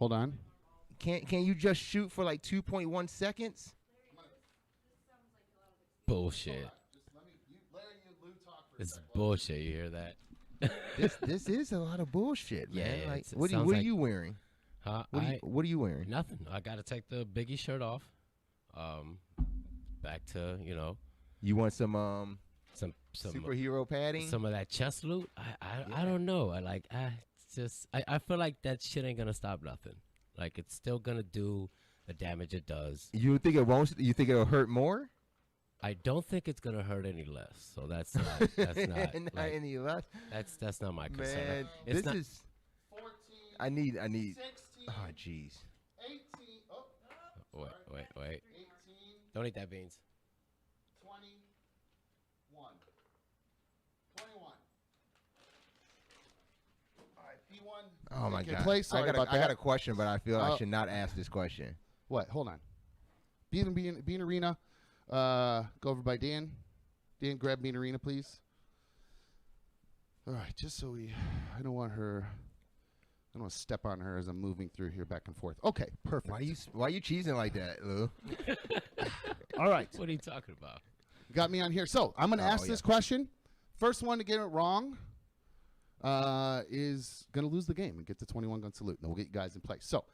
Hold on. Can you just shoot for like 2.1 seconds? Bullshit. It's bullshit. You hear that? This is a lot of bullshit, man. Yeah, Like, it what sounds are like- you wearing? Huh? What are you wearing? Nothing. I gotta take the Biggie shirt off. Back to You want some some superhero padding? some of that chest loot. I don't know. I feel like that shit ain't gonna stop nothing. Like it's still gonna do the damage it does. You think it won't? You think it'll hurt more? I don't think it's gonna hurt any less. So that's not Not like, any less. that's not my concern. Man, It's this not, is. 14. I need. 16. Oh, jeez. 18. Oh. wait. 18. Don't eat that beans. 21. 21. All right, P1. Oh my Okay, God. play. Sorry I got about I got that. a question, but I feel I should not ask this question. What? Hold on. Bean Arena. Go over by Dan. Dan, grab Bean Arena, please. All right, just so I don't want to step on her as I'm moving through here back and forth. Okay, perfect. Why you cheesing like that, Lou? All right. What are you talking about? Got me on here. So I'm going to ask yeah. this question. First one to get it wrong is going to lose the game and get the 21 gun salute. And we'll get you guys in place. So,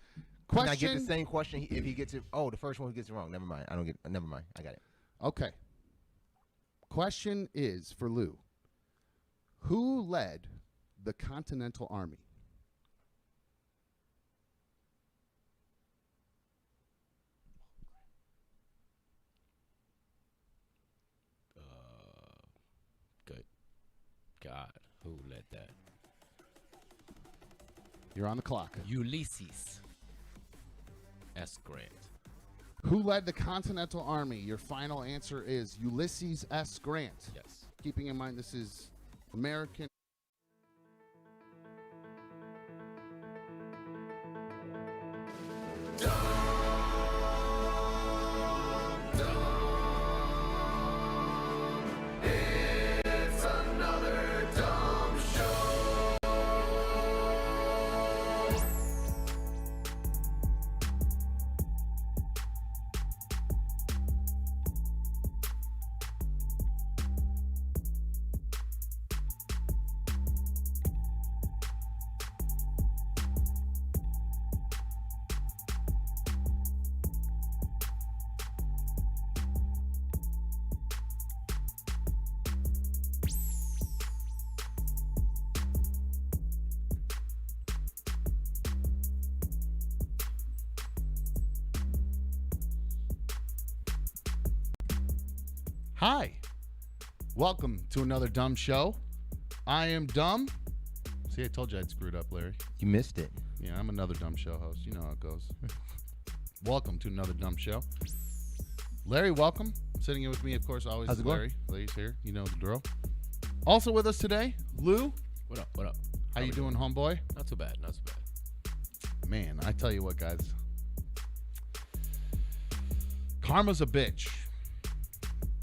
question. Can I get the same question if he gets it? Oh, the first one who gets it wrong. Never mind. Never mind. I got it. Okay. Question is for Lou. Who led the Continental Army? Good God, who led that? You're on the clock. Ulysses S. Grant. Who led the Continental Army? Your final answer is Ulysses S. Grant. Yes. Keeping in mind this is American. It's another dumb show. Hi. Welcome to another dumb show. I am dumb. See, I told you I'd screwed up, Larry. You missed it. Yeah, I'm another dumb show host. You know how it goes. Welcome to another dumb show. Larry, welcome. Sitting in with me, of course, always How's is it going? Larry. Larry's here. You know the drill. Also with us today, Lou. What up? How you doing, homeboy? Not too bad. Man, I tell you what, guys. Karma's a bitch.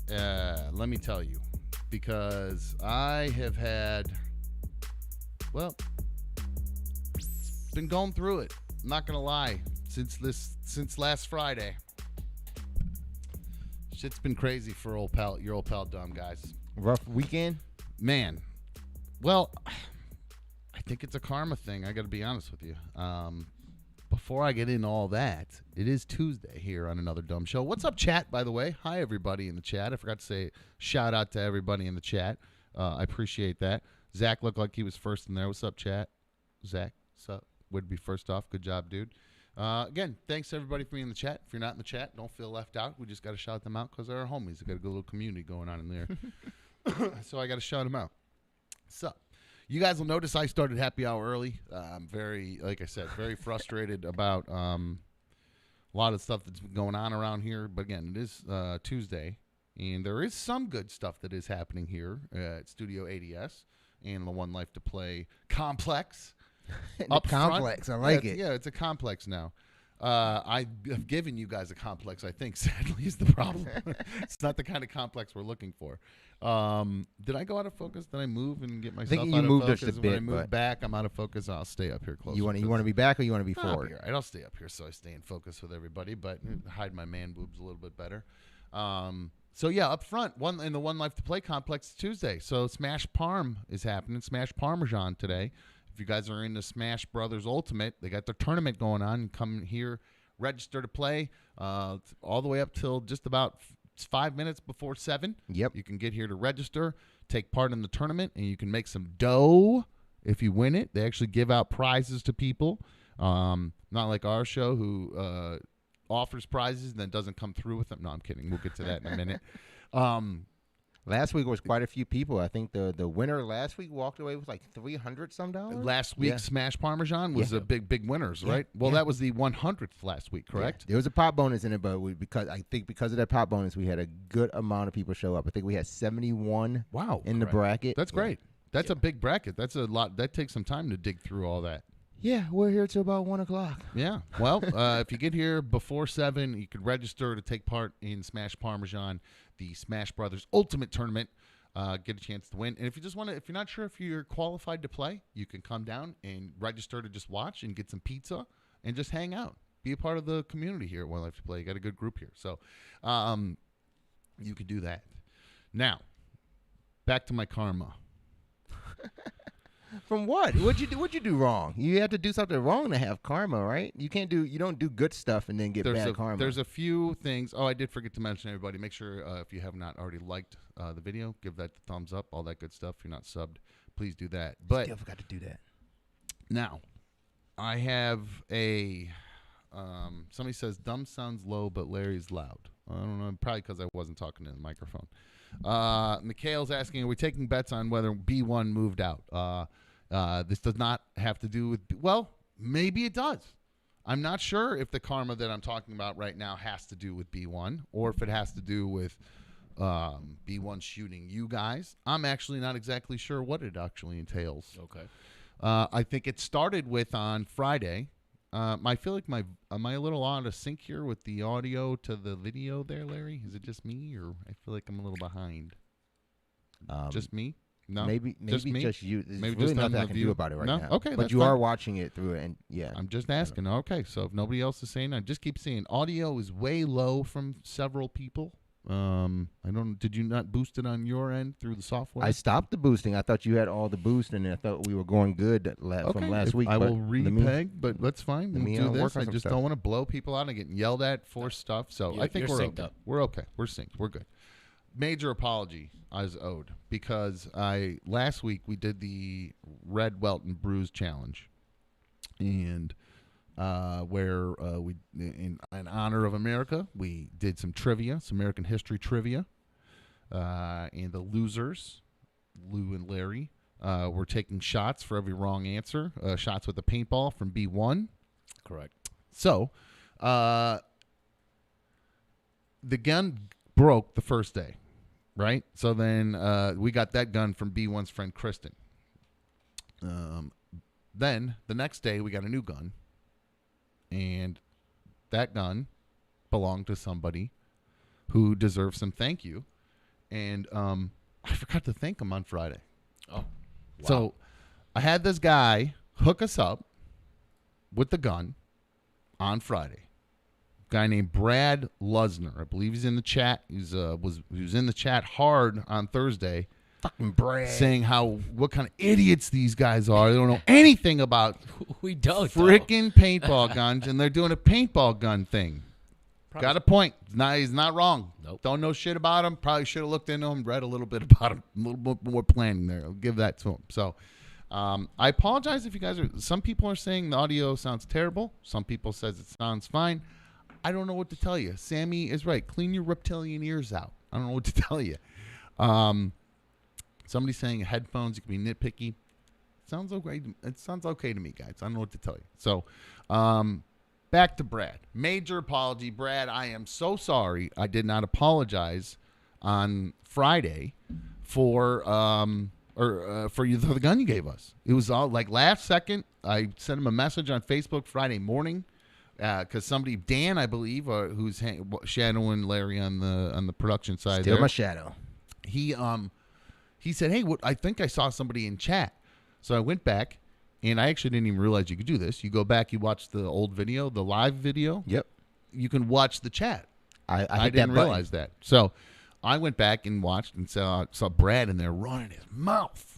Let me tell you. Because I have had, well, been going through it. I'm not going to lie. Since last Friday. Shit's been crazy for your old pal Dumb, guys. Rough weekend. Man. Well, I think it's a karma thing. I got to be honest with you. Before I get into all that, it is Tuesday here on another dumb show. What's up, chat, by the way? Hi, everybody in the chat. I forgot to say shout out to everybody in the chat. I appreciate that. Zach looked like he was first in there. What's up, chat? Zach, what's up? Would be first off. Good job, dude. Again, thanks to everybody for being in the chat. If you're not in the chat, don't feel left out. We just got to shout them out because they're our homies. We got a good little community going on in there. So I got to shout them out. So, you guys will notice I started happy hour early. I'm very, like I said, very frustrated about a lot of stuff that's been going on around here. But again, it is Tuesday, and there is some good stuff that is happening here at Studio ADS and the One Life to Play complex. Complex. I like it. Yeah, it's a complex now. I have given you guys a complex, I think, sadly, is the problem. It's not the kind of complex we're looking for. Did I go out of focus? Did I move and get myself you out of moved us focus? a When I bit, move but- back, I'm out of focus. I'll stay up here closer. You want to be back or you want to be I'll forward? be all right. I'll stay up here so I stay in focus with everybody, but hide my man boobs a little bit better. So yeah, up front, in the One Life to Play complex Tuesday. So Smash Parm is happening. Smash Parmesan today. If you guys are into Smash Brothers Ultimate, they got their tournament going on. Come here, register to play all the way up till just about 5 minutes before 7. Yep. You can get here to register, take part in the tournament, and you can make some dough if you win it. They actually give out prizes to people. Not like our show who offers prizes and then doesn't come through with them. No, I'm kidding. We'll get to that in a minute. Last week was quite a few people. I think the winner last week walked away with like $300 some dollars. Last week's Yeah. Smash Parmesan was a big winners, Yeah. right? Well, Yeah. that was the 100th last week, correct? Yeah. There was a pop bonus in it, but because of that pop bonus, we had a good amount of people show up. I think we had 71 Wow. in the bracket. That's Yeah. great. That's a big bracket. That's a lot. That takes some time to dig through all that. Yeah, we're here till about 1 o'clock. Yeah. Well, if you get here before 7, you could register to take part in Smash Parmesan, the Smash Brothers Ultimate Tournament. Get a chance to win. And if you just want to, if you're not sure if you're qualified to play, you can come down and register to just watch and get some pizza and just hang out. Be a part of the community here at One Life to Play. You got a good group here. So you could do that. Now, back to my karma. From what? What'd you do wrong? You had to do something wrong to have karma, right? You don't do good stuff and then get bad karma. There's a few things. Oh, I did forget to mention, everybody. Make sure if you have not already liked the video, give that the thumbs up, all that good stuff. If you're not subbed, please do that. But Still forgot to do that. now, I have a somebody says dumb sounds low, but Larry's loud. I don't know, probably because I wasn't talking to the microphone. Mikhail's asking, are we taking bets on whether B1 moved out? This does not have to do with, well, maybe it does. I'm not sure if the karma that I'm talking about right now has to do with B1 or if it has to do with B1 shooting you guys. I'm actually not exactly sure what it actually entails. Okay. I think it started with on Friday. I feel like am I a little out of sync here with the audio to the video there, Larry? Is it just me, or I feel like I'm a little behind? Just me? No, Maybe just me. just you. There's Maybe really just on nothing I the can view. do about it right No? now. Okay, but that's you fine. are watching it through it, and yeah. I'm just asking. Okay, so if nobody else is saying, I just keep seeing audio is way low from several people. I don't. Did you not boost it on your end through the software? I stopped the boosting. I thought you had all the boost, and I thought we were going good from last week. I but will let me- repeg, but that's fine. let me, We'll do work this. on I some just stuff. don't want to blow people out and getting yelled at for stuff. So I think You're we're synced okay. up. We're okay. We're synced. We're good. Major apology is owed because last week we did the Red Welton Brews Challenge, and where we in honor of America we did some trivia, some American history trivia, and the losers, Lou and Larry, were taking shots for every wrong answer, shots with a paintball from B1. Correct. So, the gun broke the first day, right? So then we got that gun from B1's friend Kristen. Then the next day we got a new gun, and that gun belonged to somebody who deserves some thank you, and I forgot to thank him on Friday. Oh. Wow. So I had this guy hook us up with the gun on Friday. Guy named Brad Lusner. I believe he's in the chat. He was in the chat hard on Thursday, Fucking Brad. saying what kind of idiots these guys are. They don't know anything about we don't. though. freaking paintball guns, and they're doing a paintball gun thing. Probably- Got a point. He's not wrong. Nope. Don't know shit about him. Probably should have looked into him, read a little bit about him, a little bit more planning there. I'll give that to him. So I apologize if you guys are. Some people are saying the audio sounds terrible. Some people says it sounds fine. I don't know what to tell you. Sammy is right. Clean your reptilian ears out. I don't know what to tell you. Somebody's saying headphones. You can be nitpicky. Sounds okay. It sounds okay to me, guys. I don't know what to tell you. So, back to Brad. Major apology, Brad. I am so sorry. I did not apologize on Friday for the gun you gave us. It was all like last second. I sent him a message on Facebook Friday morning. because somebody, Dan, I believe, who's shadowing Larry on the production side. Still there, my shadow. he said, "Hey, I think I saw somebody in chat." So I went back, and I actually didn't even realize you could do this. You go back, you watch the old video, the live video. Yep. You can watch the chat. I hit I that didn't button. realize that. So I went back and watched and saw Brad in there running his mouth.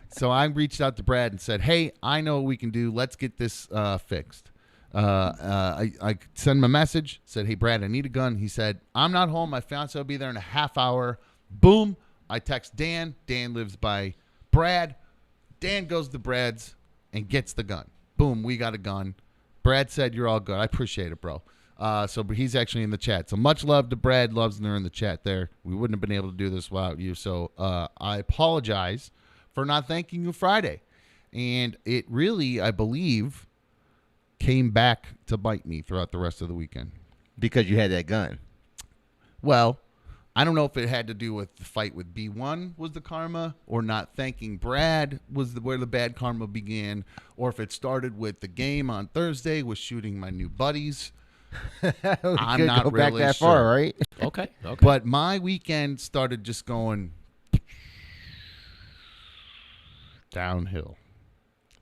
So I reached out to Brad and said, "Hey, I know what we can do. Let's get this fixed." I sent him a message, said, "Hey, Brad, I need a gun." He said, "I'm not home. My fiance will be there in a half hour." Boom. I text Dan. Dan lives by Brad. Dan goes to Brad's and gets the gun. Boom, we got a gun. Brad said, "You're all good." I appreciate it, bro. So he's actually in the chat. So much love to Brad. Loves her in the chat there. We wouldn't have been able to do this without you. So I apologize for not thanking you Friday. And it really, I believe, came back to bite me throughout the rest of the weekend. Because you had that gun. Well, I don't know if it had to do with the fight with B1 was the karma, or not thanking Brad was where the bad karma began, or if it started with the game on Thursday with shooting my new buddies. I'm not go back really that sure. far, right? Okay. Okay. But my weekend started just going downhill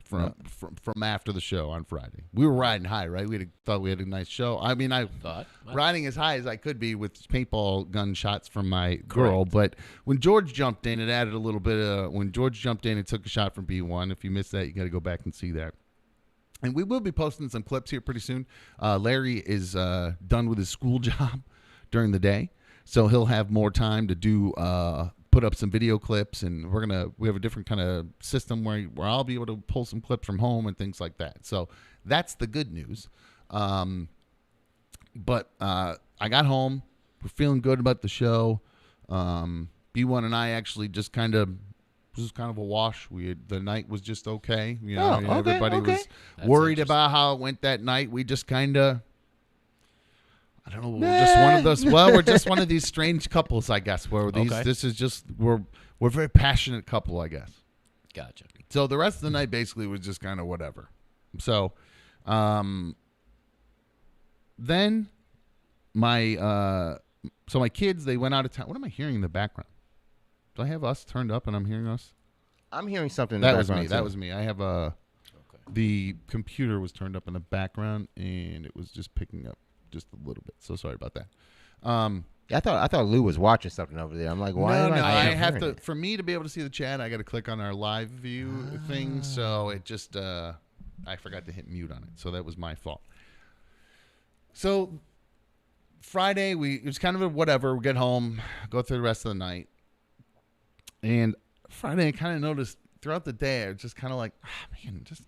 from after the show on Friday. We were riding high, right? Thought we had a nice show. I mean, I Thought. riding as high as I could be with paintball gun shots from my girl. But when George jumped in, it added a little bit of, when George jumped in and took a shot from B1. If you missed that, you got to go back and see that. And we will be posting some clips here pretty soon. Larry is done with his school job during the day, so he'll have more time to do put up some video clips, and we have a different kind of system where I'll be able to pull some clips from home and things like that. So that's the good news. But I got home. We're feeling good about the show. B1 and I actually just kind of. This was kind of a wash. The night was just okay. You know, okay, everybody okay. was That's worried interesting. about how it went that night. We just kind of, I don't know. We're just one of those. Well, we're just one of these strange couples, I guess. Where Okay. this is just we're a very passionate couple, I guess. Gotcha. So the rest of the night basically was just kind of whatever. So, then my kids, they went out of town. What am I hearing in the background? Do I have us turned up and I'm hearing us? I'm hearing something in the That was me. background, That too. was me. I have the computer was turned up in the background and it was just picking up just a little bit. So sorry about that. I thought Lou was watching something over there. I'm like, why? No, am I not have hearing to, it? for me to be able to see the chat, I got to click on our live view thing. So it just, I forgot to hit mute on it. So that was my fault. So Friday, it was kind of a whatever. We get home, go through the rest of the night. And Friday, I kind of noticed throughout the day, I was just kind of like, man, just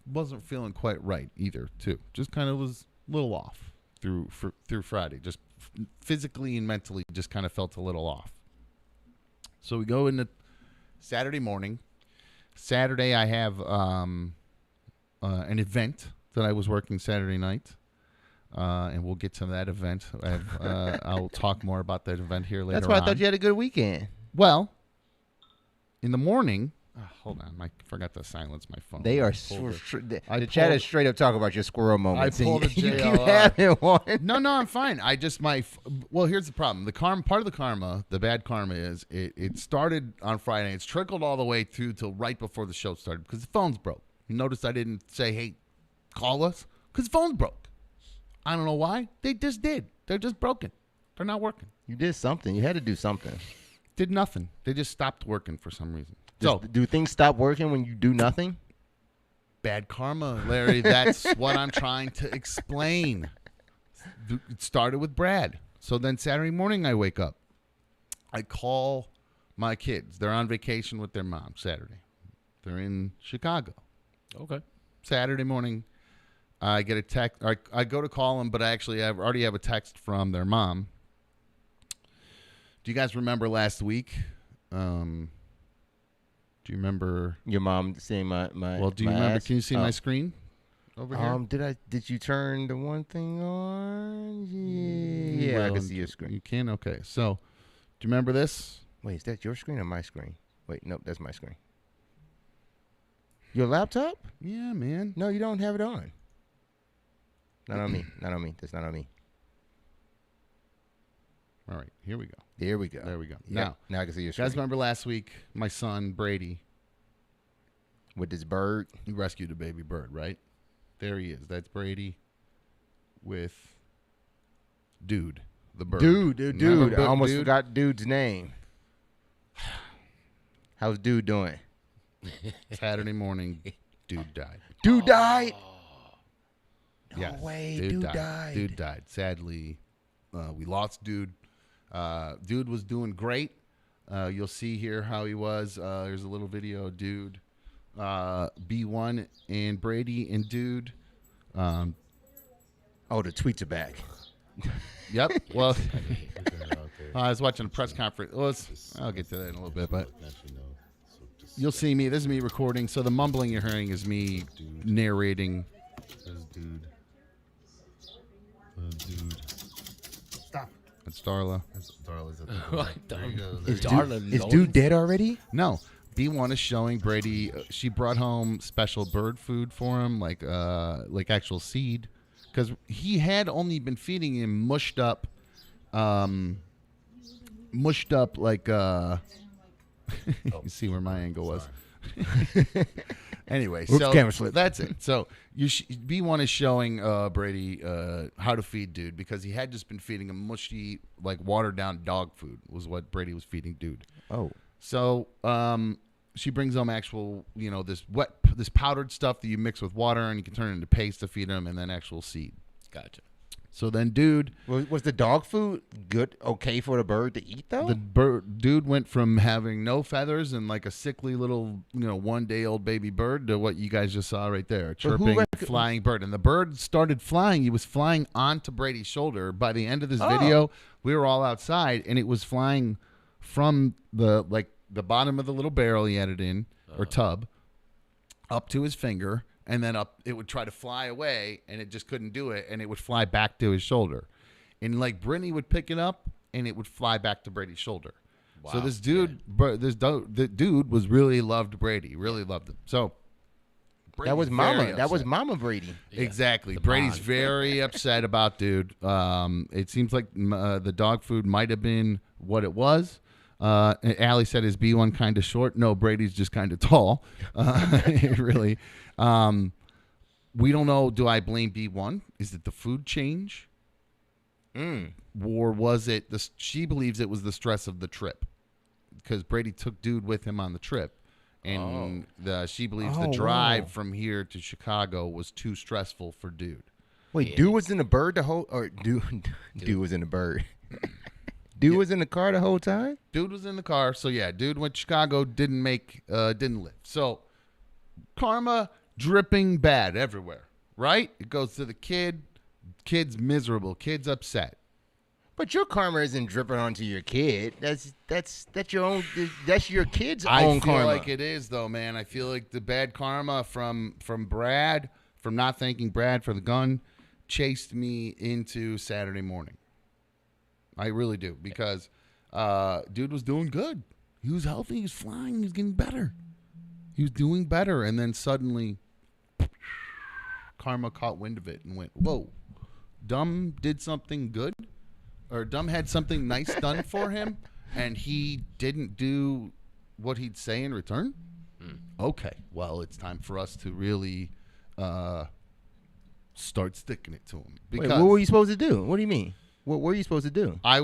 wasn't feeling quite right either, too. Just kind of was a little off through Friday. Just physically and mentally just kind of felt a little off. So we go into Saturday morning. Saturday, I have an event that I was working Saturday night. And we'll get to that event. I'll talk more about that event here later That's why I on. thought you had a good weekend. Well, in the morning, hold on, I forgot to silence my phone. They are I the chat pulled- is straight up talking about your squirrel moments. I pulled and a you keep JLR. having one. No, I'm fine. I just well, here's the problem. The part of the karma, the bad karma is it started on Friday. It's trickled all the way through till right before the show started because the phone's broke. You notice I didn't say, "Hey, call us," because the phone's broke. I don't know why. They just did. They're just broken. They're not working. You did something. You had to do something. Did nothing. They just stopped working for some reason. So, do things stop working when you do nothing? Bad karma, Larry. That's what I'm trying to explain. It started with Brad. So then Saturday morning I wake up. I call my kids. They're on vacation with their mom Saturday. They're in Chicago. Okay. Saturday morning I get a text. I go to call them, but I already have a text from their mom. Do you guys remember last week? Do you remember Your mom seeing my Well, do you my remember? ass? Can you see Oh. my screen over here? Did you turn the one thing on? Yeah, I Well, can see your screen. You can? Okay. So, do you remember this? Wait, is that your screen or my screen? Wait, nope, that's my screen. Your laptop? Yeah, man. No, you don't have it on. Not on me. Not on me. That's not on me. All right, here we go. There we go. There we go. Yep. Now I can see your screen. Guys, remember last week, my son, Brady, With this bird. he rescued a baby bird, right? There he is. That's Brady with Dude, the bird. Dude. Remember I almost Dude? forgot dude's name. How's dude doing? Saturday morning, Dude died. Dude died? No Yes, way. Dude Dude died. Dude died. Sadly, we lost Dude. Dude was doing great. You'll see here how he was. There's a little video of Dude, B1 and Brady and Dude. Oh, the tweets are back. Yep. Well, I was watching a press conference. I'll get to that in a little bit, but you'll see me. This is me recording. So the mumbling you're hearing is me narrating. Dude. Stop. It's Darla. Darla's at the What There the- you go. Is Darla dude, is Lones? dude dead already? No, B1 is showing Brady. She brought home special bird food for him, like actual seed, because he had only been feeding him mushed up like. You see where my angle was. Anyway, Oops, so camera slip. that's it. So B1 is showing Brady how to feed Dude because he had just been feeding him mushy, like watered down dog food was what Brady was feeding Dude. Oh. So she brings home actual, this powdered stuff that you mix with water and you can turn it into paste to feed him, and then actual seed. Gotcha. So then Dude, Was the dog food okay for the bird to eat, though? Dude went from having no feathers and like a sickly little, 1-day-old baby bird to what you guys just saw right there, a chirping, flying bird. And the bird started flying. He was flying onto Brady's shoulder. By the end of this video, we were all outside, and it was flying from the bottom of the little barrel he had it in, or tub, up to his finger. And then up, it would try to fly away, and it just couldn't do it, and it would fly back to his shoulder. And like Brittany would pick it up, and it would fly back to Brady's shoulder. Wow. So this dude, the dude was really loved Brady, really loved him. So that was Brady's Mama. very That was upset. Mama Brady. Yeah, Exactly. the Brady's bond. very upset about Dude. It seems like the dog food might have been what it was. Allie said, is B1 kind of short? No, Brady's just kind of tall. Really. We don't know. Do I blame B1? Is it the food change? Or was it she believes it was the stress of the trip because Brady took Dude with him on the trip. And she believes the drive from here to Chicago was too stressful for Dude. Wait, Yeah. dude was in the bird the whole, or dude was in the bird. Dude was in the car the whole time? Dude was in the car. So, yeah, Dude went to Chicago, didn't live. So, karma dripping bad everywhere, right? It goes to the kid. Kid's miserable. Kid's upset. But your karma isn't dripping onto your kid. That's your own. That's your kid's I own feel karma. like it is, though, man. I feel like the bad karma from Brad, from not thanking Brad for the gun, chased me into Saturday morning. I really do, because Dude was doing good. He was healthy. He was flying. He was getting better. He was doing better, and then suddenly, karma caught wind of it and went, whoa, Dumb did something good? Or Dumb had something nice done for him, and he didn't do what he'd say in return? Okay, well, it's time for us to really start sticking it to him. Because Wait, what were you supposed to do? What do you mean? What were you supposed to do? I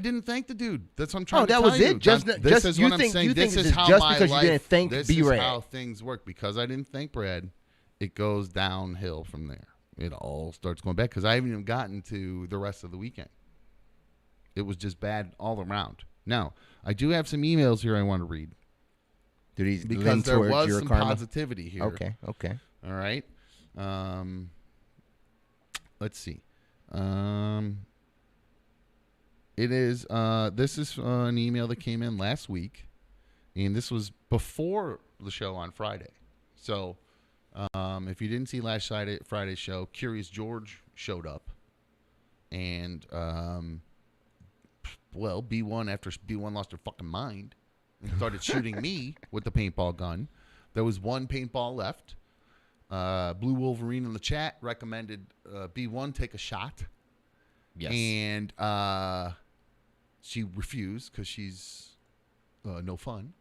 didn't thank the dude. That's what I'm trying Oh, to that tell was you. it? Just This is you what I'm think- saying. you think This is it's how just my because you life, didn't thank this B-Rad. is how things work. Because I didn't thank Brad, it goes downhill from there. It all starts going back because I haven't even gotten to the rest of the weekend. It was just bad all around. Now, I do have some emails here I want to read Do these because lend there towards was your some karma? positivity here. Okay. All right. Let's see. It is. This is an email that came in last week, and this was before the show on Friday. So, if you didn't see last Friday's show, Curious George showed up, and well, B1 after B1 lost her fucking mind and started shooting me with the paintball gun. There was one paintball left. Blue Wolverine in the chat recommended B1 take a shot. Yes. And she refused because she's no fun.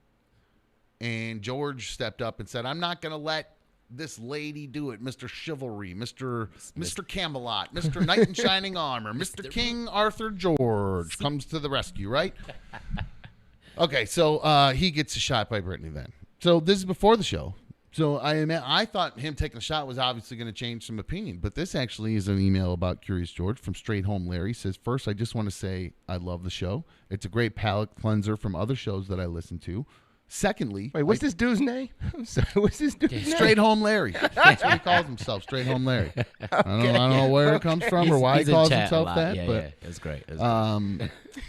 And George stepped up and said, I'm not going to let this lady do it, Mr. Chivalry, Mr. Camelot, Mr. Knight in Shining Armor, Mr. King Arthur George comes to the rescue, right? Okay, so he gets a shot by Brittany then. So this is before the show. So I thought him taking a shot was obviously going to change some opinion, but this actually is an email about Curious George from Straight Home Larry. Says, first, I just want to say I love the show. It's a great palate cleanser from other shows that I listen to. Secondly, Wait, what's this dude's name? I'm sorry, what's this dude's name? Straight Home Larry. That's what he calls himself, Straight Home Larry. I don't know where it comes from or why he He's in calls chat a himself lot. that, Yeah, but yeah, it's great. It's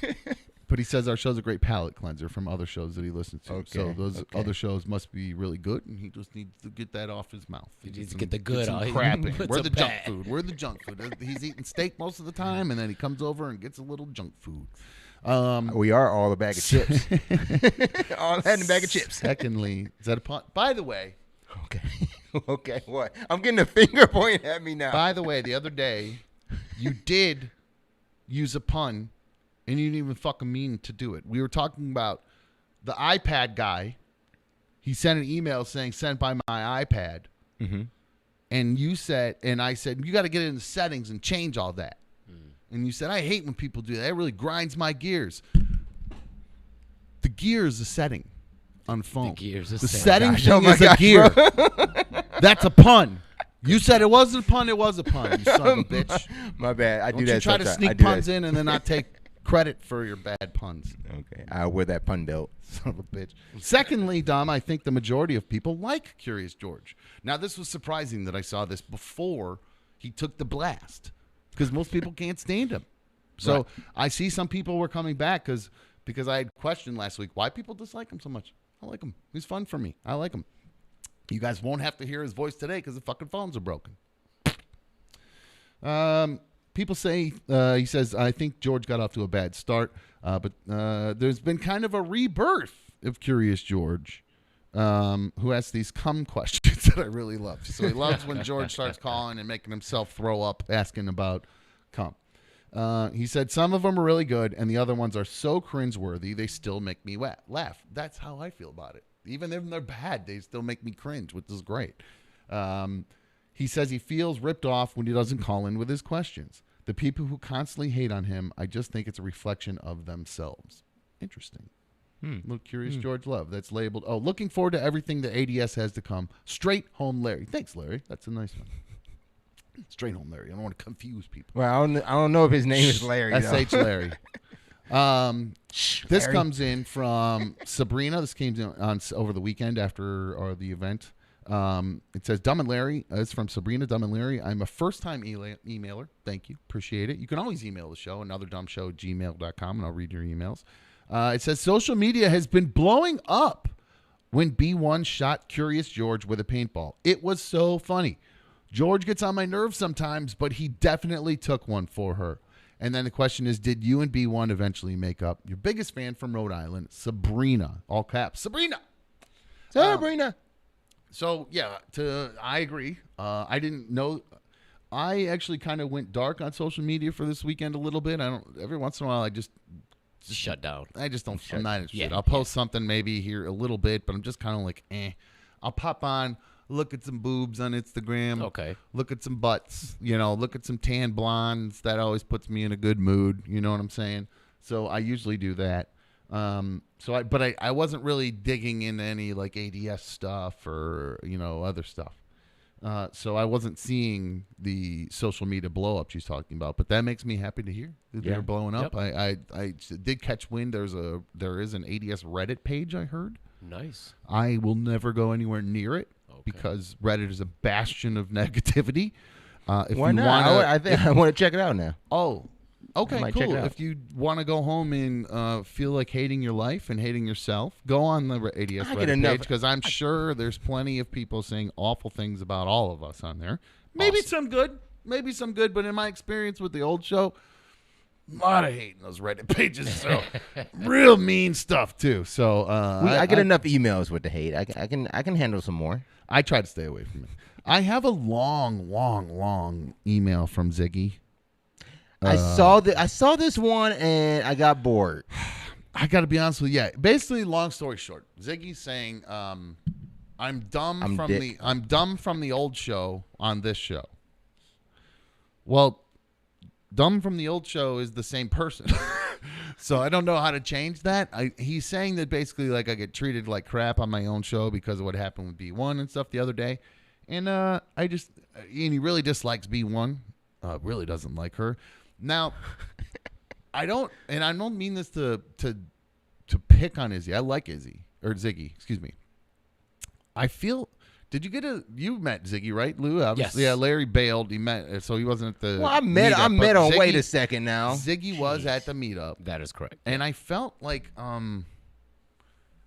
great. but he says our show's a great palate cleanser from other shows that he listens to. So Okay, those okay. other shows must be really good, and he just needs to get that off his mouth. He needs to some- get the good some out. He crap in. puts We're a the junk bad- food. We're the junk food. He's eating steak most of the time, and then he comes over and gets a little junk food. We are all a bag of chips. All that in a bag of chips. Secondly, is that a pun? By the way, Okay. Okay, what? I'm getting a finger pointed at me now. the other day, you did use a pun, and you didn't even fucking mean to do it. We were talking about the iPad guy. He sent an email saying, sent by my iPad. Mm-hmm. And you said, and I said, you got to get in the settings and change all that. And you said, I hate when people do that. It really grinds my gears. The gear is a setting on phone. gear's a the setting. setting Gosh, thing oh my is a gear. That's a pun. You said it wasn't a pun. It was a pun, you son of a bitch. My bad. I Don't do you that try to sometimes. I sneak do puns that. in and then not take credit for your bad puns. Okay, I'll wear that pun belt. Son of a bitch. Secondly, Dom, I think the majority of people like Curious George. Now, this was surprising that I saw this before he took the blast because most people can't stand him. So Right. I see some people were coming back because I had questioned last week why people dislike him so much. I like him. He's fun for me. I like him. You guys won't have to hear his voice today because the fucking phones are broken. People say, he says, I think George got off to a bad start, but there's been kind of a rebirth of Curious George, who asks these cum questions that I really love. So he loves when George starts calling and making himself throw up, asking about cum. He said, some of them are really good, and the other ones are so cringeworthy, they still make me laugh. That's how I feel about it. Even if they're bad, they still make me cringe, which is great. He says he feels ripped off when he doesn't call in with his questions. The people who constantly hate on him, I just think it's a reflection of themselves. Interesting. Little Curious George love. That's labeled, looking forward to everything the ADS has to come. Straight Home Larry. Thanks, Larry. That's a nice one. Straight Home Larry. I don't want to confuse people. Well, I don't know if his name is Larry. though. S.H. Larry. This Larry. comes in from Sabrina. This came in over the weekend after the event. It says, Dumb and Larry. It's from Sabrina Dumb and Larry. I'm a first-time emailer. Thank you. Appreciate it. You can always email the show, anotherdumbshow@gmail.com, and I'll read your emails. It says, social media has been blowing up when B1 shot Curious George with a paintball. It was so funny. George gets on my nerves sometimes, but he definitely took one for her. And then the question is, did you and B1 eventually make up? Your biggest fan from Rhode Island, Sabrina. All caps. Sabrina! Sabrina. So, yeah, I agree. I didn't know. I actually kind of went dark on social media for this weekend a little bit. Every once in a while, I just Shut down. I just don't. I'm not interested. Yeah, I'll post something maybe here a little bit, but I'm just kind of like, I'll pop on, look at some boobs on Instagram. Okay. Look at some butts. Look at some tan blondes. That always puts me in a good mood. You know what I'm saying? So I usually do that. But I wasn't really digging into any like ADS stuff or other stuff. So I wasn't seeing the social media blow up she's talking about, but that makes me happy to hear that they're blowing up. Yep. I did catch wind. There is an ADS Reddit page I heard. Nice. I will never go anywhere near it because Reddit is a bastion of negativity. If Why you not? wanna, I think I want to check it out now. Okay, might check cool. it out. If you want to go home and feel like hating your life and hating yourself, go on the ADS I get Reddit enough- page because I'm sure there's plenty of people saying awful things about all of us on there. Maybe some good, but in my experience with the old show, a lot of hate in those Reddit pages. So real mean stuff too. So I get enough emails with the hate. I can handle some more. I try to stay away from it. I have a long email from Ziggy. I saw this one and I got bored. I got to be honest with you. Yeah, basically, long story short, Ziggy's saying, "I'm dumb from the old show on this show." Well, dumb from the old show is the same person, so I don't know how to change that. He's saying that basically, like, I get treated like crap on my own show because of what happened with B1 and stuff the other day, and and he really dislikes B1, really doesn't like her. Now, I don't mean this to pick on Izzy. I like Izzy or Ziggy, excuse me. I feel. Did you you met Ziggy, right, Lou? Obviously, Yes. Yeah. Larry bailed. He met, so he wasn't at the. Well, I met meetup, but on. Ziggy, Wait a second now. Ziggy was at the meetup, That is correct. and I felt like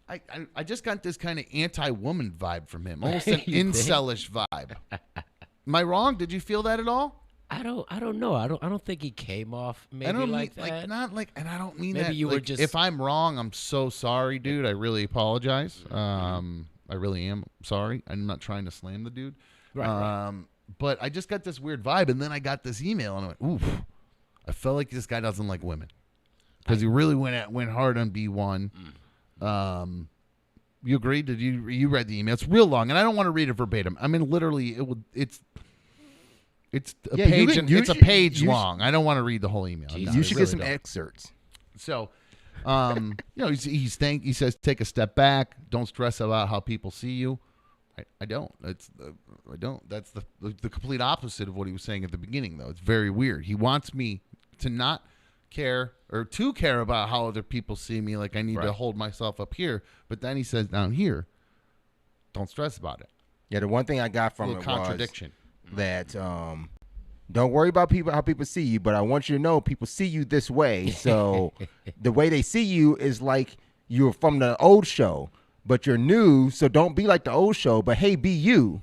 I just got this kind of anti-woman vibe from him, almost an You think? incelish vibe. Am I wrong? Did you feel that at all? I don't know. I don't think he came off maybe I don't like mean, that. not like, and I don't mean Maybe that. you were like, just- If I'm wrong, I'm so sorry, dude. I really apologize. I really am sorry. I'm not trying to slam the dude. Right. But I just got this weird vibe, and then I got this email, and I went, "Oof!" I felt like this guy doesn't like women because he really went hard on B1. You agreed? Did you read the email? It's real long, and I don't want to read it verbatim. I mean, literally, it's a Yeah, you page. can- you It's a should- page you long. I don't want to read the whole email. Jesus. No, You I should really get some don't. excerpts. So, he says, take a step back. Don't stress about how people see you. I don't. I don't. That's the complete opposite of what he was saying at the beginning, though. It's very weird. He wants me to not care or to care about how other people see me. Like I need to Right. hold myself up here. But then he says down here, don't stress about it. Yeah, the one thing I got A from little it contradiction. was that don't worry about how people see you, but I want you to know people see you this way. So the way they see you is like you're from the old show, but you're new. So don't be like the old show, but hey, be you.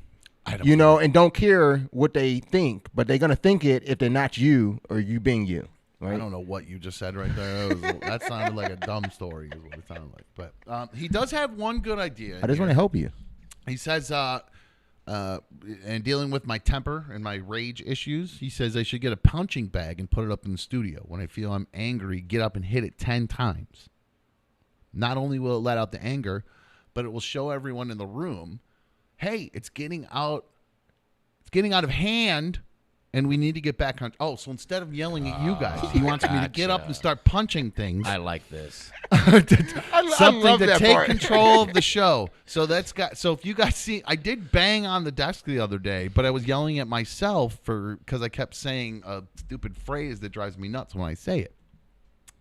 You know, and don't care what they think, but they're gonna think it if they're not you or you being you. Right? I don't know what you just said right there. That sounded like a dumb story is what it sounded like. But he does have one good idea. I just want to help you. He says, and dealing with my temper and my rage issues, he says I should get a punching bag and put it up in the studio. When I feel I'm angry, get up and hit it 10 times. Not only will it let out the anger, but it will show everyone in the room, hey, it's getting out of hand, and we need to get back on. Oh, so instead of yelling at you guys, he wants me to get up and start punching things. I like this. Something love to that take part. control of the show. So if you guys see, I did bang on the desk the other day, but I was yelling at myself because I kept saying a stupid phrase that drives me nuts when I say it.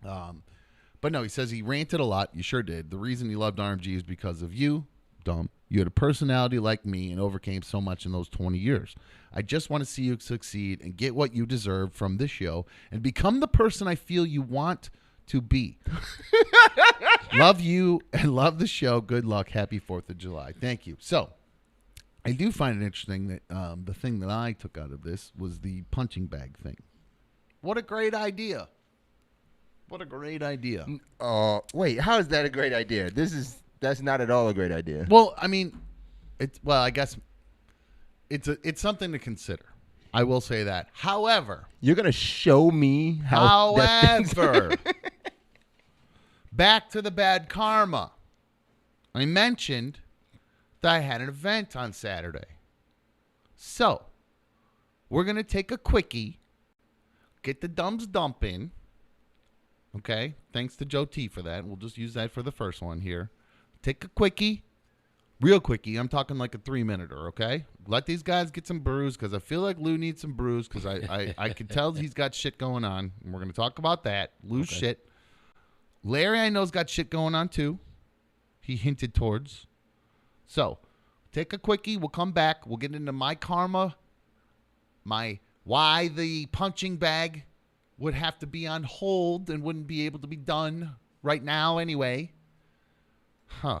But no, he says he ranted a lot. You sure did. The reason he loved RMG is because of you, dumb. You had a personality like me and overcame so much in those 20 years. I just want to see you succeed and get what you deserve from this show and become the person I feel you want to be. Love you and love the show. Good luck. Happy 4th of July. Thank you. So I do find it interesting that the thing that I took out of this was the punching bag thing. What a great idea. What a great idea. Wait, how is that a great idea? That's not at all a great idea. Well, I mean, I guess it's something to consider. I will say that. However, You're gonna show me how. However, back to the bad karma. I mentioned that I had an event on Saturday. So, we're going to take a quickie, get the dumbs dump in. Okay? Thanks to Joe T for that. We'll just use that for the first one here. Take a quickie. Real quickie. I'm talking like a 3-minuter, okay? Let these guys get some brews because I feel like Lou needs some brews because I can tell he's got shit going on. And we're going to talk about that. Lou's shit. Larry, I know, has got shit going on too. He hinted towards. So, take a quickie. We'll come back. We'll get into my karma. Why the punching bag would have to be on hold and wouldn't be able to be done right now anyway. Huh.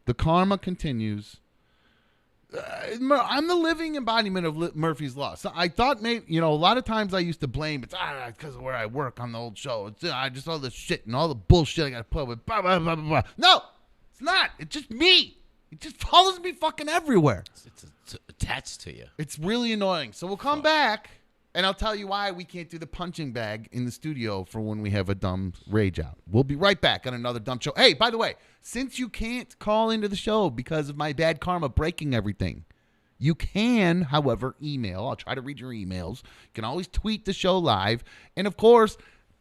The karma continues. I'm the living embodiment of Murphy's Law. So I thought maybe, a lot of times I used to blame it's because of where I work on the old show. It's I just all this shit and all the bullshit I got to put up with. Blah, blah, blah, blah, blah. No, it's not. It's just me. It just follows me fucking everywhere. It's attached to you. It's really annoying. So we'll come back, and I'll tell you why we can't do the punching bag in the studio for when we have a dumb rage out. We'll be right back on another dumb show. Hey, by the way, since you can't call into the show because of my bad karma breaking everything, you can, however, email. I'll try to read your emails. You can always tweet the show live. And, of course,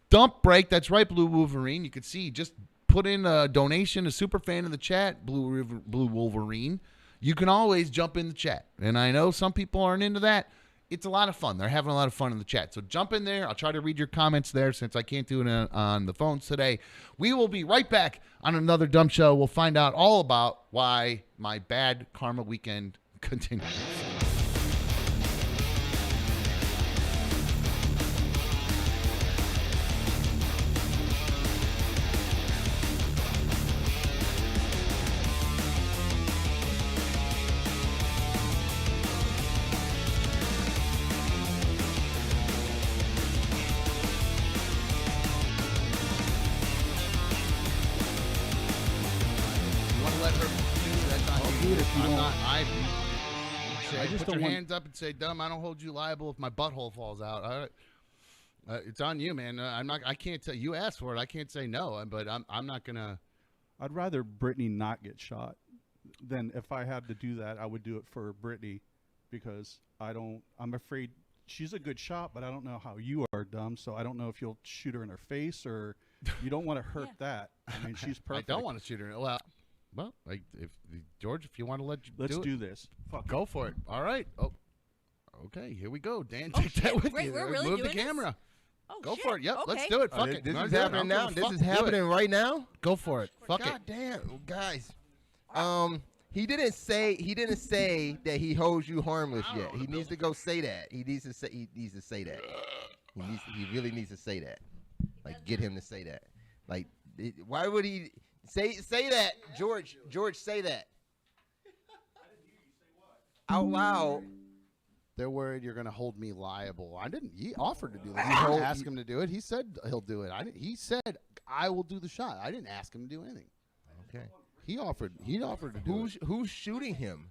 Dump Break. That's right, Blue Wolverine. You can see, just put in a donation, a super fan in the chat, Blue Wolverine. You can always jump in the chat. And I know some people aren't into that. It's a lot of fun. They're having a lot of fun in the chat. So jump in there. I'll try to read your comments there since I can't do it on the phones today. We will be right back on another dumb show. We'll find out all about why my bad karma weekend continues. I just put your hands up and say, "Dumb, I don't hold you liable if my butthole falls out." It's on you, man. I'm not. I can't tell. You asked for it. I can't say no. But I'm not gonna. I'd rather Brittany not get shot than if I had to do that. I would do it for Brittany because I'm afraid she's a good shot, but I don't know how you are, Dumb. So I don't know if you'll shoot her in her face or you don't want to hurt that. I mean, she's perfect. I don't want to shoot her. Well, like if George, if you want to let's do this. Fuck. Go for it. All right. Oh, okay. Here we go. Dan, Oh, take that shit. with Wait, you. we're really Move the doing this? camera. Oh, Go shit. for it. Yep. Let's Okay. do it. Fuck it. This No, is do it. happening I'm now. gonna This fuck- is do it. happening right now. Go for it. Fuck God it. damn, guys. He didn't say that he holds you harmless yet. He needs to go say that. He needs to say that. He really needs to say that. Like, get him to say that. Like, why would he say that? George, say that. Out loud. They're worried you're going to hold me liable. I didn't. He offered to do that. I didn't ask him to do it. He said he'll do it. He said I will do the shot. I didn't ask him to do anything. Okay. He offered to do it. Who's shooting him?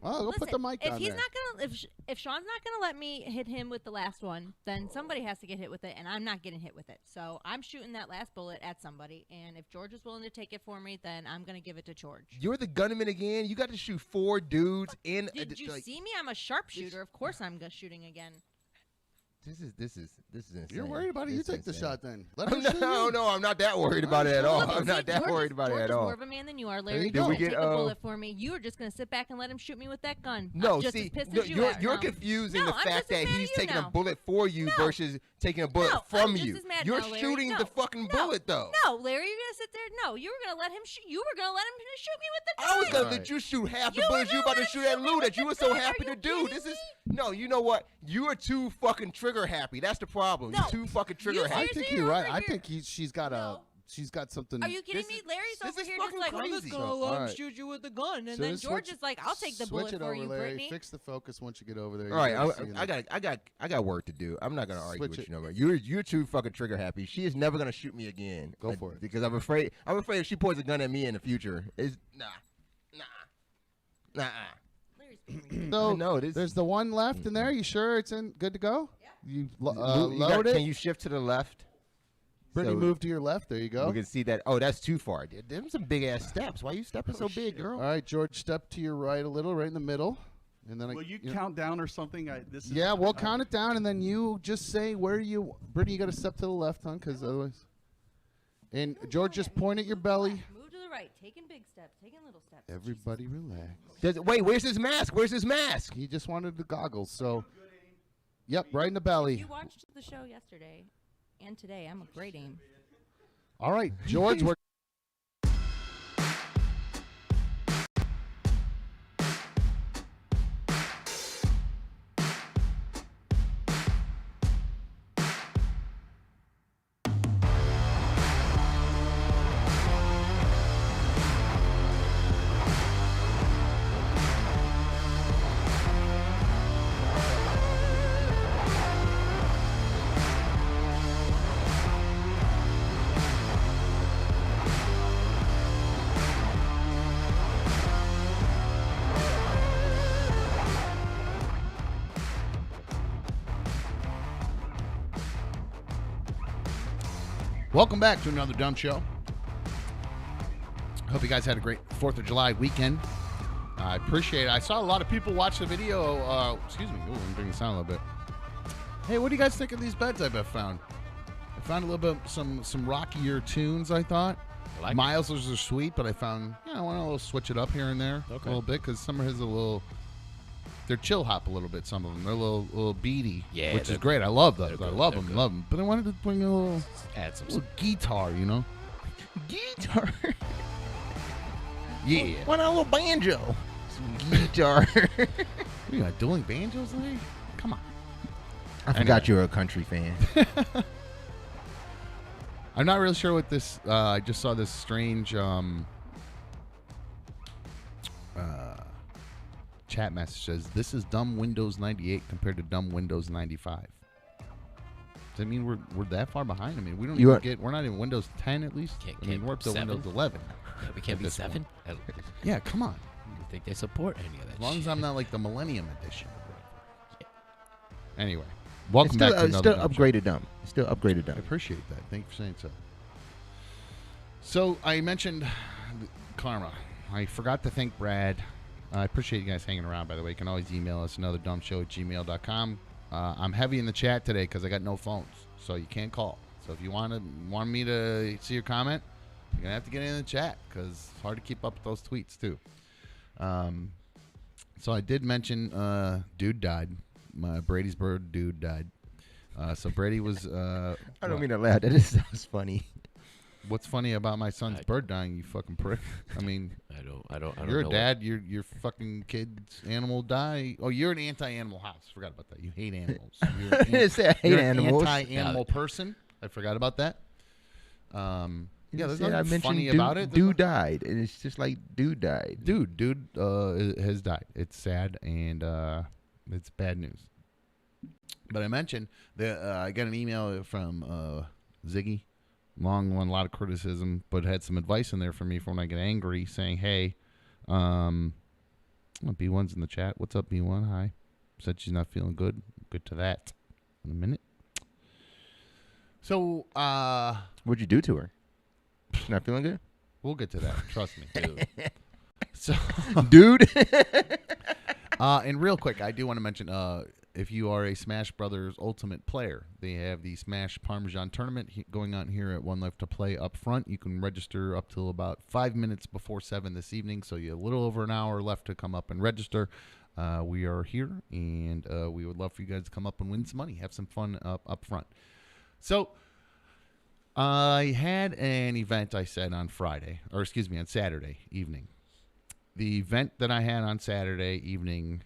Oh, go put the mic if on he's there. not gonna, if Sean's not gonna let me hit him with the last one, then somebody has to get hit with it, and I'm not getting hit with it. So I'm shooting that last bullet at somebody, and if George is willing to take it for me, then I'm gonna give it to George. You're the gunman again. You got to shoot 4 dudes in. Did you see me? I'm a sharpshooter. Of course I'm shooting again. This is insane. You're worried about it. You This is take the insane. shot then. Let him shoot No, you. no, I'm not that worried about it at all. Look, I'm see, not that George worried about George it at is all. more of a man than you are, Larry. you You go. can Did we take get, a bullet for me. You are just gonna sit back and let him shoot me with that gun. No, I'm just see, as pissed no, as you are. you're No. confusing No, the I'm fact just as that mad he's as you taking a now. bullet for you No. versus taking a bullet No, from I'm just you. as mad You're now, Larry. shooting No. the fucking No. bullet though. No, Larry, you're gonna sit there. No, you were gonna let him shoot. You were gonna let him shoot me with the gun. I was gonna Right. let you shoot half the You were bullets you gonna about to let shoot him at shoot me Lou with that you the were so gun. happy Are to you do. kidding This is me? no, you know what? You are too fucking trigger happy. That's the problem. No. You're too fucking trigger You happy. I seriously think are you're right. over I here. think she's got No. she's got something. Are you kidding This me? is- Larry's this over is here just fucking like, I'm crazy. just gonna So, let him alright. shoot you with the gun, and So then just George switch- is like, I'll take the Switch bullet it for over, you, Larry. Brittany. Fix the focus once you get over there. All right, You're seeing it. I got work to do. I'm not gonna argue Switch with it. you no more. You're too fucking trigger happy. She is never gonna shoot me again. Go for it. Because I'm afraid if she points a gun at me in the future, it's nah. Larry's being So No, this. there's the one left in there. You sure it's in good to go? Yeah. You You load it. Can you shift to the left? Brittany, So move to your left. There you go. We can see that. Oh, that's too far. Them some big ass steps. Why you stepping so big, girl? All right, George, step to your right a little, right in the middle, and then Will you count down or something? This is, Yeah, we'll count it down, and then you just say where you. Brittany, you got to step to the left, hon, because otherwise. And George, just point at your belly. Move to the right, taking big steps, taking little steps. Everybody relax. Wait, where's his mask? Where's his mask? He just wanted the goggles, so. Yep, right in the belly. You watched the show yesterday and today. I'm a great aim. All right, George, we're. Welcome back to another Dumb Show. Hope you guys had a great 4th of July weekend. I appreciate it. I saw a lot of people watch the video. Excuse me. Ooh, let me bring the sound a little bit. Hey, what do you guys think of these beds I've found? I found a little bit some rockier tunes, I thought. I like Miles's are sweet, but I found, I want to switch it up here and there a little bit because some of his a little, they're chill hop a little bit, some of them. They're a little beady, Yeah, which is they're great. I love those. they're I good, love they're them, good. love them. But I wanted to bring a little Add some. guitar, Guitar. Yeah. Why not a little banjo? Some guitar. You got dueling banjos, Larry? Come on. I forgot you're a country fan. I'm not really sure what this. I just saw this strange chat message says this is dumb Windows 98 compared to dumb Windows 95. Does that mean we're that far behind? I mean, we don't You even are- get. We're not even Windows 10 at least. Can't- I mean, can't we're up to 7? Windows 11. Yeah, we can't be this 7. I don't Yeah, come on. think they support any of that. As long as shit. I'm not like the Millennium Edition. Anyway, welcome It's still, back to it's another still Dumb Show. upgraded dumb. It's still upgraded I dumb. appreciate that. Thank you for saying so. So I mentioned karma. I forgot to thank Brad. I appreciate you guys hanging around, by the way. You can always email us anotherdumbshow@gmail.com. I'm heavy in the chat today because I got no phones, so you can't call. So if you want me to see your comment, you're going to have to get in the chat because it's hard to keep up with those tweets, too. So I did mention dude died. Brady's bird dude died. So Brady was... I don't mean to laugh. That just sounds funny. What's funny about my son's bird dying, you fucking prick? I mean, I don't you're know a dad. Your fucking kid's animal die. Oh, you're an anti-animal house. Forgot about that. You hate animals. You're I didn't say I hate you're animals. an anti-animal person. I forgot about that. Yeah, there's I nothing mentioned funny dude, about it. Dude died, and it's just like dude died. Dude has died. It's sad and it's bad news. But I mentioned that I got an email from Ziggy. Long one, a lot of criticism, but had some advice in there for me for when I get angry, saying, "Hey, B1's in the chat. What's up, B1? Hi. Said she's not feeling good. Good to that. In a minute. So, What'd you do to her? She's not feeling good, we'll get to that. Trust me, Dude. So, dude. and real quick, I do want to mention, if you are a Smash Brothers Ultimate player, they have the Smash Parmesan tournament going on here at One Life to Play up front. You can register up till about 5 minutes before 7 this evening, so you have a little over an hour left to come up and register. We are here, and we would love for you guys to come up and win some money, have some fun up front. So I had an event I said on on Saturday evening. The event that I had on Saturday evening,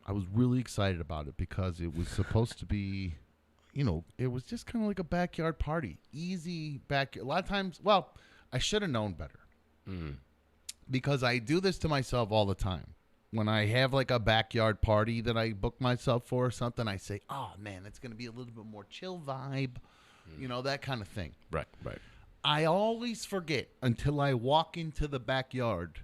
I was really excited about it because it was supposed to be, it was just kind of like a backyard party. Easy backyard. A lot of times, I should have known better. Because I do this to myself all the time. When I have like a backyard party that I book myself for or something, I say, oh, man, it's going to be a little bit more chill vibe, that kind of thing. Right. I always forget until I walk into the backyard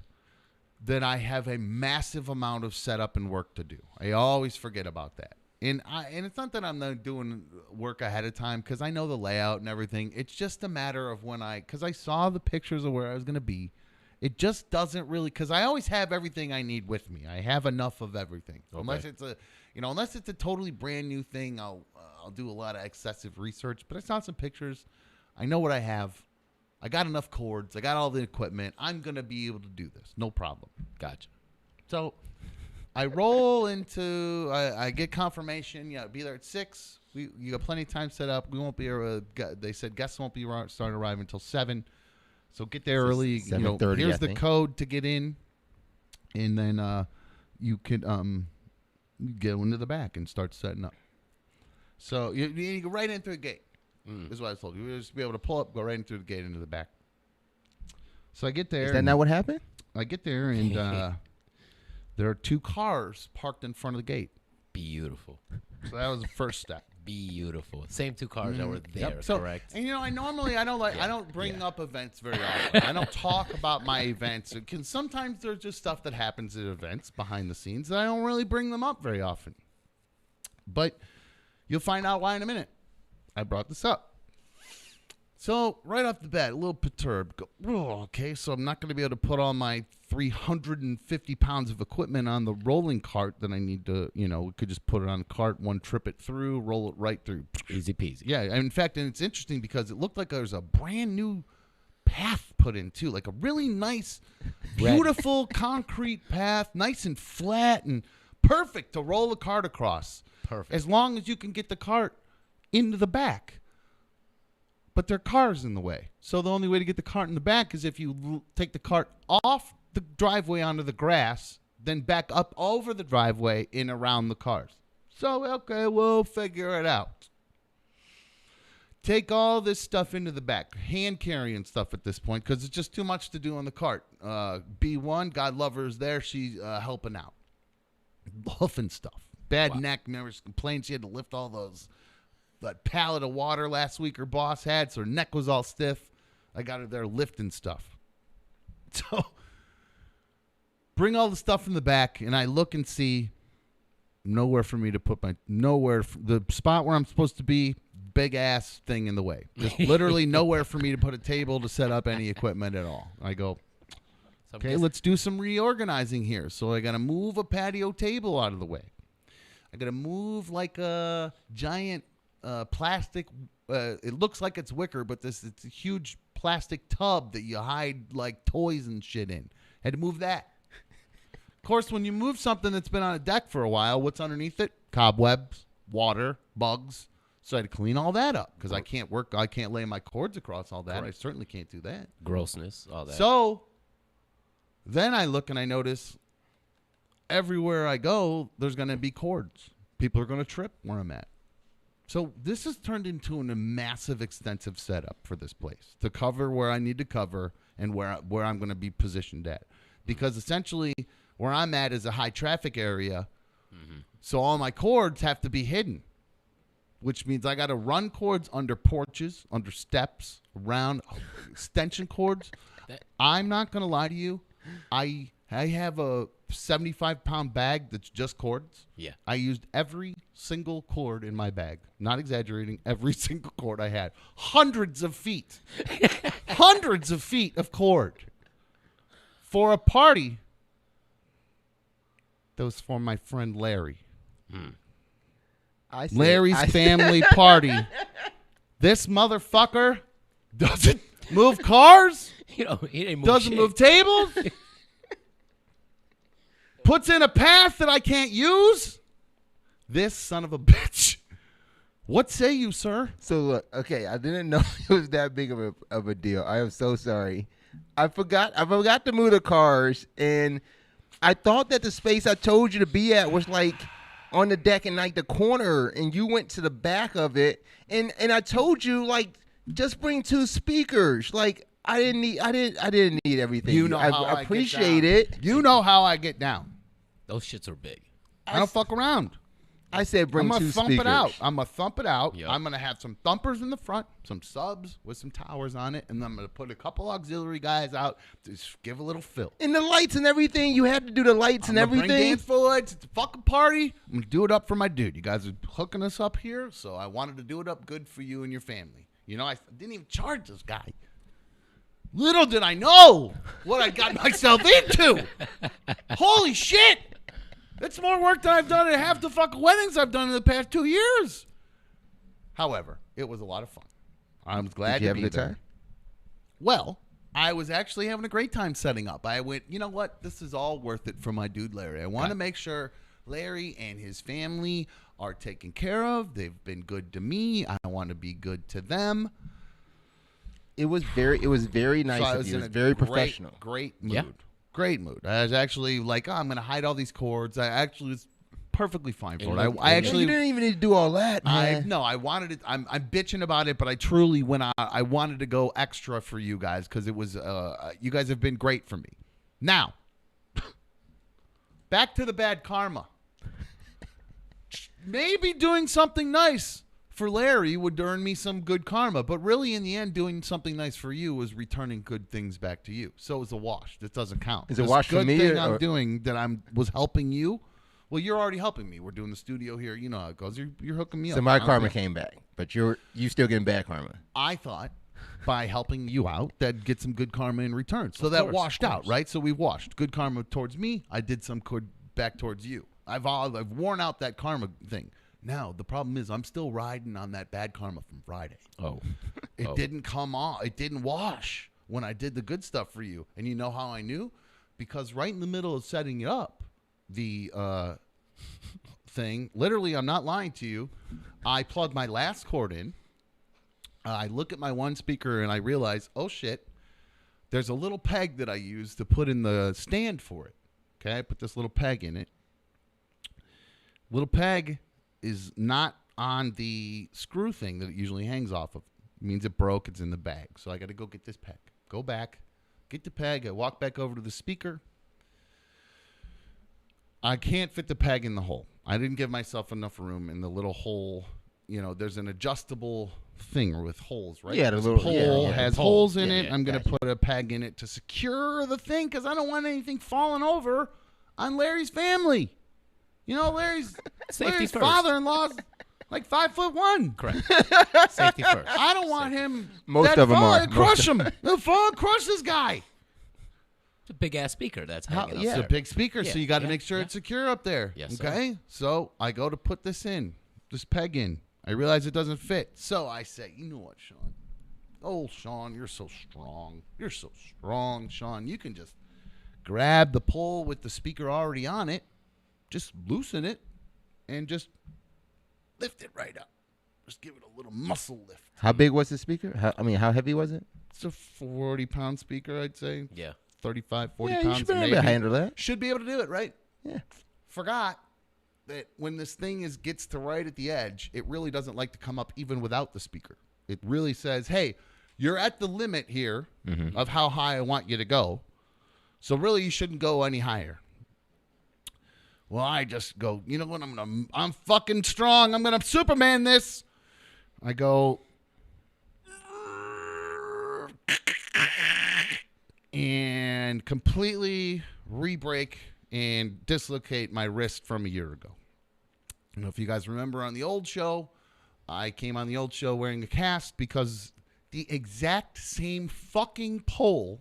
that I have a massive amount of setup and work to do. I always forget about that. And it's not that I'm not doing work ahead of time because I know the layout and everything. It's just a matter of because I saw the pictures of where I was going to be. It just doesn't really, because I always have everything I need with me. I have enough of everything. Okay. Unless it's a totally brand new thing, I'll do a lot of excessive research. But I saw some pictures. I know what I have. I got enough cords. I got all the equipment. I'm going to be able to do this. No problem. Gotcha. So I roll into, I get confirmation. Be there at 6. You got plenty of time set up. We won't be, they said guests won't be starting to arrive until 7. So get there early. 7:30, Here's I the think. code to get in. And then you could go into the back and start setting up. So you go right in through the gate. This is what I was told. You just be able to pull up, go right in through the gate into the back. So I get there. Is that not what happened? I get there, and there are 2 cars parked in front of the gate. Beautiful. So that was the first step. Beautiful. Same 2 cars that were there, Yep. So, correct? And I normally I don't bring up events very often. I don't talk about my events. Sometimes there's just stuff that happens at events behind the scenes that I don't really bring them up very often. But you'll find out why in a minute. I brought this up. So right off the bat, a little perturbed. Go, "Oh, okay, so I'm not going to be able to put all my 350 pounds of equipment on the rolling cart that I need to, we could just put it on a cart, one trip it through, roll it right through. Easy peasy. Yeah, in fact, and it's interesting because it looked like there was a brand new path put in too, like a really nice, beautiful concrete path, nice and flat and perfect to roll the cart across. Perfect. As long as you can get the cart into the back. But there are cars in the way. So the only way to get the cart in the back is if you take the cart off the driveway onto the grass, then back up over the driveway and around the cars. So, okay, we'll figure it out. Take all this stuff into the back, hand carrying stuff at this point because it's just too much to do on the cart. B1, God love her, is there. She's helping out. Hoofing stuff. Bad neck. Remember, she complained she had to lift all that pallet of water last week her boss had, so her neck was all stiff. I got her there lifting stuff. So bring all the stuff in the back, and I look and see nowhere for me to put the spot where I'm supposed to be, big ass thing in the way. Just literally nowhere for me to put a table to set up any equipment at all. I go, okay, let's do some reorganizing here. So I got to move a patio table out of the way. I got to move like a giant plastic. It looks like it's wicker, but it's a huge plastic tub that you hide like toys and shit in. Had to move that. Of course, when you move something that's been on a deck for a while, what's underneath it? Cobwebs, water, bugs. So I had to clean all that up because I can't lay my cords across all that. Correct. I certainly can't do that. Grossness, all that. So then I look and I notice everywhere I go, there's going to be cords. People are going to trip where I'm at. So this has turned into a massive, extensive setup for this place to cover where I need to cover and where I'm going to be positioned at. Because essentially where I'm at is a high traffic area, so all my cords have to be hidden, which means I got to run cords under porches, under steps, around extension cords. I'm not going to lie to you. I have a 75-pound bag that's just cords. Yeah. I used every single cord in my bag. Not exaggerating. Every single cord I had. Hundreds of feet. Hundreds of feet of cord. For a party that was for my friend Larry. Larry's family party. This motherfucker doesn't move cars. He didn't move Doesn't shit. move tables. Puts in a path that I can't use. This son of a bitch. What say you, sir? So look, okay, I didn't know it was that big of a deal. I am so sorry. I forgot to move the cars, and I thought that the space I told you to be at was like on the deck in like the corner, and you went to the back of it, and I told you like just bring 2 speakers. Like I didn't need everything. You know how I appreciate get down. it. You know how I get down. Those shits are big. I don't fuck around. I said bring I'm 2 gonna thump speakers. it out. I'm gonna thump it out. Yep. I'm gonna have some thumpers in the front, some subs with some towers on it, and then I'm gonna put a couple auxiliary guys out to just give a little fill. And the lights and everything. You had to do the lights and I'm gonna bring everything. dance floor lights. It's a fucking party. I'm gonna do it up for my dude. You guys are hooking us up here, so I wanted to do it up good for you and your family. I didn't even charge this guy. Little did I know what I got myself into. Holy shit! It's more work than I've done at half the fucking weddings I've done in the past 2 years. However, it was a lot of fun. I was glad Did you to have be a good there. time? Well, I was actually having a great time setting up. I went, you know what? This is all worth it for my dude Larry. I want to make sure Larry and his family are taken care of. They've been good to me. I want to be good to them. It was very nice So I of was you. It in was a very great, professional. Great mood. Yeah. Great mood. I was actually like, I'm going to hide all these cords. I actually was perfectly fine for it. And I actually you didn't even need to do all that, man. I wanted it. I'm bitching about it, but I truly I wanted to go extra for you guys because it was you guys have been great for me. Now, back to the bad karma. Maybe doing something nice for Larry would earn me some good karma, but really in the end, doing something nice for you was returning good things back to you. So it was a wash. This doesn't count. Is it a This wash for good me, thing or- I'm doing that was helping you. Well, you're already helping me. We're doing the studio here. You know how it goes. You're hooking me up. So my I don't karma think- came back, but you still getting bad karma. I thought by helping you out that get some good karma in return. So Of that course, washed of out, course. right? So we washed good karma towards me. I did some good back towards you. I've worn out that karma thing. Now the problem is I'm still riding on that bad karma from Friday. Oh. It didn't come off. It didn't wash when I did the good stuff for you. And you know how I knew? Because right in the middle of setting up the thing, literally, I'm not lying to you, I plugged my last cord in. I look at my one speaker and I realize, oh shit, there's a little peg that I use to put in the stand for it. Okay, I put this little peg in it. Little peg is not on the screw thing that it usually hangs off of. It means it broke, it's in the bag. So I got to go get this peg. Go back, get the peg. I walk back over to the speaker. I can't fit the peg in the hole. I didn't give myself enough room in the little hole. You know, there's an adjustable thing with holes, right? Yeah, the This little- pole yeah, has pole. holes in Yeah, it. yeah, I'm going to gotcha. put a peg in it to secure the thing because I don't want anything falling over on Larry's family. You know, Larry's Safety first. father-in-law's like 5'1". Correct. Safety first. I don't want him. Most that of 'em fall are. and crush him. They'll fall and crush this guy. It's a big ass speaker that's How- hanging up yeah. It's a there. big speaker, so Yeah, you got to yeah, make sure yeah. it's secure up there. Yes, sir. okay? So I go to put this peg in. I realize it doesn't fit. So I say, you know what, Sean? Oh, Sean, you're so strong. You're so strong, Sean. You can just grab the pole with the speaker already on it, just loosen it, and just lift it right up. Just give it a little muscle lift. How big was the speaker? How heavy was it? It's a 40-pound speaker, I'd say. Yeah. 35, 40 Yeah, you pounds should be able maybe. to handle that. Should be able to do it, right? Yeah. Forgot that when this thing gets to right at the edge, it really doesn't like to come up even without the speaker. It really says, hey, you're at the limit here of how high I want you to go. So really you shouldn't go any higher. Well, I just go, you know what? I'm fucking strong. I'm going to Superman this. I go and completely re-break and dislocate my wrist from a year ago. I don't know if you guys remember on the old show, I came on the old show wearing a cast because the exact same fucking pole,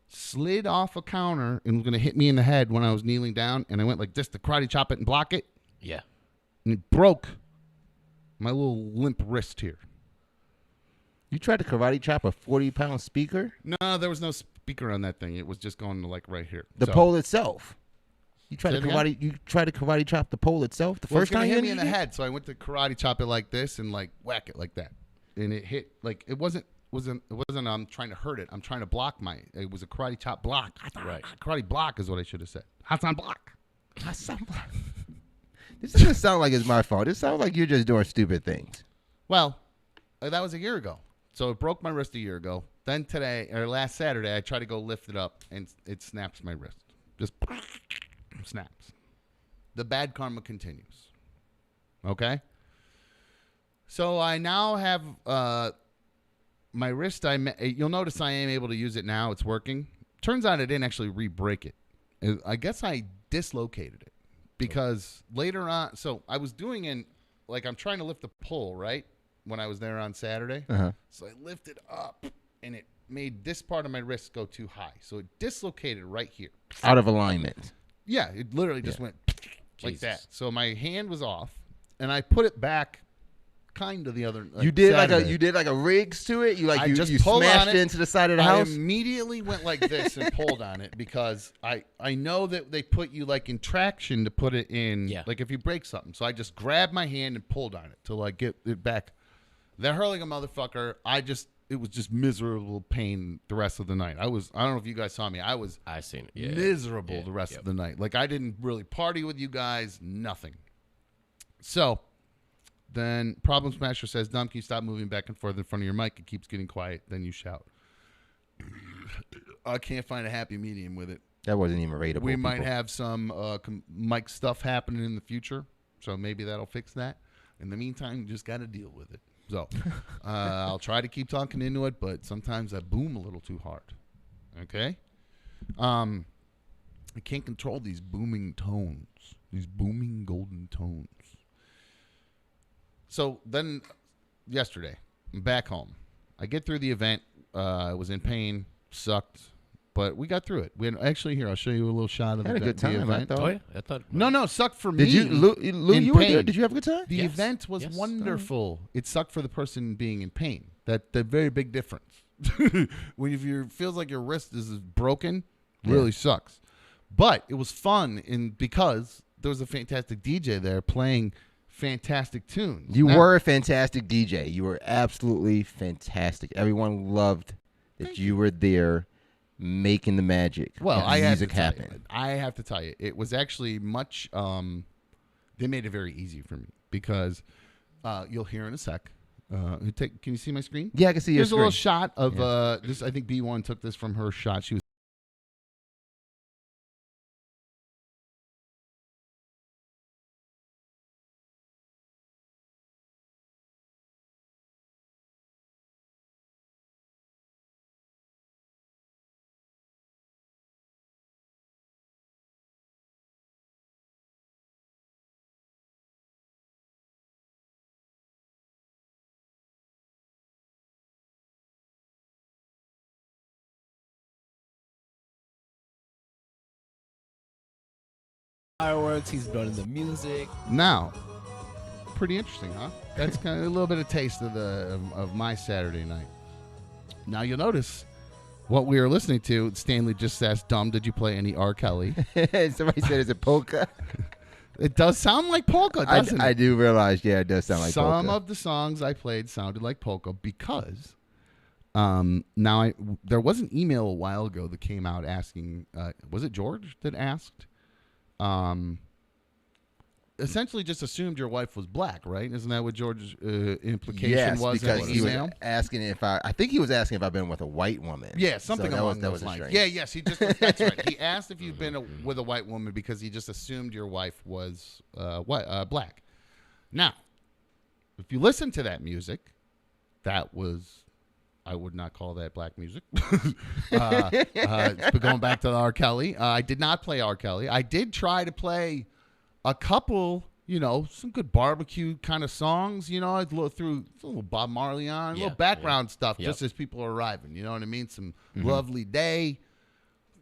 slid off a counter and was going to hit me in the head when I was kneeling down, and I went like this to karate chop it and block it, Yeah. and it broke my little limp wrist here. You tried to karate chop a 40-pound speaker? No, there was no speaker on that thing. It was just going to like right here. The So- pole itself. You tried Say to it again? karate. You tried to karate chop the pole itself. The Well, first it's gonna time you hit me in injured the it? head, so I went to karate chop it like this and like whack it like that, and it hit like it wasn't. I'm trying to hurt it. I'm trying to block it was a karate chop block. Right. Karate block is what I should have said. Hassan block. This doesn't sound like it's my fault. It sounds like you're just doing stupid things. Well, that was a year ago. So it broke my wrist a year ago. Then today, or last Saturday, I tried to go lift it up, and it snaps my wrist. Just snaps. The bad karma continues. Okay? So I now have my wrist. You'll notice I am able to use it now. It's working. Turns out I didn't actually re-break it. I guess I dislocated it because later on. So I was doing I'm trying to lift the pole, right? When I was there on Saturday. Uh-huh. So I lifted up, and it made this part of my wrist go too high. So it dislocated right here. Out of alignment. Yeah, it literally just went like Jesus. that. So my hand was off, and I put it back kind of the other You did Saturday. like a rigs to it. You I you just you pulled on smashed it. it into the side of the I house. immediately went like this and pulled on it because I know that they put you like in traction to put it in, Yeah. like if you break something. So I just grabbed my hand and pulled on it to like get it back. They're hurling a motherfucker. It was just miserable pain the rest of the night. I don't know if you guys saw me. I was I seen it. Yeah. miserable Yeah, the rest yep. of the night. Like I didn't really party with you guys, nothing. So then Problem Smasher says, Dom, can you stop moving back and forth in front of your mic? It keeps getting quiet. Then you shout. I can't find a happy medium with it. That wasn't even rateable. We might people. have some mic stuff happening in the future, so maybe that'll fix that. In the meantime, you just got to deal with it. So I'll try to keep talking into it, but sometimes I boom a little too hard. Okay? I can't control these booming tones, these booming golden tones. So then yesterday, I'm back home. I get through the event. I was in pain, sucked, but we got through it. We had, actually, here, I'll show you a little shot of Had a the good time, I event. thought. Oh yeah, I thought. No, sucked for me. Did you, Lou, in you were there? pain. Did you have a good time? The Yes. event was Yes. wonderful. It sucked for the person being in pain. That the very big difference. When if you feels like your wrist is broken, really sucks. But it was fun because there was a fantastic DJ there playing fantastic tunes. You Now- were a fantastic DJ. You were absolutely fantastic. Everyone loved that you were there making the magic. Well, and I have music to tell happen. you, I have to tell you, it was actually much. They made it very easy for me because you'll hear in a sec. Can you see my screen? Yeah, I can see your Here's a little screen. shot of this. I think B1 took this from her shot. She was. Fireworks. He's blowing the music. Now, pretty interesting, huh? That's kind of a little bit of taste of of my Saturday night. Now you'll notice what we are listening to. Stanley just asked, "Dumb, did you play any R. Kelly?" Somebody said it's a polka. It does sound like polka, doesn't I it? do realize, yeah, it does sound like Some polka. of the songs I played sounded like polka because there was an email a while ago that came out asking, was it George that asked? Essentially just assumed your wife was black, right? Isn't that what George's implication Yes, was in because the he was email? asking if I think he was asking if I've been with a white woman. Yeah, something so along that those was lines. strange. Yeah, yes, he just that's right. He asked if you'd been with a white woman because he just assumed your wife was black. Now, if you listen to that music, that was I would not call that black music. But going back to the R. Kelly, I did not play R. Kelly. I did try to play a couple, some good barbecue kind of songs. I threw a little Bob Marley on, a little background stuff Yep. just as people are arriving. You know what I mean? Some lovely day,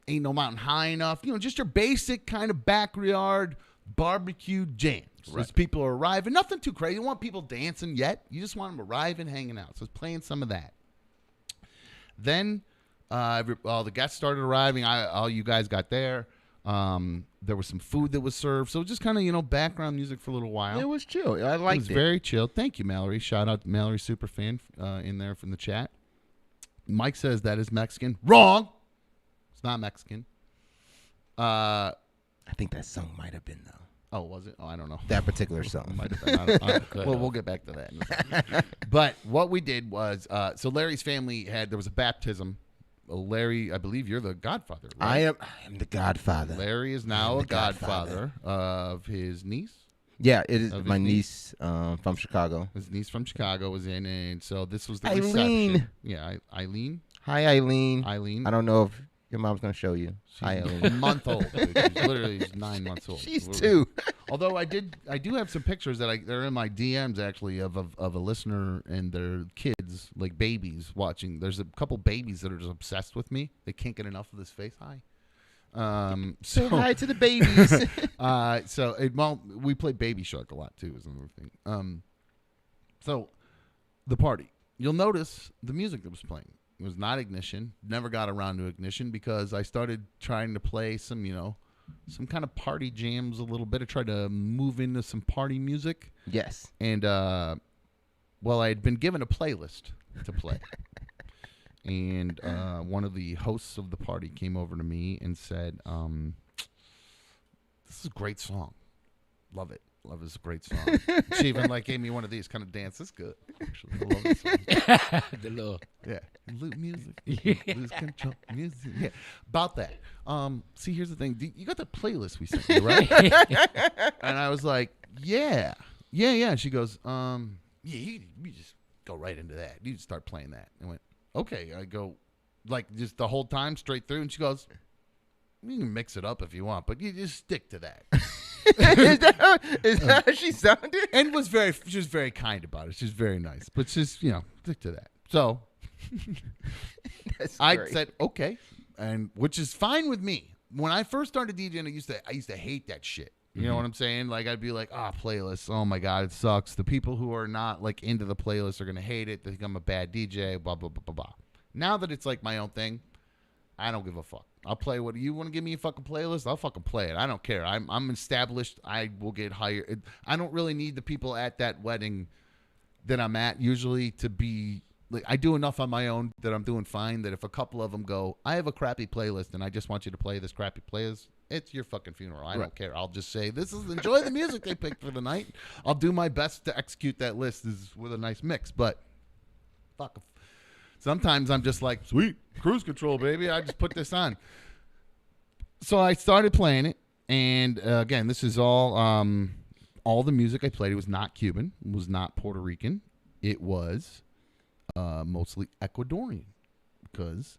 ain't no mountain high enough. Just your basic kind of backyard barbecue jams as people are arriving. Nothing too crazy. You don't want people dancing yet. You just want them arriving, hanging out. So it's playing some of that. Then all the guests started arriving. All you guys got there. There was some food that was served. So just kind of, background music for a little while. It was chill. I It liked was it. very chill. Thank you, Mallory. Shout out to Mallory Superfan in there from the chat. Mike says that is Mexican. Wrong. It's not Mexican. I think that song might have been though. Oh, was it? Oh, I don't know. That particular song. Might have been. Well, we'll get back to that in a second. But what we did was, so Larry's family there was a baptism. Larry, I believe you're the godfather, right? I am the godfather. Larry is now a godfather of his niece. Yeah, it is Of my his niece from Chicago. His niece from Chicago was in, and so this was the Eileen. reception. Yeah, Eileen. Hi, Eileen. Eileen. I don't know if your mom's gonna show you. Hi, She's Eileen. a month old. Dude. She's literally 9 months old. She's Literally. 2. Although I do have some pictures that they're in my DMs actually of a listener and their kids, like babies, watching. There's a couple babies that are just obsessed with me. They can't get enough of this face. Hi. Say hi to the babies. We play Baby Shark a lot too, is another thing. So the party. You'll notice the music that was playing. It was not Ignition. Never got around to Ignition because I started trying to play some, some kind of party jams a little bit. I tried to move into some party music. Yes. And, I had been given a playlist to play. And one of the hosts of the party came over to me and said, this is a great song. Love it. Love is a great song. She even gave me one of these kind of dance. It's good. Actually, I love this song. The little. Yeah. Music. Lose control. Music. Yeah. About that. See, here's the thing. You got the playlist we sent you, right? And I was like, yeah. Yeah. She goes, you just go right into that. You just start playing that. I went, okay. I go, just the whole time straight through. And she goes, you can mix it up if you want, but you just stick to that. is that how she sounded? And she was very kind about it. She was very nice, but just stick to that. So That's I great. said okay, and which is fine with me. When I first started DJing, I used to hate that shit. You know what I'm saying? Like I'd be like, playlists. Oh my god, it sucks. The people who are not like into the playlist are gonna hate it. They think I'm a bad DJ. Blah blah blah blah blah. Now that it's like my own thing, I don't give a fuck. I'll play what you want to give me a fucking playlist. I'll fucking play it. I don't care. I'm established. I will get hired. I don't really need the people at that wedding that I'm at usually to be like. I do enough on my own that I'm doing fine. That if a couple of them go, I have a crappy playlist and I just want you to play this crappy playlist. It's your fucking funeral. I don't care. I'll just say enjoy the music they picked for the night. I'll do my best to execute that list with a nice mix. But fuck. Sometimes I'm just like, sweet, cruise control, baby. I just put this on. So I started playing it, and again, this is all the music I played. It was not Cuban, it was not Puerto Rican. It was mostly Ecuadorian because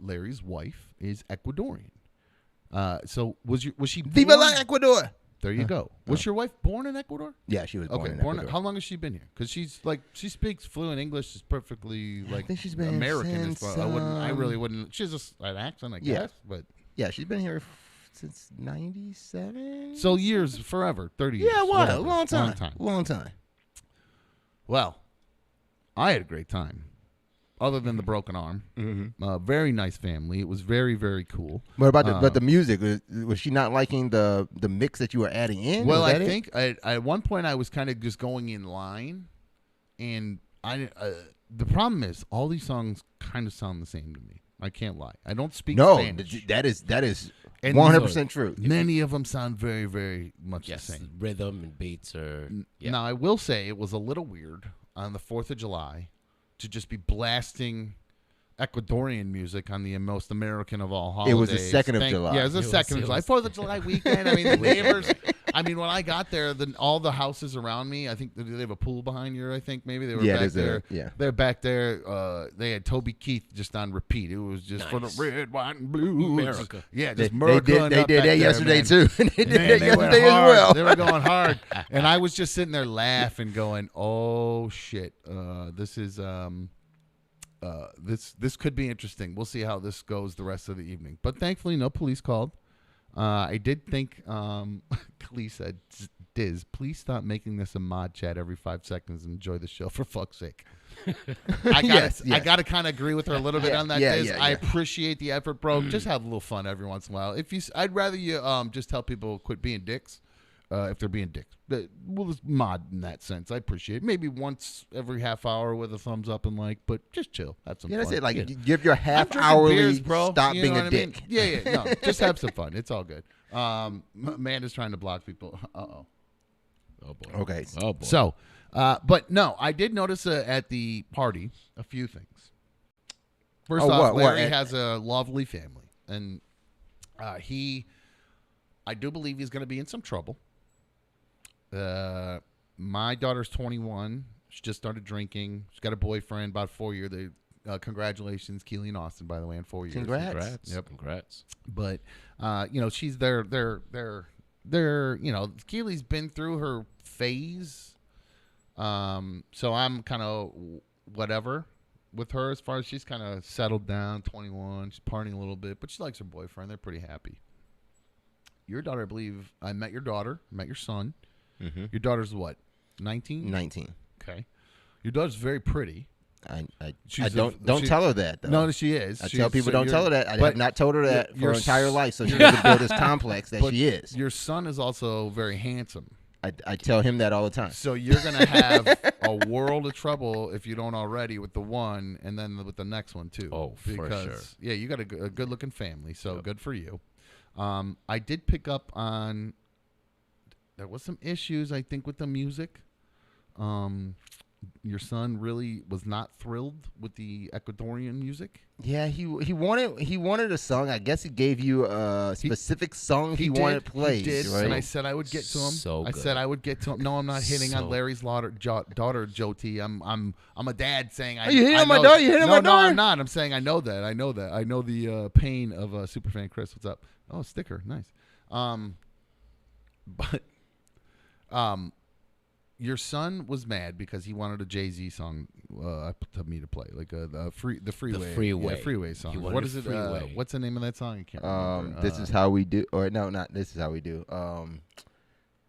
Larry's wife is Ecuadorian. So was she? Viva born- la Ecuador. There you go. Was your wife born in Ecuador? Yeah, she was born in born. Ecuador. How long has she been here? Because she speaks fluent English. She's perfectly like think she's been American as since, well. I really wouldn't. She's just an accent, I Yeah. guess. But Yeah, she's been here since '97. so years, forever, 30 years. Yeah, what? whatever. Long time. Well, I had a great time. Other than the broken arm, very nice family. It was very, very cool. What about but the music? Was she not liking the mix that you were adding in? Well, Was that I it? think at one point I was kind of just going in line, and the problem is all these songs kind of sound the same to me. I can't lie. I don't speak no. Spanish. That is And 100% true. Many of them sound very, very much Yes, the same. rhythm and beats are. Yeah. Now, I will say it was a little weird on the 4th of July to just be blasting Ecuadorian music on the most American of all holidays. It was the 2nd of July. Yeah, it was the 2nd of July. 4th of July weekend. I mean, the neighbors. I mean, when I got there, all the houses around me, I think they have a pool behind you, I think. Maybe they were back there. They're back there. They had Toby Keith just on repeat. It was just for the red, white, and blue. America. Yeah, just They America. did that yesterday, man. too. They did Man, that they went yesterday as hard. well. They were going hard, and I was just sitting there laughing, going, "Oh shit, this is this could be interesting. We'll see how this goes the rest of the evening." But thankfully, no police called. I did think Klee said, "Diz, please stop making this a mod chat every 5 seconds and enjoy the show for fuck's sake." I gotta kind of agree with her a little bit on that. Diz. I appreciate the effort, bro. Just have a little fun every once in a while. I'd rather you just tell people quit being dicks if they're being dicks. We'll just mod in that sense. I appreciate it. Maybe once every half hour with a thumbs up and like, but just chill. Have some fun. That's it. Like, give your I'm half drinking hourly beers, bro. stop You being know a what I mean? dick. Yeah. No, just have some fun. It's all good. Amanda's trying to block people. Uh-oh. Oh boy. Okay. Oh boy. So, but no, I did notice at the party a few things. First off, Larry has a lovely family, and I do believe he's going to be in some trouble. My daughter's 21. She just started drinking. She's got a boyfriend, about 4 years. Congratulations, Keely and Austin, by the way, in 4 years. Congrats. Yep. Congrats. But she's they're Keely's been through her phase. So I'm kind of whatever with her as far as she's kind of settled down, 21. She's partying a little bit, but she likes her boyfriend. They're pretty happy. Your daughter, I believe, I met your daughter, met your son. Mm-hmm. Your daughter's what, 19? 19. Okay. Your daughter's very pretty. I She's don't she- tell her that, though. No, she is. I She tell is. people So don't you're- tell her that. I but have not told her that for your her entire s- life, so she doesn't build this complex that but she is. Your son is also very handsome. I tell him that all the time. So you're going to have a world of trouble if you don't already with the one and then with the next one, too. Oh, for sure. Yeah, you got a good-looking family, so good for you. I did pick up on there was some issues, I think, with the music. Your son really was not thrilled with the Ecuadorian music. Yeah, he wanted a song. I guess he gave you a specific song he wanted played. He did, right? and I said I would get to him. So I good. said I would get to him. No, I'm not hitting on So- Larry's daughter, Joti. I'm a dad saying. Are you hitting I on my know- daughter? You hitting on my No, daughter? I'm not. I'm saying I know that. I know the pain of superfan Chris. What's up? Oh, sticker, nice. But your son was mad because he wanted a Jay-Z song to me to play, like the freeway song. He wanted What is it? Freeway. What's the name of that song? I can't remember. This is how we do, or no, not this is how we do. Look,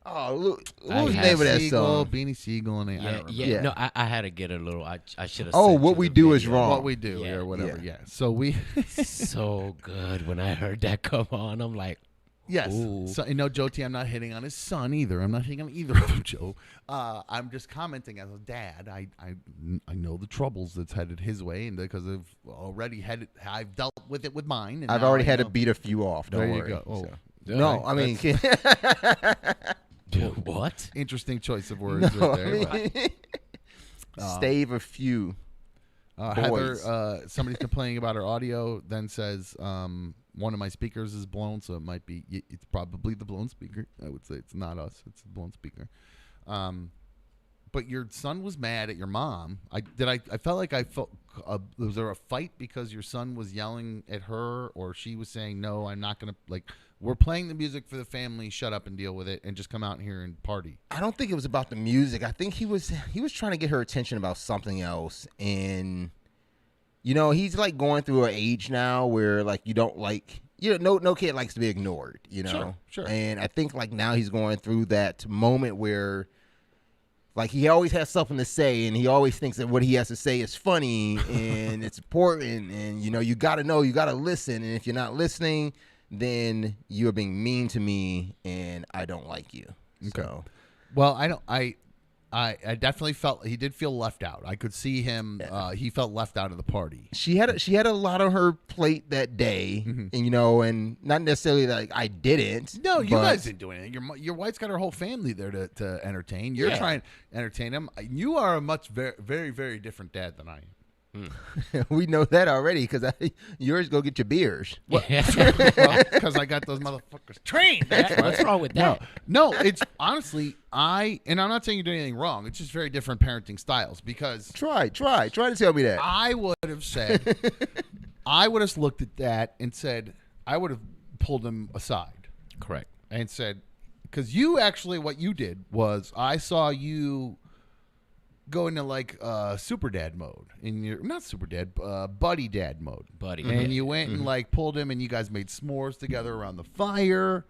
I what was the had name of that Siegel, song? Beanie Siegel, and I don't remember. Yeah. No, I had to get a little. I should have. Oh, what we do is wrong. What we do Yeah, or whatever. yeah. Yeah. So we. So good when I heard that come on. I'm like, Yes. Ooh. So, Joe T, I'm not hitting on his son either. I'm not hitting on either of them, Joe. I'm just commenting as a dad. I know the troubles that's headed his way, and because I've dealt with it with mine. And I've now already I had to know. beat a few off. Don't There you worry. go. Oh. So. Yeah, No, I mean, what? Interesting choice of words no, right there. I mean, stave a few. Heather, boys. somebody's complaining about her audio, then says one of my speakers is blown, so it's probably the blown speaker. I would say it's not us; it's the blown speaker. But your son was mad at your mom. I felt like was there a fight because your son was yelling at her, or she was saying, "No, I'm not gonna like." We're playing the music for the family. Shut up and deal with it, and just come out here and party. I don't think it was about the music. I think he was trying to get her attention about something else, and he's like going through an age now where like you don't like no kid likes to be ignored, Sure. And I think like now he's going through that moment where like he always has something to say, and he always thinks that what he has to say is funny and it's important, and you got to listen, and if you're not listening, then you're being mean to me, and I don't like you. Okay. So, Well, I definitely felt he did feel left out. I could see him. He felt left out of the party. she had a lot on her plate that day, and and not necessarily like I didn't. No, you but guys didn't do anything. Your wife's got her whole family there to entertain. You're Yeah. trying to entertain him. You are a much very, very, very different dad than I am. we know that already because yours go get your beers. Because I got those motherfuckers trained. That's why. What's wrong with that? No, it's honestly and I'm not saying you did anything wrong. It's just very different parenting styles because Try to tell me that. I would have said, I would have looked at that and said, I would have pulled him aside Correct. and said, because you actually, what you did was I saw you go into like super dad mode in your, not super dad, buddy dad mode. Buddy. And you went and like pulled him and you guys made s'mores together around the fire.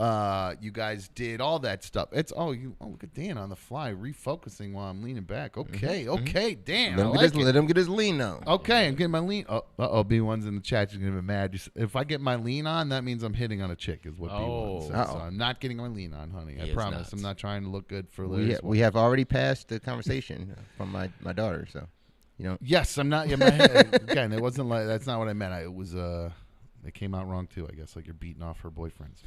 You guys did all that stuff. It's look at Dan on the fly refocusing while I'm leaning back. Okay, Dan. Let him get his lean on. Okay, I'm getting my lean. B1's in the chat. She's gonna be mad. If I get my lean on, that means I'm hitting on a chick. Is what B1 says. Uh-oh. So I'm not getting my lean on, honey. I He is promise. not. I'm not trying to look good for We, Liz. we have already passed the conversation from my daughter, so Yes, I'm not. Yeah, my head, again, it wasn't like that's not what I meant. It was it came out wrong too. I guess like you're beating off her boyfriends.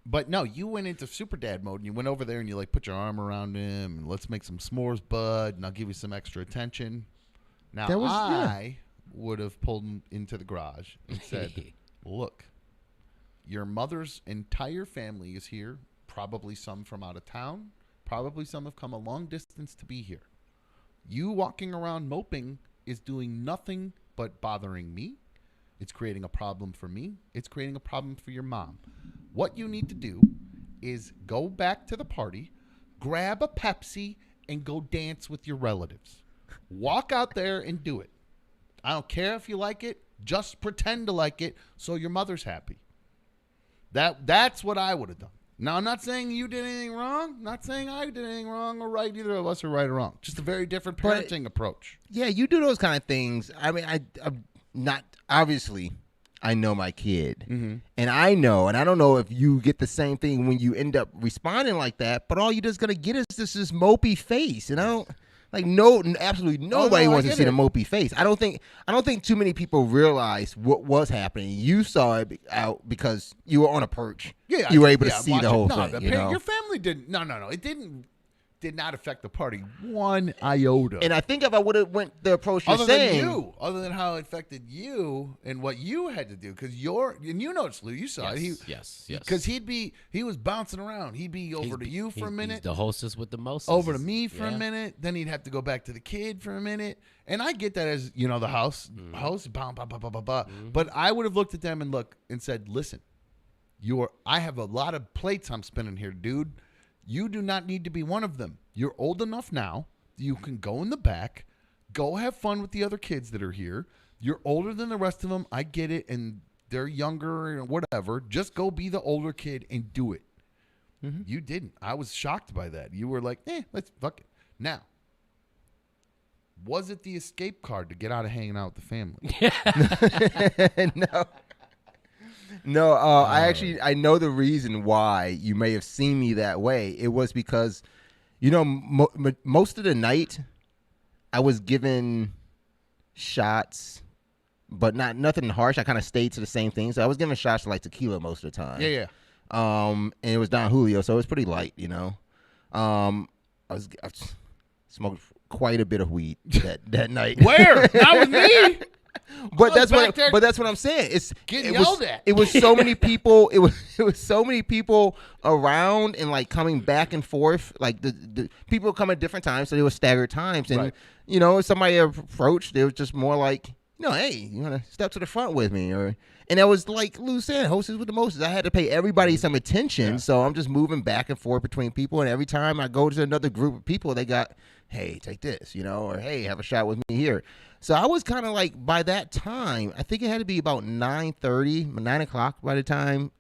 But no, you went into super dad mode and you went over there and you like put your arm around him and let's make some s'mores, bud, and I'll give you some extra attention. Now I would have pulled him into the garage and said, "Look, your mother's entire family is here. Probably some from out of town. Probably some have come a long distance to be here. You walking around moping is doing nothing but bothering me. It's creating a problem for me. It's creating a problem for your mom. What you need to do is go back to the party, grab a Pepsi, and go dance with your relatives. Walk out there and do it. I don't care if you like it. Just pretend to like it so your mother's happy." That's what I would have done. Now, I'm not saying you did anything wrong. Not saying I did anything wrong or right. Either of us are right or wrong. Just a very different parenting approach. Yeah, you do those kind of things. I mean, I'm not obviously. I know my kid, and I know, and I don't know if you get the same thing when you end up responding like that. But all you're just gonna get is this mopey face, and I don't like absolutely nobody I wants to get see the it. mopey face. I don't think too many people realize what was happening. You saw it out because you were on a perch. Yeah, you were able to yeah, see watch the it. whole No, thing. your family didn't. No. It did not affect the party one iota. And I think if I would have went the approach you're other saying, other than how it affected you and what you had to do, because and you noticed, Lou, you saw it. Yes. Because he was bouncing around. He'd be over to you for a He's minute, the hostess with the most. over to me for Yeah. a minute, then he'd have to go back to the kid for a minute. And I get that as, the host, bah, bah, bah, bah, bah, bah. But I would have looked at them and said, listen, I have a lot of plates I'm spinning here, dude. You do not need to be one of them. You're old enough now. You can go in the back, go have fun with the other kids that are here. You're older than the rest of them. I get it, and they're younger and whatever. Just go be the older kid and do it. Mm-hmm. You didn't. I was shocked by that. You were like, let's fuck it. Now, was it the escape card to get out of hanging out with the family? No, I know the reason why you may have seen me that way. It was because, most of the night I was given shots, but nothing harsh. I kind of stayed to the same thing. So I was giving shots to like tequila most of the time. Yeah. And it was Don Julio, so it was pretty light, I smoked quite a bit of weed that night. Where? Not with me. But I was back there that's what I'm saying. getting yelled at. It was so many people. It was so many people around and like coming back and forth. Like the people come at different times, so they were staggered times. And Right. Somebody approached. They was just more like, hey, you want to step to the front with me? And I was like Lou said, hostess with the mostest. I had to pay everybody some attention, so I'm just moving back and forth between people. And every time I go to another group of people, they got, hey, take this, or hey, have a shot with me here. So I was kind of like, by that time, I think it had to be about 9:30, 9 o'clock by the time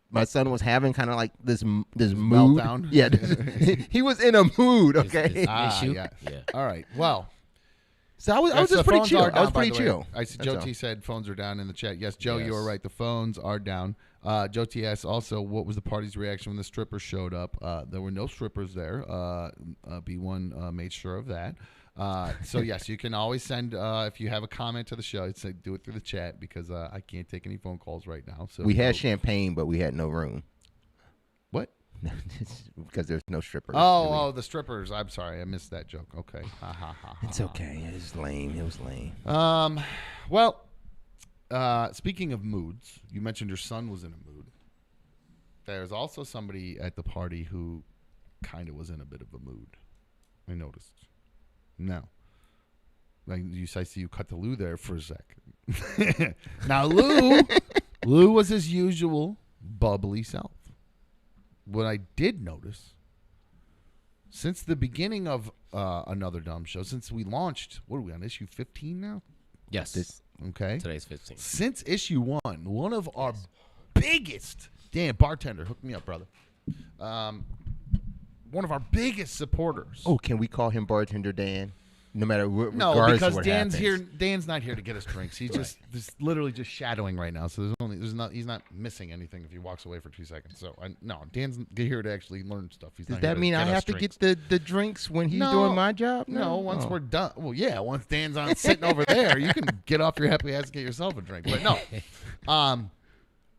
my son was having kind of like this mood. Meltdown. Yeah, he was in a mood, okay? Issue? Yes. Yeah. All right. Well, So I was yes, just the pretty phones chill. are I was down, by pretty the way. chill. I see That's Joe all. T said phones are down in the chat. Yes, Joe, you Yes. are right. The phones are down. Joe T asked also, what was the party's reaction when the strippers showed up? There were no strippers there. B1 made sure of that. So, yes, you can always send, if you have a comment to the show, say, do it through the chat because I can't take any phone calls right now. So We had champagne, but we had no room. What? Because there's no strippers. Oh, the strippers. I'm sorry. I missed that joke. Okay. Ha, ha, ha, It's okay. It was lame. It was lame. Well, speaking of moods, you mentioned your son was in a mood. There's also somebody at the party who kind of was in a bit of a mood. I noticed. No. I see you cut to Lou there for a sec. Now, Lou was his usual bubbly self. What I did notice, since the beginning of Another Dumb Show, since we launched, what are we on, issue 15 now? Yes. Okay. Today's 15. Since issue 1, one of our biggest, damn, bartender, hook me up, brother. One of our biggest supporters. Oh, can we call him Bartender Dan? No matter what. No, regardless because of what Dan's happens. here. Dan's not here to get us drinks. He's just literally just shadowing right now. So he's not missing anything if he walks away for 2 seconds. So Dan's here to actually learn stuff. He's Does not here that to mean I get us have to drinks. get the drinks when he's No. doing my job? No, once Oh. we're done. Well, yeah, once Dan's on sitting over there, you can get off your happy ass and get yourself a drink. But no,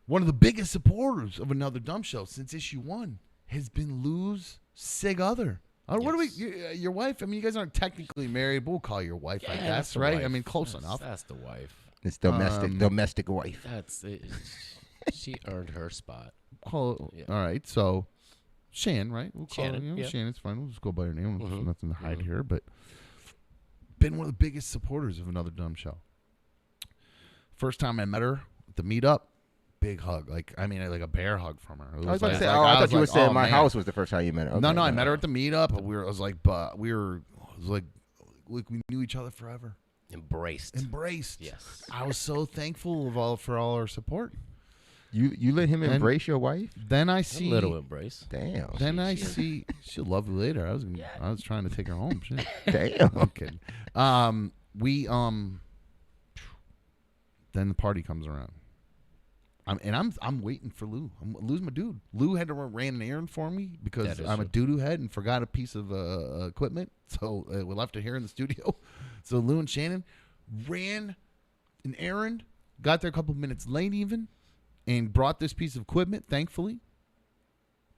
one of the biggest supporters of Another Dumb Show since issue 1 has been Lou's sig other. What do we? Your wife? I mean, you guys aren't technically married, but we'll call you your wife, I Yeah, guess, that's the right? I wife. mean, close That's- enough. That's the wife. It's domestic wife. That's it. She earned her spot. Call, Yeah. All right, so Shan, right? We'll call Shannon, her, yeah. Shannon's fine. We'll just go by her name. There's Mhm. nothing to hide Mhm. here, but been one of the biggest supporters of Another Dumb Show. First time I met her at the meetup, big hug. Like a bear hug from her. It I was about to like- say. like- Oh, I was thought you were like, saying oh, my man. house was the first time you met her. No, Okay, I met her at the meetup. It was like we knew each other forever. Embraced. Embraced. Yes. I was so thankful for all her support. You let him And- embrace your wife? Then I A see. little embrace. Damn. Then I see. She'll love you later. I was trying to take her home. Shit. Damn. I'm kidding. Then the party comes around. I'm waiting for Lou. Lou's my dude. Lou had to ran an errand for me because That is I'm a true. doo-doo head and forgot a piece of equipment. So we left it here in the studio. So Lou and Shannon ran an errand, got there a couple minutes late even, and brought this piece of equipment, thankfully.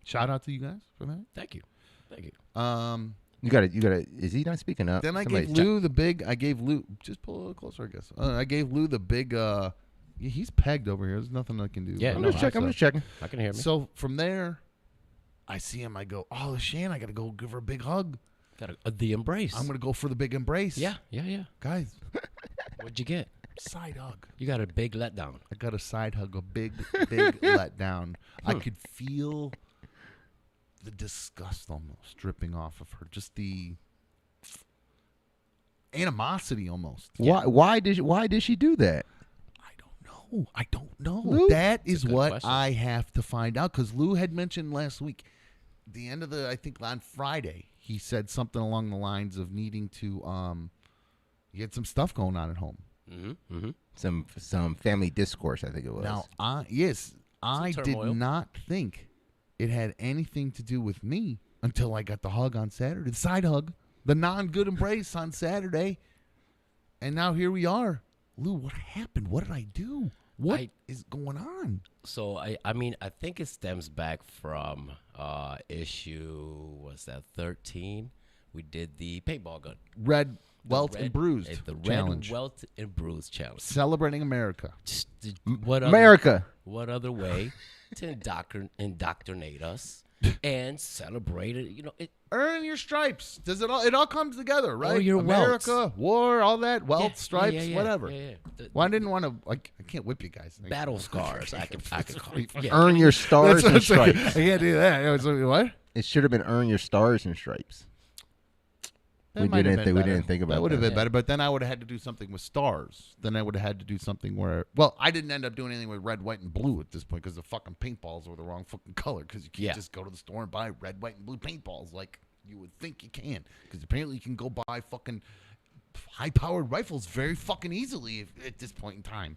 Shout out to you guys for that. Thank you. Thank you. You gotta. Is he not speaking up? Then I Somebody gave Lou the big. I gave Lou just pull a little closer, I guess. I gave Lou the big. He's pegged over here. There's nothing I can do. Yeah, I'm no, just checking. I'm So- just checking. I can hear me. So from there, I see him. I go, oh, Shan, I gotta go give her a big hug. Got the embrace. I'm gonna go for the big embrace. Yeah. guys. What'd you get? Side hug. You got a big letdown. I got a side hug, a big letdown. I could feel the disgust almost dripping off of her. Just the animosity almost. Why did she do that? I don't know. Lou? That is a good what question. I have to find out, because Lou had mentioned last week, the end of I think on Friday, he said something along the lines of needing to, he had some stuff going on at home. Mm-hmm. Mm-hmm. Some family discourse, I think it was. Now, I did turmoil. not think it had anything to do with me until I got the hug on Saturday, the side hug, the non-good embrace on Saturday, and now here we are. Lou, what happened? What did I do? What is going on? So I mean, I think it stems back from issue, was that 13? We did the paintball gun. Red, welt, The red- and bruised The red challenge. welt and bruised challenge. Celebrating America. Just what America. What other way to indoctrinate us and celebrate it? You know, Earn your stripes. Does it all? It all comes together, right? your America, war, all that, yeah, welt, stripes, yeah, whatever. Yeah, yeah. Well, I didn't want to. I can't whip you guys. Battle scars. I could call it. Yeah. Earn your stars and That's like- stripes. I can't do that. It was like, what? It should have been earn your stars and stripes. That We might have didn't been we better. didn't think about that. Would have that. been better, but then I would have had to do something with stars. Then I would have had to do something where, well, I didn't end up doing anything with red, white, and blue at this point because the fucking paintballs were the wrong fucking color. Because you can't Yeah. just go to the store and buy red, white, and blue paintballs like you would think you can. Because apparently you can go buy fucking high-powered rifles very fucking easily at this point in time.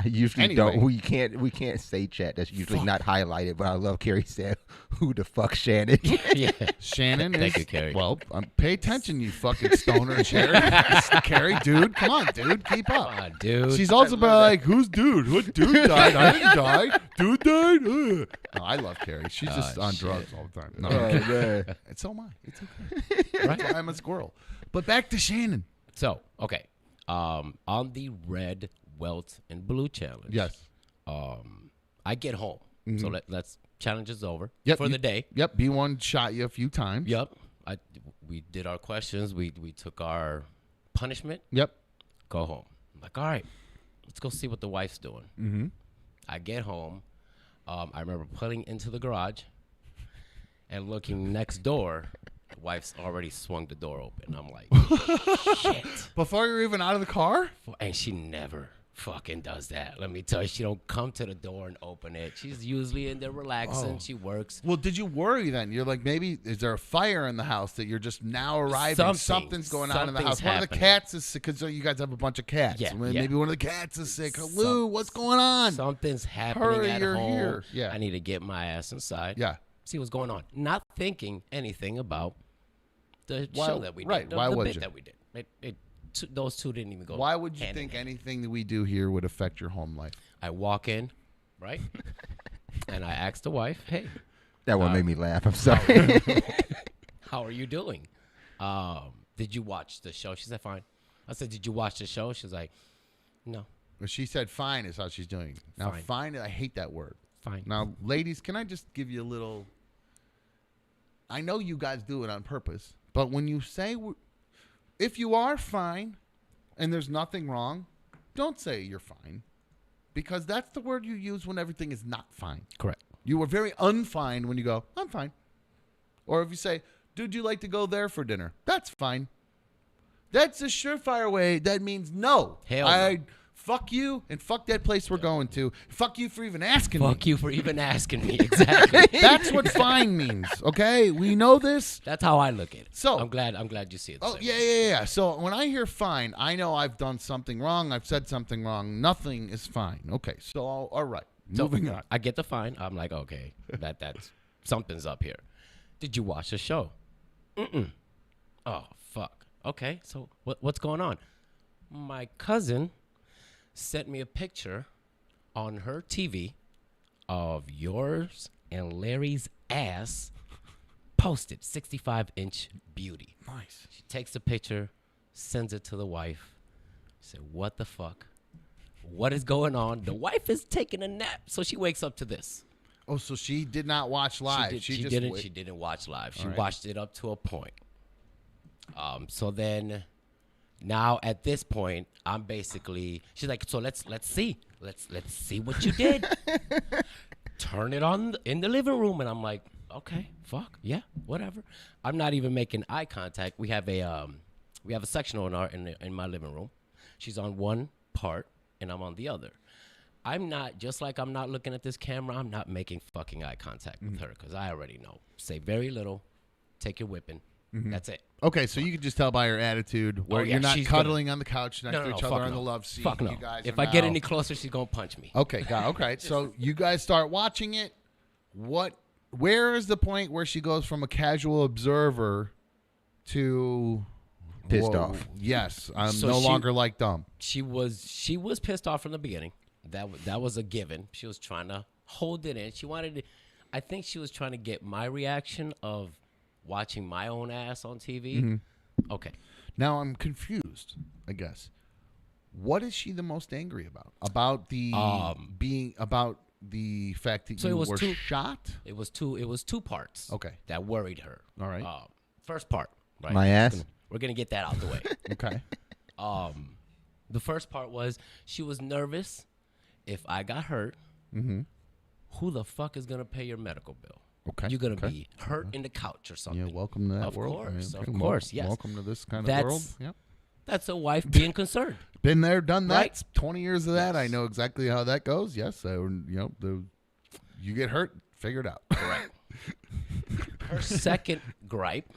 I usually Anyway. don't. We can't say chat. That's usually Fuck. not highlighted. But I love Carrie said, "Who the fuck, Shannon?" Yeah. Shannon Thank is, you, Carrie. well, pay attention, you fucking stoner, Sherry. Carrie, dude, come on, dude, keep up. Come on, dude. She's also been like, who's dude? What dude died? I didn't die. Dude died? Ugh. No, I love Carrie. She's just on shit. drugs all the time. No, Oh, man. and so am I. It's okay. That's why I'm a squirrel. But back to Shannon. So, okay. On the red, welt, and blue challenge. Yes. I get home. So let's challenge is over Yep, for the day. Yep. B1 shot you a few times. Yep. We did our questions. We took our punishment. Yep. Go home. I'm like, all right, let's go see what the wife's doing. Mm-hmm. I get home. I remember pulling into the garage and looking next door. The wife's already swung the door open. I'm like, shit. Before you're even out of the car? And she never fucking does that. Let me tell you, she don't come to the door and open it. She's usually in there relaxing. Oh. She works. Well, did you worry then? You're like, maybe, is there a fire in the house that you're just now arriving? Something's going on in the house. Something's One of the happening. cats is sick because you guys have a bunch of cats. Yeah, Maybe yeah. one of the cats is sick. Lou, what's going on? Something's happening Hurry, at you're home. here. Yeah. I need to get my ass inside. Yeah. See what's going on. Not thinking anything about the Why- show that we did. right, The, why the would bit you? that we did. Those two didn't even go. Why would you hand in think hand. anything that we do here would affect your home life? I walk in, right? And I ask the wife, hey, That one made me laugh. I'm sorry. how are you doing? Did you watch the show? She said, fine. I said, did you watch the show? She's like, no, Well, she said fine is how she's doing. Now, Fine. fine, I hate that word. fine. Now, ladies, can I just give you a little... I know you guys do it on purpose, but when you say... If you are fine and there's nothing wrong, don't say you're fine. Because that's the word you use when everything is not fine. Correct. You are very unfine when you go, I'm fine. Or if you say, dude, you like to go there for dinner? That's fine. That's a surefire way. That means no. Hell no. I fuck you and fuck that place we're going to. Fuck you for even asking Fuck me. you for even asking me. Exactly. That's what fine means, okay? We know this. That's how I look at it. So- I'm glad you see it. the Oh, same yeah, way. yeah. So when I hear fine, I know I've done something wrong. I've said something wrong. Nothing is fine. Okay, so all right. So Moving on. I get the fine. I'm like, okay, that's something's up here. Did you watch the show? Mm-mm. Oh, fuck. Okay, so what's going on? My cousin sent me a picture on her TV of yours and Larry's ass posted 65-inch beauty. Nice. She takes a picture, sends it to the wife. Said, what the fuck? What is going on? The wife is taking a nap, so she wakes up to this. Oh, so she did not watch live. She just didn't. wa- She didn't watch live. She All right. watched it up to a point. So then, Now at this point, I'm basically. She's like, so let's see, let's see what you did. Turn it on in the living room, and I'm like, okay, fuck, yeah, whatever. I'm not even making eye contact. We have a sectional in my living room. She's on one part, and I'm on the other. I'm not looking at this camera. I'm not making fucking eye contact with her because I already know. Say very little, take your whipping. That's it. Okay, so you can just tell by her attitude where yeah, you're not she's cuddling on the couch next to each other fuck on no. the love seat. Fuck no. You guys If are I get now- any closer, she's gonna punch me. Okay, okay. So you guys start watching it. Where is the point where she goes from a casual observer to Pissed off. Yes, I'm So no she- longer like dumb. She was pissed off from the beginning. That was a given. She was trying to hold it in. She wanted to. I think she was trying to get my reaction of watching my own ass on TV. Okay. Now I'm confused, I guess. What is she the most angry about? About the about the fact that So you it was were two- shot? It was two parts. Okay. That worried her. All right. First part. Right? My ass? We're gonna get that out the way. Okay. The first part was she was nervous. If I got hurt, who the fuck is gonna pay your medical bill? Okay. You're gonna Okay. be hurt in the couch or something. Yeah, welcome to that Of world. course, of okay, course, yes. Welcome to this kind of That's- world. Yep. That's a wife being concerned. Been there, done that. Right. 20 years of that. I know exactly how that goes. Yes. So, you get hurt, figure it out. Correct. Her second gripe,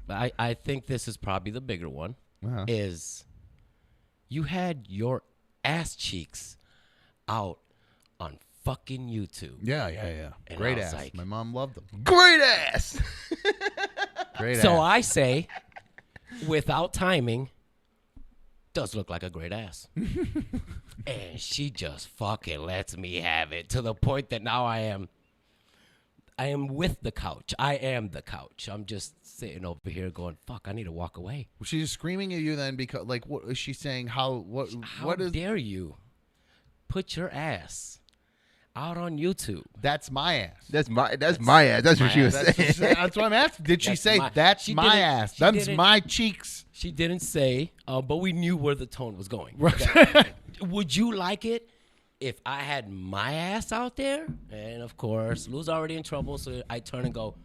I think this is probably the bigger one, Uh-huh. is you had your ass cheeks out on fucking YouTube. Yeah. And Great I was ass. like- My mom loved them. Great ass. Great So ass. I say, without timing, does look like a great ass. And she just fucking lets me have it to the point that now I am with the couch. I am the couch. I'm just sitting over here going, fuck, I need to walk away. Was she just screaming at you then because, like, what is she saying? How What is dare you put your ass out on YouTube? That's my ass. That's my ass. That's what she was saying. That's what I'm asking. Did she That's say my- that's she my didn't- ass? she That's didn't- my cheeks. She didn't say, but we knew where the tone was going. Would you like it if I had my ass out there? And of course, Lou's already in trouble, so I turn and go,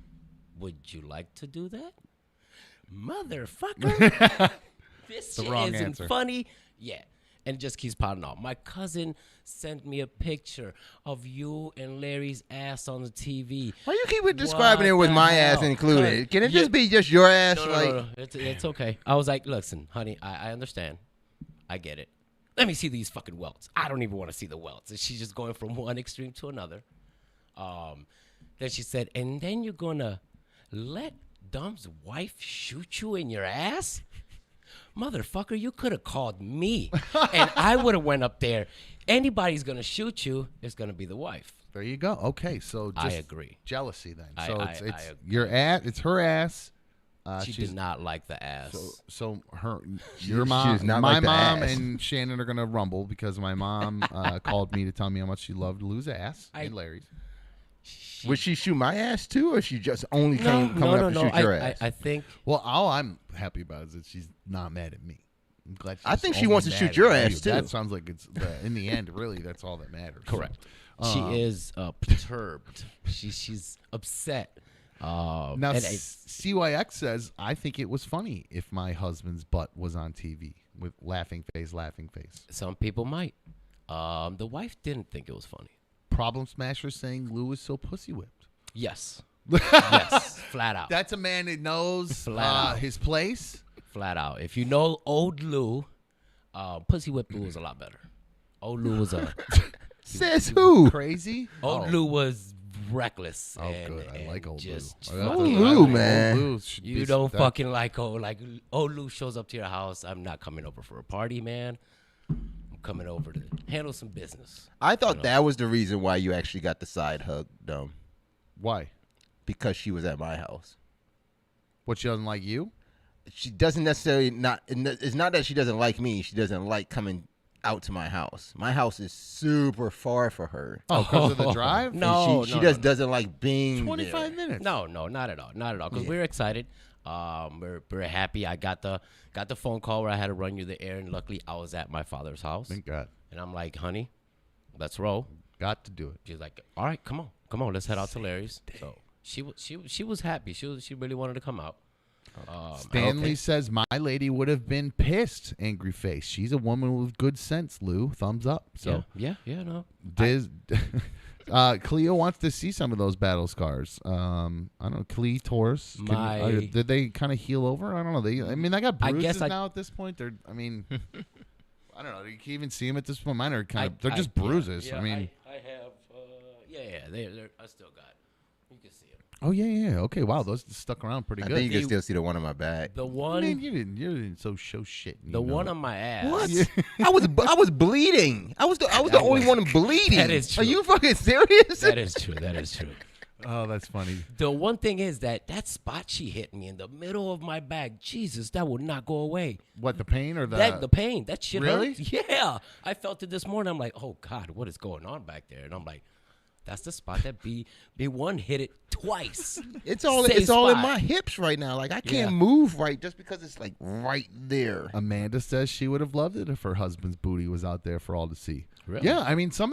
would you like to do that? Motherfucker. This The shit wrong isn't answer. funny. Yeah. And it just keeps piling off. My cousin sent me a picture of you and Larry's ass on the TV. Why you keep describing What it with the my ass hell? included? Can it Yeah. just be just your ass? No. It's okay. I was like, listen, honey, I understand. I get it. Let me see these fucking welts. I don't even want to see the welts. And she's just going from one extreme to another. Then she said, and then you're going to let Dumb's wife shoot you in your ass? Motherfucker, you could have called me. And I would have went up there. Anybody's going to shoot you, it's going to be the wife. There you go. Okay, so just I agree. jealousy then. I- So I it's agree. your ass. It's her ass. She did not like the ass. So your she mom, does not my like the mom, ass. and Shannon are gonna rumble because my mom called me to tell me how much she loved Lou's ass I- and Larry's. Would she shoot my ass too, or she just only No, coming up to shoot your ass? I think Well, all I'm happy about is that she's not mad at me. I'm glad. I she's think she only wants to mad shoot at your you. ass, too. That sounds like it's in the end, really, that's all that matters. correct. So, She is perturbed. She's upset. Now, and CYX says, I think it was funny if my husband's butt was on TV with laughing face. some people might. The wife didn't think it was funny. Problem Smasher saying Lou is so pussy whipped. Yes. Yes. Flat out. That's a man that knows Flat out. his place. Flat out. If you know old Lou, Pussy Whip Lou was a lot better. Old Lou was Says who? Crazy. old Lou was reckless. Oh, and, good. I and like old just Lou. Old fucking- Lou, man. Old Lou should You be- don't that- fucking like old Lou shows up to your house. I'm not coming over for a party, man. I'm coming over to handle some business. I thought that was the reason why you actually got the side hug, Dumb, Why? because she was at my house. What, she doesn't like you? She doesn't necessarily not. It's not that she doesn't like me. She doesn't like coming out to my house. My house is super far for her. Oh, because of the drive? No, And she just doesn't like being 25 there. minutes. No, not at all. Not at all. Because we're excited. We're happy. I got the phone call where I had to run you the air, and luckily I was at my father's house. Thank God. And I'm like, honey, let's roll. Got to do it. She's like, all right, come on, let's head out to Larry's. So she was happy. She really wanted to come out. Stanley says, my lady would have been pissed, angry face. She's a woman with good sense, Lou. Thumbs up. So yeah, no. Cleo wants to see some of those battle scars. I don't know, Cleo, Taurus. Did they kind of heal over? I don't know. They got bruises now at this point. I don't know. You can even see them at this point. Mine are they're just bruises. Yeah, I have. I still got. You can see them. Oh yeah. Okay, wow, those stuck around pretty I good. think you can still see the one on my back. The one. You didn't show shit. The one on my ass. What? I was bleeding. I was the only one bleeding. That is true. Are you fucking serious? That is true. Oh, that's funny. The one thing is that spot she hit me in the middle of my back, Jesus, that will not go away. What, the pain or the the pain? That shit Really? hurts. Yeah, I felt it this morning. I'm like, oh God, what is going on back there? And I'm like, that's the spot that B1 hit it twice. It's all in my hips right now. Like I can't move right just because it's like right there. Amanda says she would have loved it if her husband's booty was out there for all to see. Really? Yeah, I mean, some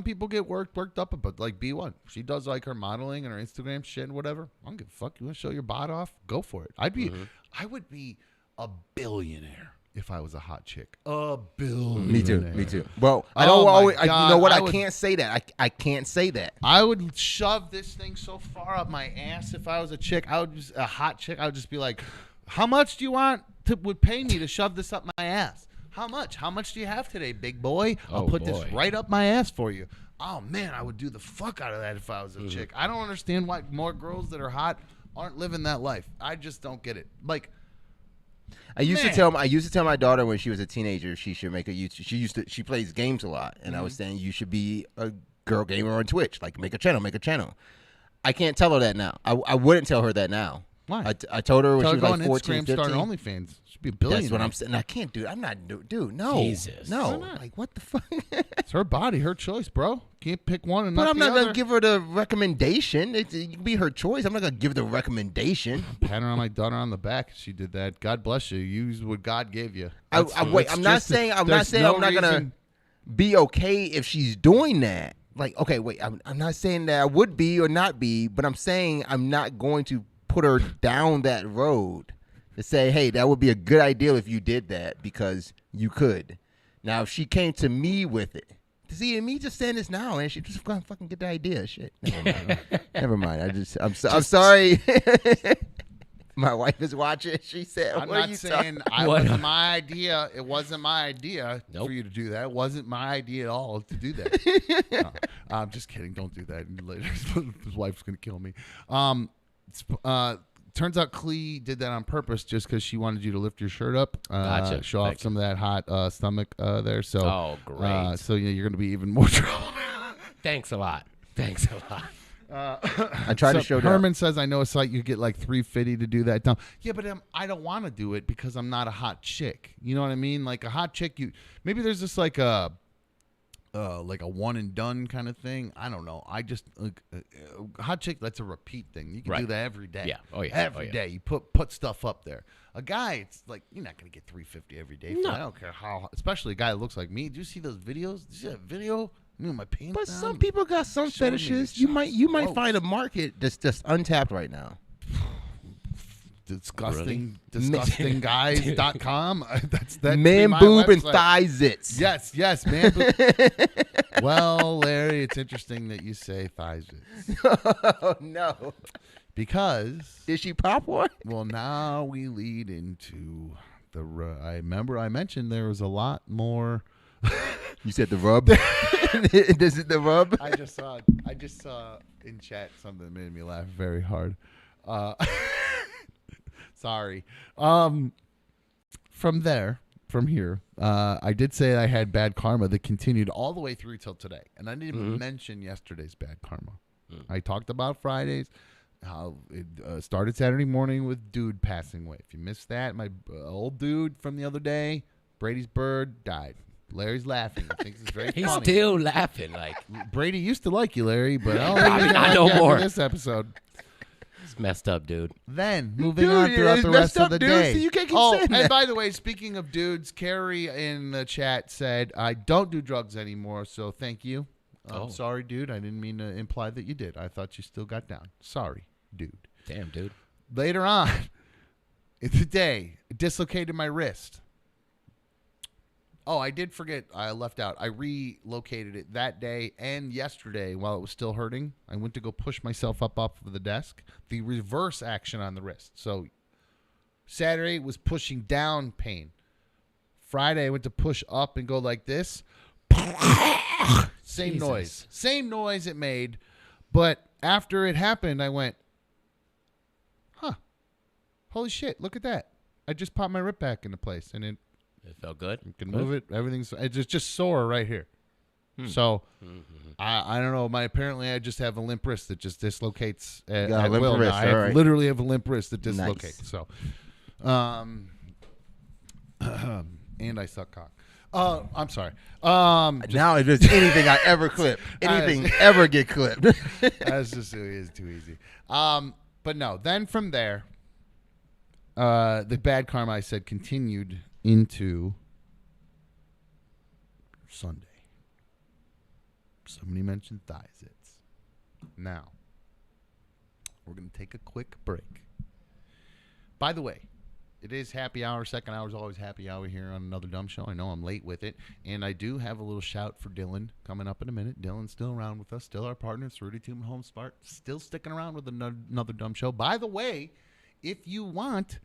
people get worked up, but like B1, she does like her modeling and her Instagram shit and whatever. I don't give a fuck. You want to show your bot off? Go for it. I would be a billionaire if I was a hot chick. A billionaire. Me too. Well, I Oh don't my always. God, You know what? I I would- can't say that. I can't say that. I would shove this thing so far up my ass if I was a chick. A hot chick. I would just be like, how much do you want would pay me to shove this up my ass? How much? How much do you have today, big boy? I'll put this right up my ass for you. Oh, man, I would do the fuck out of that if I was a chick. I don't understand why more girls that are hot aren't living that life. I just don't get it. Like, I used to tell my daughter when she was a teenager she should make a YouTube. She plays games a lot, and I was saying you should be a girl gamer on Twitch. Like make a channel. I can't tell her that now. I wouldn't tell her that now. Why? I told her when tell she her was go like on 14, Instagram, 15. start an OnlyFans. Should be a billionaire. That's what I'm saying. I can't do. I'm not dude. No, Jesus. no. Why not? Like what the fuck? It's her body, her choice, bro. Can't pick one and But not I'm the not other. gonna give her the recommendation. It can be her choice. I'm not gonna give her the recommendation. Pat her on my daughter on the back. She did that. God bless you. Use what God gave you. Wait. I'm not saying I'm not gonna be okay if she's doing that. Like, okay, wait. I'm not saying that I would be or not be, but I'm saying I'm not going to put her down that road to say, hey, that would be a good idea if you did that because you could. Now, if she came to me with it, see, me just saying this now, and she just gonna fucking get the idea. Shit. Never mind. I'm sorry. My wife is watching. She said, I'm what are not you saying talking? it wasn't my idea. It wasn't my idea Nope. for you to do that. It wasn't my idea at all to do that. No, I'm just kidding. Don't do that. Later, his wife's gonna kill me. Turns out Clee did that on purpose just because she wanted you to lift your shirt up, Gotcha. show off Thank some of that hot stomach there. So, Oh, great. So you're gonna be even more trouble. Thanks a lot. I tried to show that. Herman says, I know a site you get like $350 to do that. Yeah, but I don't want to do it because I'm not a hot chick. You know what I mean? Like a hot chick, maybe there's just like a one and done kind of thing. I don't know. I just hot chick. That's a repeat thing. You can do that every day. Yeah. Oh, yeah. Every day you put stuff up there. A guy, it's like you're not gonna get $350 every day. No. I don't care how. Especially a guy that looks like me. Do you see those videos? Did you see that video? Me with my pants But down? some people got some Showing me fetishes. the You might shots. find a market that's just untapped right now. disgusting guys.com. That's Man my boob and website. thigh zits. Yes, man boob. Well, Larry, it's interesting that you say thighs Oh no. because Did she pop one? well, now we lead into the I remember I mentioned there was a lot more. You said the rub. This is the rub. I just saw in chat something that made me laugh very hard. Sorry. From here, I did say I had bad karma that continued all the way through till today, and I didn't even mention yesterday's bad karma. I talked about Fridays, how it started Saturday morning with dude passing away. If you missed that, my old dude from the other day, Brady's bird, died. Larry's laughing. He thinks it's very He's funny. still laughing. Like, Brady used to like you, Larry, but I don't think he's Not gonna no like you more. after this episode. It's messed up, dude. Then moving Dude, on throughout it's the messed rest of up, the dude. day. So you can't keep oh, saying and that. by the way, speaking of dudes, Carrie in the chat said, "I don't do drugs anymore." So thank you. Oh. Sorry, dude. I didn't mean to imply that you did. I thought you still got down. Sorry, dude. Damn, dude. Later on in the day, it dislocated my wrist. Oh, I did forget. I left out. I relocated it that day and yesterday while it was still hurting. I went to go push myself up off of the desk. The reverse action on the wrist. So Saturday was pushing down pain. Friday I went to push up and go like this. Same Jesus. noise. Same noise it made. But after it happened, I went, huh. Holy shit, look at that. I just popped my rib back into place and it It felt good. you can move it. Everything's it's just sore right here. So I don't know. Apparently I just have a limp wrist that just dislocates at, got a at limp will. wrist, Now. I all right. literally have a limp wrist that Nice. dislocates. So, and I suck cock. I'm sorry. Now if there's anything I ever clip, anything ever get clipped. That's just it is too easy. But no. Then from there, the bad karma I said continued into Sunday. Somebody mentioned thigh zits. Now, we're going to take a quick break. By the way, it is happy hour. Second hour is always happy hour here on Another Dumb Show. I know I'm late with it. And I do have a little shout for Dylan coming up in a minute. Dylan's still around with us. Still our partner, Rudy Tooman Home Smart. Still sticking around with Another Dumb Show. By the way, if you want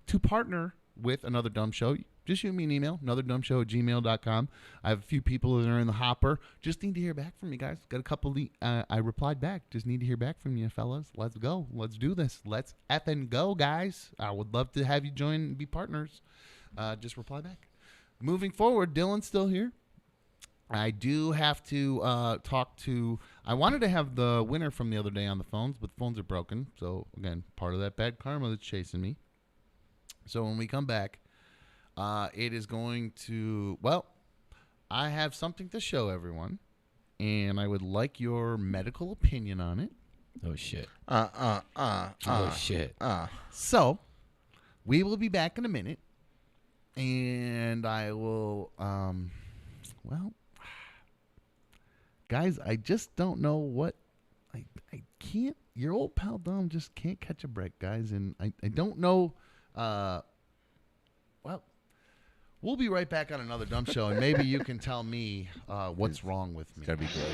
to partner with Another Dumb Show, just shoot me an email, anotherdumbshow@gmail.com. I have a few people that are in the hopper. Just need to hear back from you guys. Got a couple. I replied back. Just need to hear back from you, fellas. Let's go. Let's do this. Let's effing go, guys. I would love to have you join and be partners. Just reply back. Moving forward, Dylan's still here. I do have to talk to. I wanted to have the winner from the other day on the phones, but the phones are broken. So again, part of that bad karma that's chasing me. So when we come back, it is going to, well, I have something to show everyone, and I would like your medical opinion on it. Oh, shit. Oh shit. So we will be back in a minute, and I will, well, guys, I just don't know what, I can't, your old pal Dom just can't catch a break, guys, and I don't know, well, we'll be right back on Another Dumb Show, and maybe you can tell me what's wrong with me. It's gonna be good.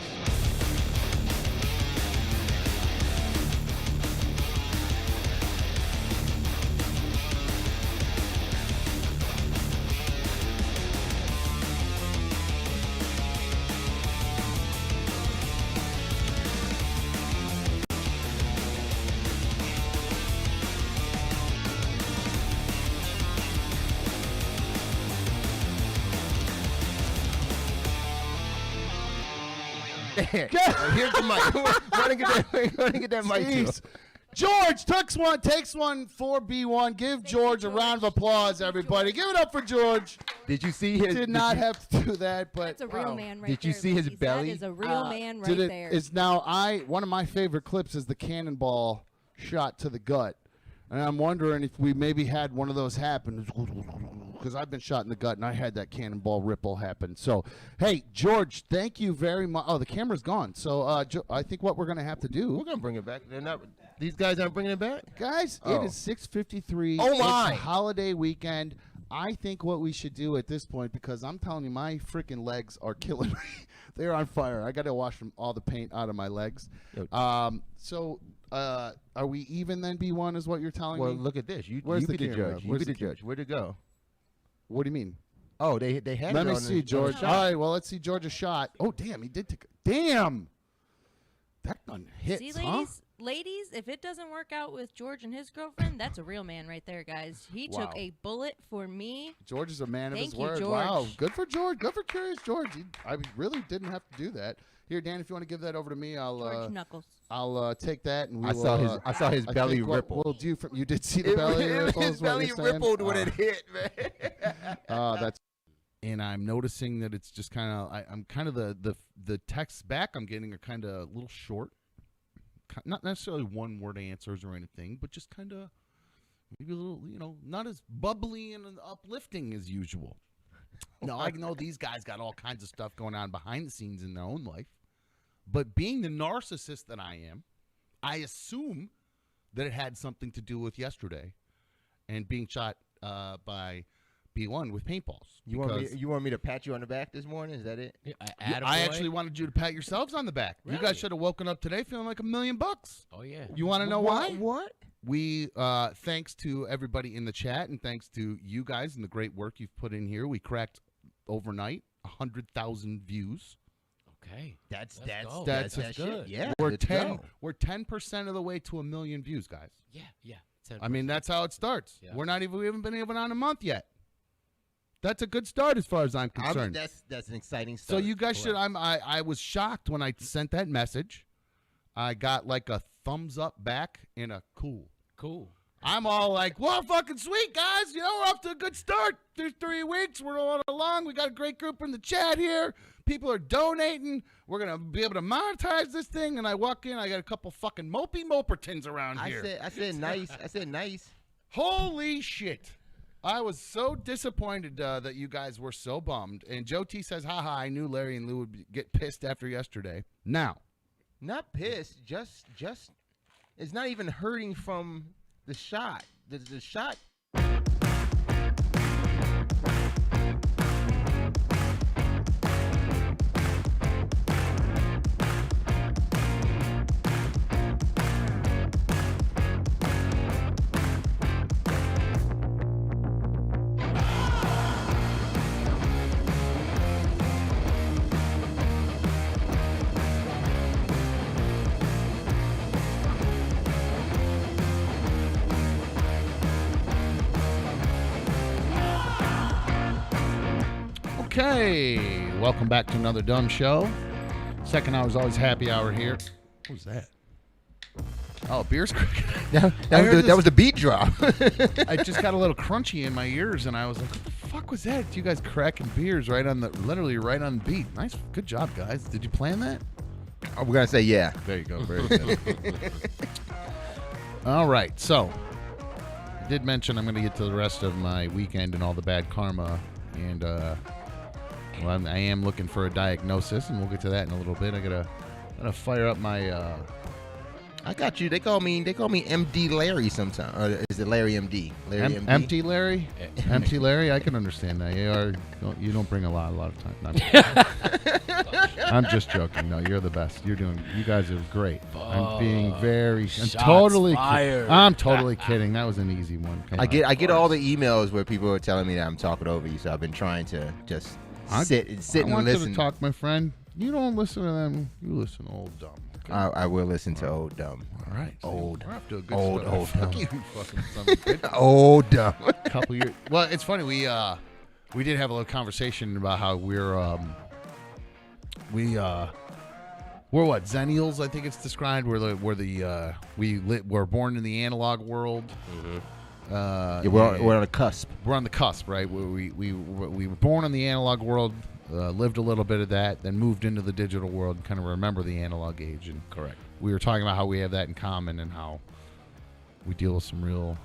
Here's the mic. Want to get that mic. Jeez. George takes one for B1. Give George a round of applause, everybody. Give it up for George. Did you see his? Did not have to do that, but That's a real man right Did you there, see his ladies. belly? That is a real man right Did it there. is now one of my favorite clips is the cannonball shot to the gut. And I'm wondering if we maybe had one of those happen because I've been shot in the gut and I had that cannonball ripple happen. So, hey, George, thank you very much. Oh, the camera's gone. So, I think what we're going to have to do, We're gonna bring it back. They're not. These guys aren't bringing it back. guys, Oh. it is 6:53. Oh, my. It's a holiday weekend. I think what we should do at this point, because I'm telling you, my freaking legs are killing me. They're on fire. I got to wash all the paint out of my legs. Yo. Are we even then? B1 is what you're telling Well, me. look at this. You Where's be the the camera? judge. You Where's be the the cam- judge. Where'd it go? What do you mean? Oh, they had. Let it me on see, the George. shot. All right, well, let's see George's shot. Oh, damn, he did take. Damn, that gun hits, See, huh? ladies, if it doesn't work out with George and his girlfriend, that's a real man right there, guys. He Wow. took a bullet for me. George is a man of his Thank you, word. George. Wow, good for George. Good for Curious George. I really didn't have to do that. Here, Dan, if you want to give that over to me, George Knuckles. I'll take that and we I will. saw his I belly think what ripple. We'll do from you did see the belly ripple. His is what belly you're saying? rippled when it hit, man. That's And I'm noticing that it's just kind of, I'm kind of the texts back I'm getting are kind of a little short, not necessarily one word answers or anything, but just kind of maybe a little, not as bubbly and uplifting as usual. Now, I know these guys got all kinds of stuff going on behind the scenes in their own life, but being the narcissist that I am, I assume that it had something to do with yesterday and being shot by B1 with paintballs. You want me to pat you on the back this morning? Is that it? Yeah, I actually wanted you to pat yourselves on the back. You Really? guys should have woken up today feeling like $1 million. Oh yeah. You want to know why? What? We, thanks to everybody in the chat and thanks to you guys and the great work you've put in here, we cracked overnight 100,000 views. Okay. That's go. that's That's good. good. Yeah, We're let's go. 10% of the way to 1 million views, guys. Yeah. 10%. I mean, that's how it starts. Yeah. We haven't been even on a month yet. That's a good start as far as I'm concerned. That's an exciting So start. you guys should. I was shocked when I sent that message. I got like a thumbs up back and a cool. I'm all like, well, fucking sweet, guys. We're off to a good start. There's 3 weeks. We're rolling along. We got a great group in the chat here. People are donating. We're going to be able to monetize this thing. And I walk in. I got a couple fucking mopey mopertons around here. I said nice. I said nice. Holy shit. I was so disappointed that you guys were so bummed. And Joe T says, haha, I knew Larry and Lou would get pissed after yesterday. Now. Not pissed. Just it's not even hurting from the shot. The shot. Okay, welcome back to another dumb show. Second hour is always happy hour here. What was that? Oh, beer's cracking. That was the beat drop. I just got a little crunchy in my ears, and I was like, "What the fuck was that?" You guys cracking beers literally right on the beat. Nice, good job, guys. Did you plan that? We're gonna say yeah. There you go. Very good. All right, so I did mention I'm going to get to the rest of my weekend and all the bad karma, and I am looking for a diagnosis, and we'll get to that in a little bit. I gotta fire up my. I got you. They call me MD Larry sometimes. Or is it Larry MD? Larry MD. Empty Larry? Empty Larry? I can understand that. You don't bring a lot of time. No, I'm just joking. No, you're the best. You guys are great. I'm being I'm totally kidding. That was an easy one. Come I on. get all the emails where people are telling me that I'm talking over you, so I've been trying to just sit I and want you listen. to talk, my friend. You don't listen to them. You listen to old dumb. Okay? I will listen to old dumb. All right. See, Old. we're off to a good Old, start. old Fuck dumb. you, fucking son of a bitch. Old dumb. Couple years. Well, it's funny. We did have a little conversation about how we're what Zennials, I think it's described. We're born in the analog world. Yeah, we're on the cusp. We're on the cusp, right? We were born in the analog world, lived a little bit of that, then moved into the digital world, and kind of remember the analog age. And Correct. we were talking about how we have that in common and how we deal with some real.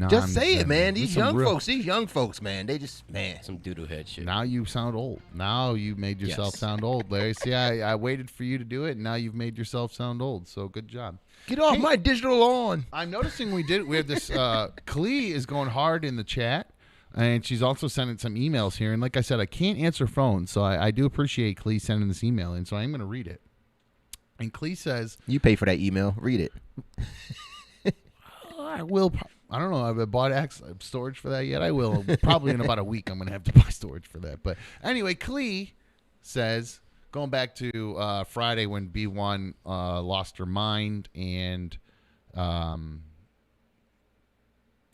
Just say it, man. These some real- young folks, man. They just, Some doodoo head shit. Now you sound old. Now you made yourself Yes. sound old, Larry. See, I waited for you to do it, and now you've made yourself sound old. So good job. Get off my digital lawn. I'm noticing we have this. Klee is going hard in the chat, and she's also sending some emails here. And like I said, I can't answer phones, so I do appreciate Klee sending this email in. So I'm going to read it. And Klee says, You pay for that email. Read it. I will. I don't know. Have I bought storage for that yet? I will. Probably in about a week, I'm going to have to buy storage for that. But anyway, Klee says, going back to Friday when B1 lost her mind and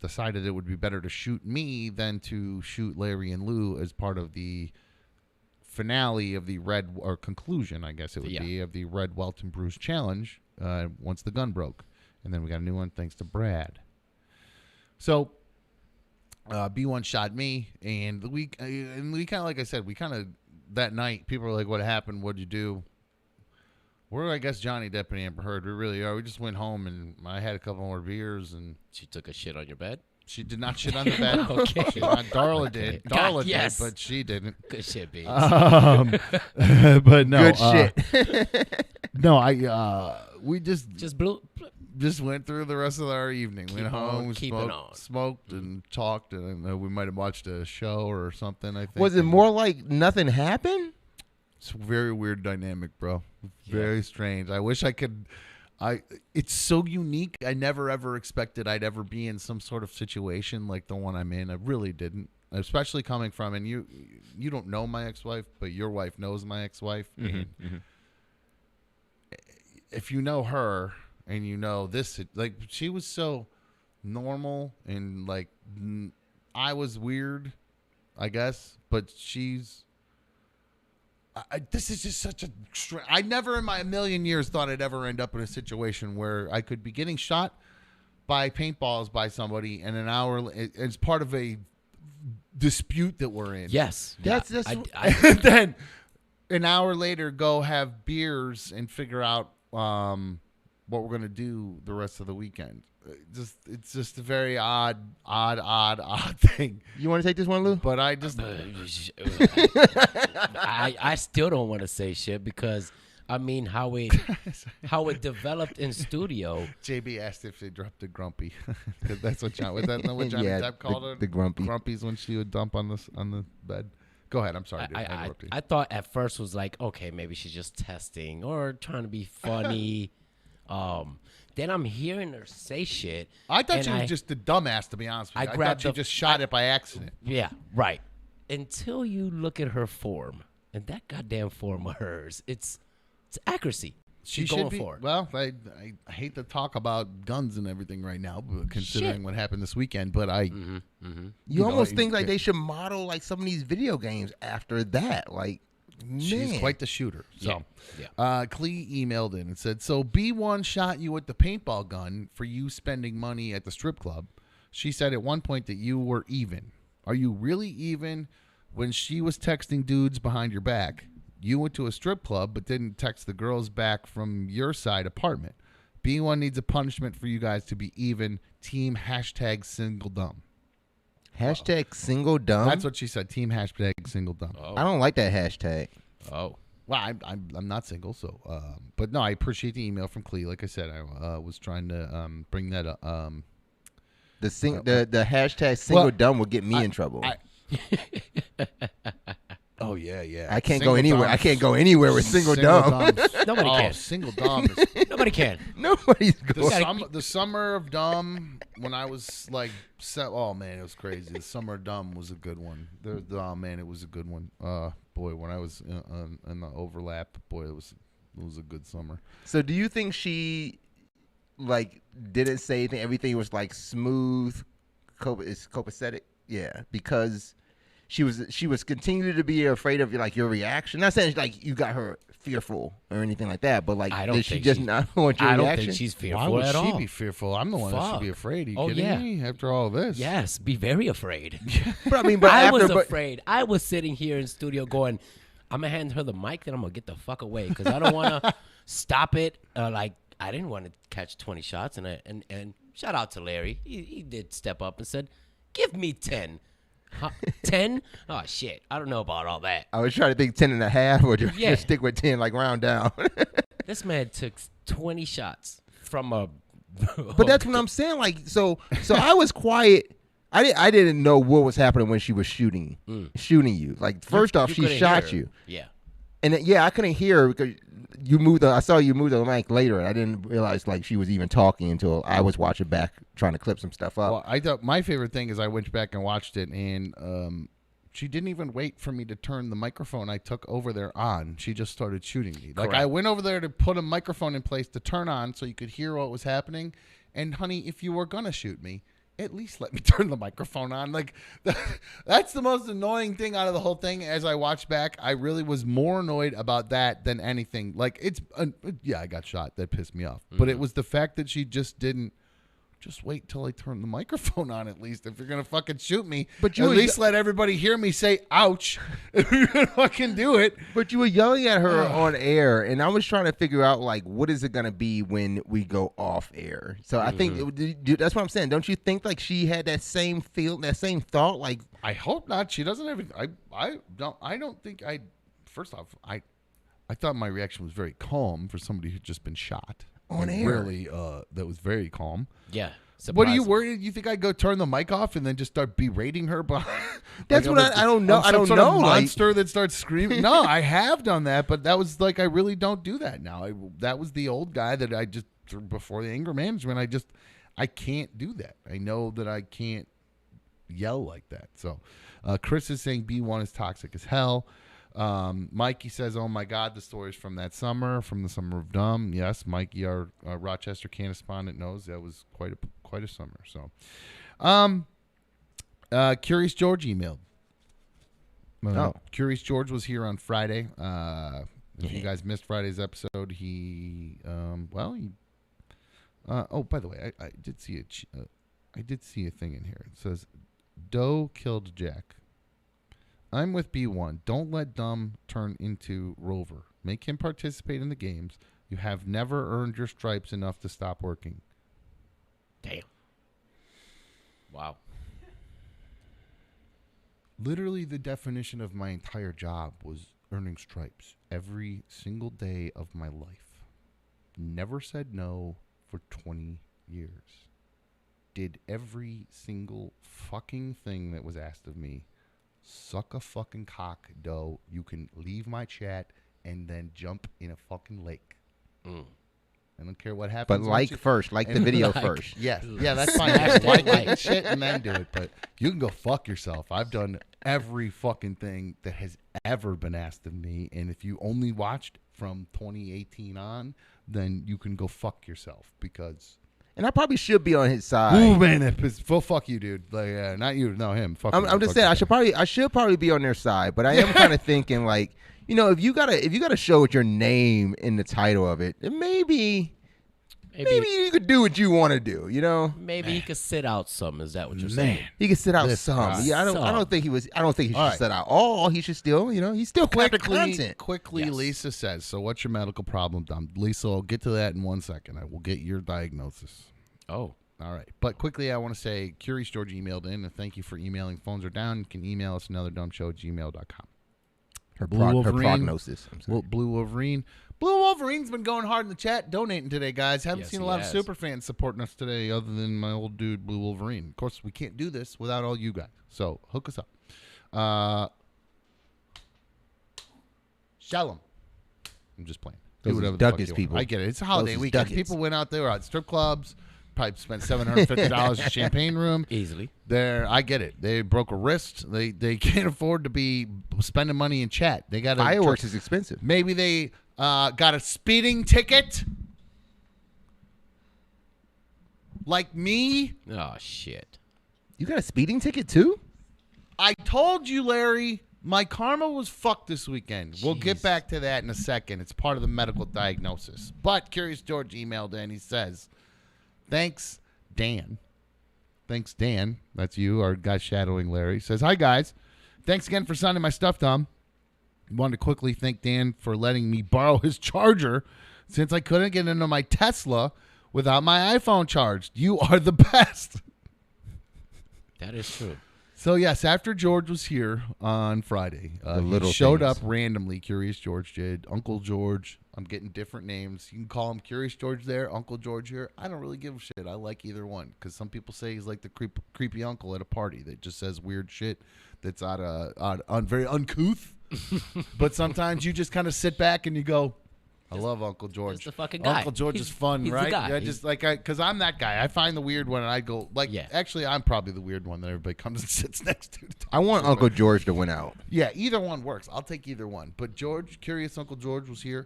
decided it would be better to shoot me than to shoot Larry and Lou as part of the finale of the conclusion, I guess it would be, of the Red Welton Bruce Challenge once the gun broke. And then we got a new one thanks to Brad. So B1 shot me, and we kind of, like I said, that night, people were like, what happened? What'd you do? We're, I guess, Johnny Depp and Amber Heard. We really are. We just went home and I had a couple more beers and She took a shit on your bed. she did not shit on the bed. Okay. Darla did. God, Darla yes. did, but she didn't. Good shit, B. But no. Good shit. No, we just Just went through the rest of our evening. Went Keep on home, keeping on. smoked and talked, and I don't know, we might have watched a show or something. I think. Was it more like nothing happened? It's a very weird dynamic, bro. Very strange. I wish I could. It's so unique. I never ever expected I'd ever be in some sort of situation like the one I'm in. I really didn't. Especially coming from, and you don't know my ex-wife, but your wife knows my ex-wife. And if you know her and you know this, like she was so normal and like I was weird, I guess, but she's. This is just such a. I never in my million years thought I'd ever end up in a situation where I could be getting shot by paintballs by somebody, and an hour it's part of a dispute that we're in. Yes. That's Then an hour later, go have beers and figure out what we're gonna do the rest of the weekend. It's just a very odd thing. You want to take this one, Lou? But I just I still don't want to say shit because I mean how it developed in studio. JB asked if they dropped a grumpy because that's what John was that what Johnny Yeah, Depp called her? the grumpy. Grumpies when she would dump on the bed. Go ahead. I'm sorry. Dude. I interrupted you. I thought at first was like, okay, maybe she's just testing or trying to be funny. Then I'm hearing her say shit. I thought and she was just a dumbass, to be honest with you. I thought she just shot it by accident. Yeah, right. Until you look at her form, and that goddamn form of hers, it's accuracy. She She's should going be. for it. Well, I hate to talk about guns and everything right now, but considering what happened this weekend. But You almost know, think like they should model like some of these video games after that. Like, she's man. quite the shooter. So, Yeah. Clee emailed in and said, "So B1 shot you with the paintball gun for you spending money at the strip club. She said at one point that you were even. Are you really even? When she was texting dudes behind your back, you went to a strip club but didn't text the girls back from your side apartment. B1 needs a punishment for you guys to be even. Team #single dumb." Hashtag single dumb. That's what she said. Team #single dumb. I don't like that hashtag. Oh. Well, I'm not single, so but no, I appreciate the email from Clee. Like I said, I was trying to bring that up. The hashtag single Well, dumb will get me in trouble. Oh yeah. I can't Single go anywhere. dumb. I can't go anywhere with single dumb. Nobody can. Single dumb. Is, Nobody can. Nobody's going. the summer of dumb when I was like, oh man, it was crazy. The summer of dumb was a good one. Oh man, it was a good one. Boy, when I was in the overlap, boy, it was a good summer. So do you think she like didn't say anything? Everything was like smooth, copacetic. Yeah, because she was continuing to be afraid of like your reaction. Not saying like you got her fearful or anything like that, but like I don't did she think just she- not want your I don't reaction? think she's fearful Why would at she all. be fearful? I'm the one that should be Fuck. afraid. Are you Oh, kidding yeah. me? After all this, Yes, be very afraid. But I mean, but I after, was afraid. I was sitting here in studio going, I'm going to hand her the mic, then I'm going to get the fuck away because I don't want to stop it. Like, I didn't want to catch 20 shots. And shout out to Larry. He did step up and said, give me 10. 10? Oh, shit. I don't know about all that. I was trying to think 10 and a half or just Yeah. stick with 10, like round down. This man took 20 shots from a. But that's what I'm saying. Like, so I was quiet. I didn't know what was happening when she was shooting you. Like, first off, she couldn't shot hear her. you. Yeah. And I couldn't hear her because I saw you move the mic later, and I didn't realize like she was even talking until I was watching back, trying to clip some stuff up. Well, I thought my favorite thing is I went back and watched it, and she didn't even wait for me to turn the microphone I took over there on. She just started shooting me. Like, I Correct. went over there to put a microphone in place to turn on so you could hear what was happening. And honey, if you were gonna shoot me, at least let me turn the microphone on. Like, that's the most annoying thing out of the whole thing. As I watched back, I really was more annoyed about that than anything. Like, yeah, I got shot. That pissed me off. But it was the fact that she just didn't just wait till I turn the microphone on at least. If you're going to fucking shoot me, But at least let everybody hear me say, ouch, if you're going to fucking do it. But you were yelling at her on air, and I was trying to figure out, like, what is it going to be when we go off air? So I think that's what I'm saying. Don't you think, like, she had that same feel, that same thought? Like, I hope not. She doesn't have. I don't think I. First off, I thought my reaction was very calm for somebody who'd just been shot on air. Really, that was very calm. Yeah. What are you worried? You think I'd go turn the mic off and then just start berating her? That's what I don't know. I don't sort know. Of monster that starts screaming. No, I have done that, but that was like I really don't do that now. That was the old guy that I just before the anger management. I can't do that. I know that I can't yell like that. So, Chris is saying B1 is toxic as hell. Mikey says, "Oh my God, the stories from that summer, from the summer of dumb." Yes, Mikey, our Rochester correspondent, knows that was quite a summer. So, Curious George emailed. Curious George was here on Friday. If you guys missed Friday's episode, he by the way, I did see I did see a thing in here. It says, "Doe killed Jack. I'm with B1. Don't let Dumb turn into Rover. Make him participate in the games. You have never earned your stripes enough to stop working." Damn. Wow. Literally, the definition of my entire job was earning stripes every single day of my life. Never said no for 20 years. Did every single fucking thing that was asked of me. Suck a fucking cock, Doe. You can leave my chat and then jump in a fucking lake. I don't care what happens. But like the video first. Yes. Yeah, that's fine. I like that shit and then do it. But you can go fuck yourself. I've done every fucking thing that has ever been asked of me. And if you only watched from 2018 on, then you can go fuck yourself because... And I probably should be on his side. Ooh, man, fuck you, dude. Like, not you, no, him. Fuck I'm just saying, I should probably be on their side, but I am kind of thinking, like, you know, if you got a show with your name in the title of it, then maybe you could do what you want to do, you know? Maybe he could sit out some. Is that what you're saying? He could sit out some. Yeah, I don't think he should sit out all. He should still, you know, he's still crafting content. Quickly, yes. Lisa says, "So what's your medical problem, Dom?" Lisa, I'll get to that in 1 second. I will get your diagnosis. Oh. All right. But quickly, I want to say, Curious George emailed in, and thank you for emailing. Phones are down. You can email us anotherdumshow@gmail.com. Her prognosis. Blue Wolverine. Blue Wolverine's been going hard in the chat, donating today, guys. Haven't seen a lot of super fans supporting us today other than my old dude, Blue Wolverine. Of course, we can't do this without all you guys. So, hook us up. Shalom. I'm just playing. Do whatever the fuck you want. People. I get it. It's a holiday weekend. People went out there at strip clubs, probably spent $750 in champagne room. Easily. I get it. They broke a wrist. They can't afford to be spending money in chat. They got fireworks is expensive. Maybe they got a speeding ticket. Like me. Oh shit. You got a speeding ticket too? I told you, Larry. My karma was fucked this weekend. Jeez. We'll get back to that in a second. It's part of the medical diagnosis. But Curious George emailed in. He says, "Thanks, Dan." Thanks, Dan. That's you, our guy shadowing Larry. Says, "Hi, guys. Thanks again for signing my stuff, Tom. Wanted to quickly thank Dan for letting me borrow his charger since I couldn't get into my Tesla without my iPhone charged. You are the best." That is true. So, yes, after George was here on Friday, he showed up randomly. Curious George did. Uncle George. I'm getting different names. You can call him Curious George there, Uncle George here. I don't really give a shit. I like either one because some people say he's like the creepy uncle at a party that just says weird shit that's very uncouth. But sometimes you just kind of sit back and you go, I love Uncle George. Just the fucking guy. Uncle George is fun, he's right? The guy. Yeah, just like because I'm that guy. I find the weird one and I go like. Yeah. Actually, I'm probably the weird one that everybody comes and sits next to. I want Uncle George to win out. Yeah, either one works. I'll take either one. But Curious Uncle George was here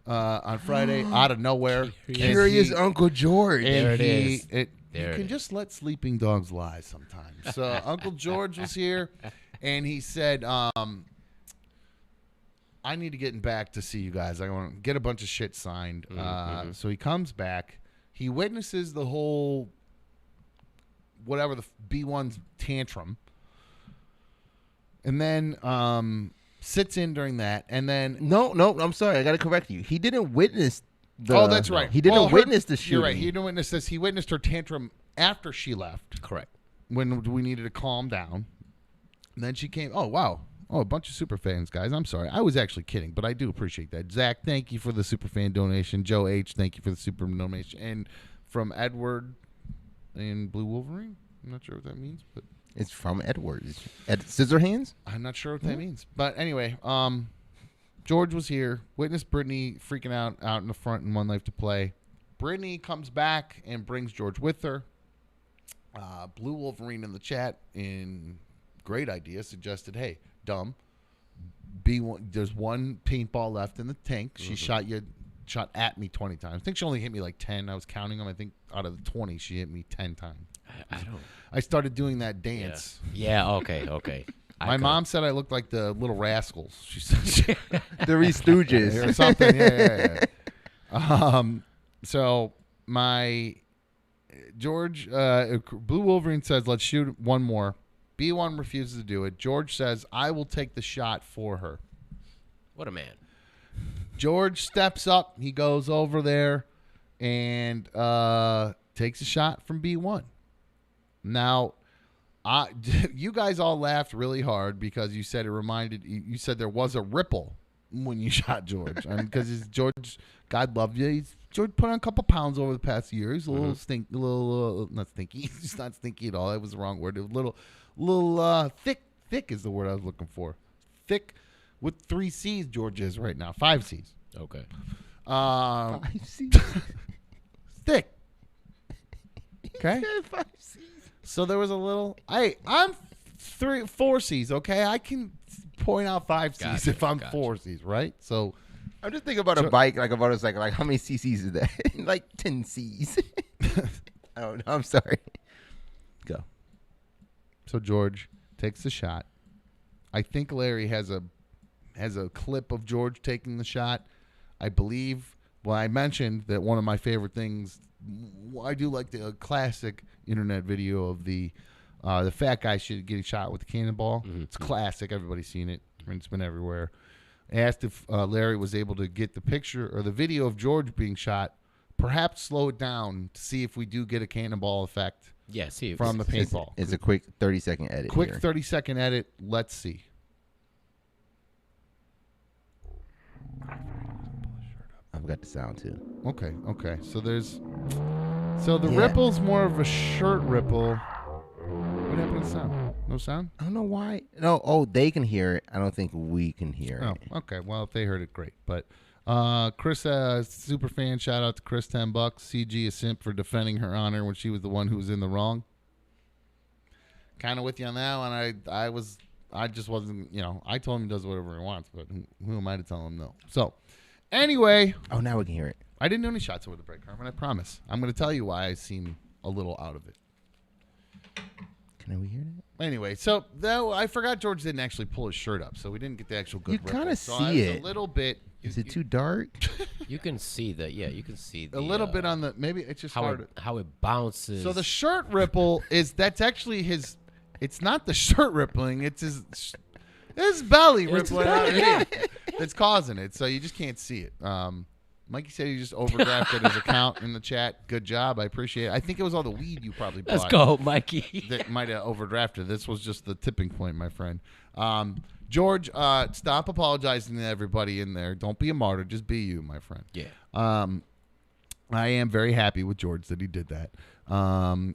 on Friday out of nowhere. Curious Uncle George. And there it is. You can just let sleeping dogs lie sometimes. So Uncle George was here, and he said, I need to get back to see you guys. I want to get a bunch of shit signed. So he comes back. He witnesses the whole whatever the B1's tantrum, and then sits in during that, and then No, I'm sorry. I got to correct you. He didn't witness the. oh, that's right. He didn't Well, witness the shooting. You're right. He didn't witness this. He witnessed her tantrum after she left Correct. when we needed to calm down. And then she came. Oh wow. Oh, a bunch of super fans, guys. I'm sorry. I was actually kidding, but I do appreciate that. Zach, thank you for the super fan donation. Joe H, thank you for the super donation. And from Edward and Blue Wolverine. I'm not sure what that means, but It's from Edwards. Scissorhands? I'm not sure what that means. But anyway, George was here, witnessed Brittany freaking out in the front in One Life to Play. Brittany comes back and brings George with her. Blue Wolverine in the chat, in great idea, suggested, hey, dumb, there's one paintball left in the tank. She shot at me 20 times. I think she only hit me like 10. I was counting them. I think out of the 20, she hit me 10 times. I don't. I started doing that dance. Yeah. Okay. My mom said I looked like the Little Rascals. She said The Three Stooges. or something. Yeah. So my George, Blue Wolverine says, let's shoot one more. B1 refuses to do it. George says, I will take the shot for her. What a man. George steps up. He goes over there and takes a shot from B1. Now, you guys all laughed really hard because you said you said there was a ripple when you shot George. Because George, God love you. George put on a couple pounds over the past year. He's a little not stinky. He's not stinky at all. That was the wrong word. A little thick. Thick is the word I was looking for. Thick with 3 C's. George is right now. 5 C's. Okay. 5 C's. Thick. Okay. 5 C's. So there was a little. I'm 4 C's. Okay, I can point out 5 C's Gotcha, if I'm gotcha. 4 C's. Right. So I'm just thinking about a bike, like a motorcycle. Like, how many cc's is that? Like 10 C's. I don't know. I'm sorry. go. So George takes the shot. I think Larry has a clip of George taking the shot. I believe. Well, I mentioned that one of my favorite things. I do like the classic internet video of the fat guy getting shot with the cannonball. Mm-hmm. It's classic. Everybody's seen it. I mean, it's been everywhere. I asked if Larry was able to get the picture or the video of George being shot, perhaps slow it down to see if we do get a cannonball effect Yeah. See. from the paintball. It's a quick 30-second edit. Quick here. 30-second edit. Let's see. I've got the sound too. Okay. So the Yeah. ripple's more of a shirt ripple. What happened to the sound? No sound? I don't know why. No. Oh, they can hear it. I don't think we can hear Oh, it. okay. Well, if they heard it, great. But Chris, super fan, shout out to Chris, $10. CG a simp for defending her honor when she was the one who was in the wrong. Kind of with you on that one. I just wasn't. I told him he does whatever he wants, but who am I to tell him no? So, anyway, Oh, now we can hear it. I didn't do any shots over the break, Carmen. I promise. I'm going to tell you why I seem a little out of it. Can we hear that? Anyway, so though I forgot George didn't actually pull his shirt up, so we didn't get the actual good. You ripple. kinda So see I was it. a little bit. Is it too dark? You can see that. Yeah. You can see the, A little bit on the maybe it's just how hard. how it bounces. So the shirt ripple that's actually his. It's not the shirt rippling. It's his belly rippling underneath that's causing it. So you just can't see it. Mikey said he just overdrafted his account in the chat. Good job. I appreciate it. I think it was all the weed you probably bought. Let's go, Mikey. That might have overdrafted. This was just the tipping point, my friend. George, stop apologizing to everybody in there. Don't be a martyr. Just be you, my friend. Yeah. I am very happy with George that he did that.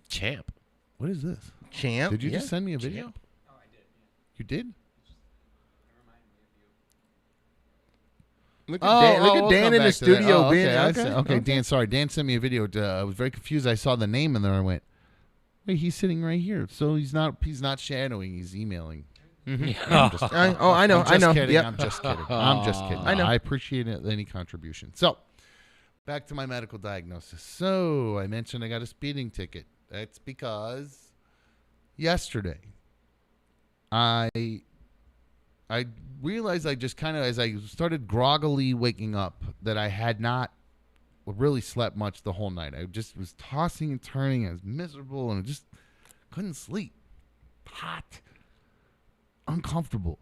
Champ. What is this? Champ? Did you Yeah. just send me a video? Champ. Oh, I did. Yeah. You did? Look at Dan, look at we'll Dan come in the back to that. studio Oh, being okay, Dan, sorry. Dan sent me a video. I was very confused. I saw the name and then I went, wait, he's sitting right here. So he's not shadowing. He's emailing. I'm just- I know. I'm just kidding. Yep. I'm just kidding. I'm just kidding. I know. I appreciate any contribution. So, back to my medical diagnosis. So, I mentioned I got a speeding ticket. That's because yesterday I realized I just kind of, as I started groggily waking up, that I had not really slept much the whole night. I just was tossing and turning. I was miserable and just Couldn't sleep. Hot. Uncomfortable.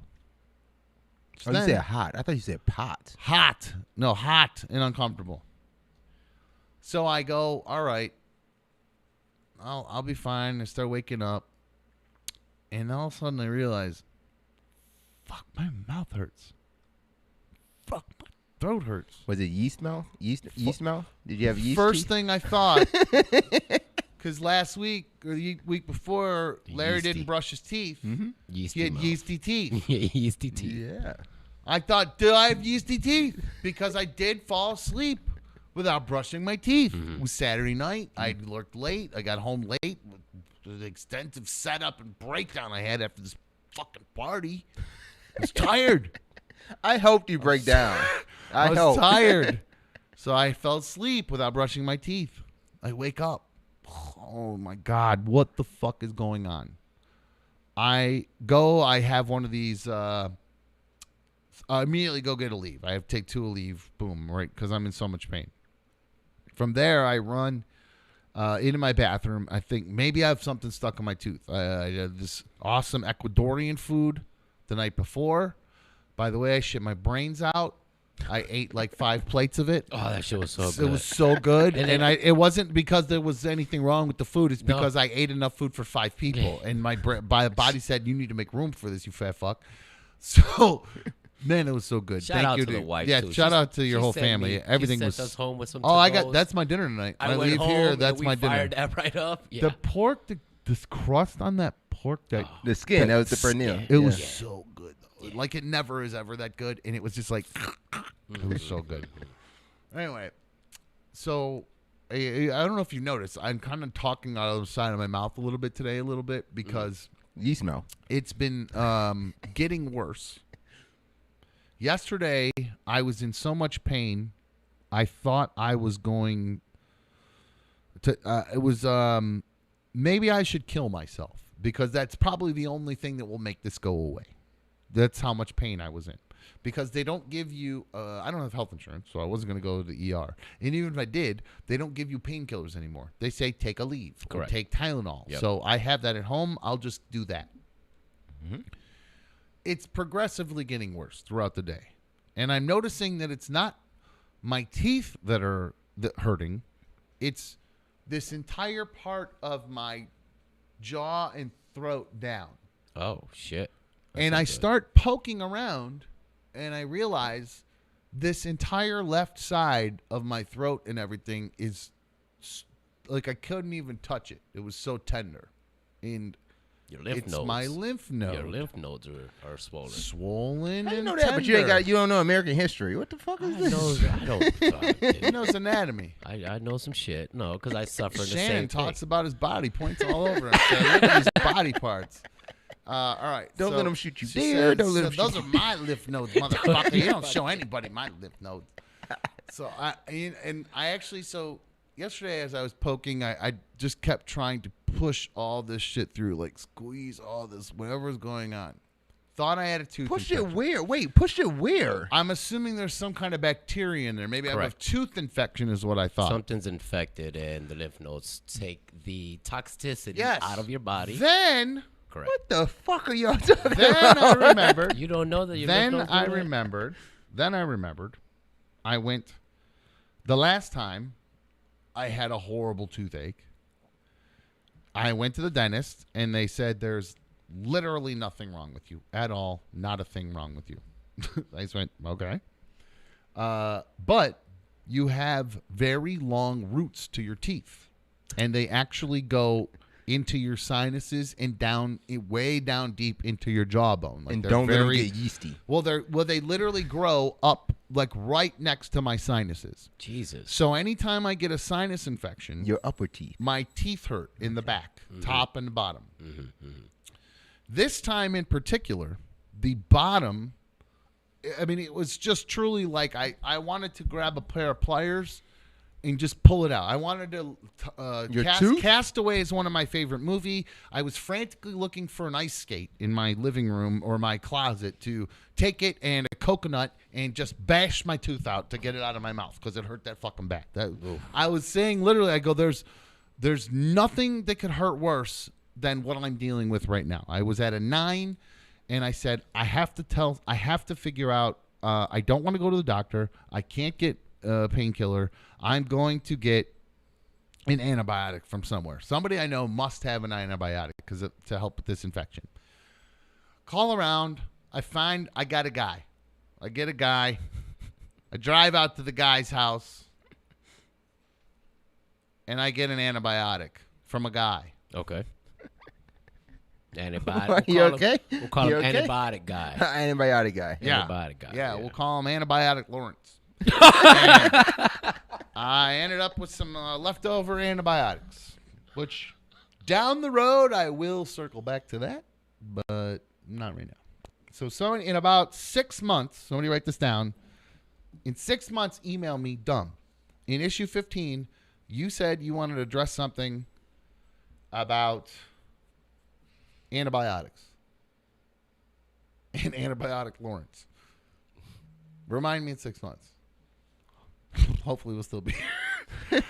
Oh, you said hot. I thought you said pot. Hot. No, hot and uncomfortable. So I go, all right, I'll be fine. I start waking up. And all of a sudden I realize, fuck, my mouth hurts. Fuck, my throat hurts. Was it yeast mouth? Yeast mouth? Did you have yeast? First teeth? thing I thought, because last week or the week before, Larry Yeasty. didn't brush his teeth. Yeasty He had mouth. yeasty teeth. Yeasty teeth. Yeah. I thought, do I have yeasty teeth? Because I did fall asleep without brushing my teeth. It was Saturday night. I worked late. I got home late. The extensive setup and breakdown I had after this fucking party. I was tired. I hoped you break down. I was hope. tired. So I fell asleep without brushing my teeth. I wake up. Oh my God, what the fuck is going on? I have one of these, I immediately go get a leave. I have to take 2 a leave, boom, right, because I'm in so much pain. From there, I run into my bathroom. I think maybe I have something stuck in my tooth. I had this awesome Ecuadorian food the night before. By the way, I shit my brains out. I ate like 5 plates of it. Oh, that shit was so It good. was so good, and it wasn't because there was anything wrong with the food. It's because I ate enough food for 5 people, and my body said, "You need to make room for this, you fat fuck." So, man, it was so good. Shout Thank out you to the wife, Yeah, too. shout She- out to your she whole sent family. me- Everything she was. sent us home with some Oh, to-gos. that's my dinner tonight. I When I went leave home here, and that's we my dinner. fired that right up. Yeah. The pork, this crust on that pork, The skin. That was the pernil. it was so good. Though. Like it never is ever that good, and it was just like it was so good. Anyway, so I don't know if you noticed, I'm kind of talking out of the side of my mouth a little bit today, because Yeast mouth. it's been getting worse. Yesterday, I was in so much pain, I thought I was going to. It was maybe I should kill myself because that's probably the only thing that will make this go away. That's how much pain I was in. Because they don't give you, I don't have health insurance, so I wasn't going to go to the ER. And even if I did, they don't give you painkillers anymore. They say take a leave or Correct. take Tylenol. Yep. So I have that at home. I'll just do that. It's progressively getting worse throughout the day. And I'm noticing that it's not my teeth that are hurting. It's this entire part of my jaw and throat down. Oh, shit. That's And not I good. start poking around, and I realize this entire left side of my throat and everything is like I couldn't even touch it. It was so tender. And Your lymph it's nodes. my lymph node. Your lymph nodes are swollen. Swollen I didn't and know that, but you ain't tender. got. You don't know American history. What the fuck is I this? know. I don't. He knows anatomy. I know some shit. No, because I suffer the Shannon same talks thing. about his body, points all over him. So look at his body parts. All right. Don't so let him shoot you she there. said- Don't let so him those shoot are my lymph nodes, motherfucker. You don't show anybody my lymph nodes. So I actually yesterday as I was poking, I just kept trying to push all this shit through, like squeeze all this, whatever's going on. Thought I had a tooth Push infection. it where? Wait, push it where? I'm assuming there's some kind of bacteria in there. Maybe I have a Correct. tooth infection is what I thought. Something's infected, and the lymph nodes take the toxicity Yes. out of your body. Then Correct. What the fuck are y'all talking Then about? I remembered. You don't know that your Then lymph nodes I do that? remembered. Then I remembered. I went the last time I had a horrible toothache. I went to the dentist and they said there's literally nothing wrong with you at all. Not a thing wrong with you. I just went, okay. But you have very long roots to your teeth, and they actually go into your sinuses and down, way down deep into your jawbone. Like And they're don't let them very- get yeasty. Well, they literally grow up like right next to my sinuses. Jesus. So anytime I get a sinus infection, Your upper teeth. my teeth hurt in the back, top and bottom. Mm-hmm, This time in particular, the bottom, I mean, it was just truly like I wanted to grab a pair of pliers and just pull it out. I wanted to Your tooth? Castaway is one of my favorite movie. I was frantically looking for an ice skate in my living room or my closet to take it and a coconut and just bash my tooth out to get it out of my mouth because it hurt that fucking bad. I was saying literally, I go, there's nothing that could hurt worse than what I'm dealing with right now. I was at a 9, and I said, I have to figure out, I don't want to go to the doctor. I can't get a painkiller. I'm going to get an antibiotic from somewhere. Somebody I know must have an antibiotic to help with this infection. Call around. I got a guy. I get a guy. I drive out to the guy's house, and I get an antibiotic from a guy. Okay. Antibiotic. You okay? We'll call You him okay? antibiotic guy. Antibiotic guy. Yeah. Antibiotic guy. Yeah, we'll call him Antibiotic Lawrence. And I ended up with some leftover antibiotics, which down the road I will circle back to that, but not right now. So in about 6 months, somebody write this down. In 6 months, email me, dumb. In issue 15, you said you wanted to address something about antibiotics and antibiotic Lawrence. Remind me in 6 months. Hopefully we'll still be here.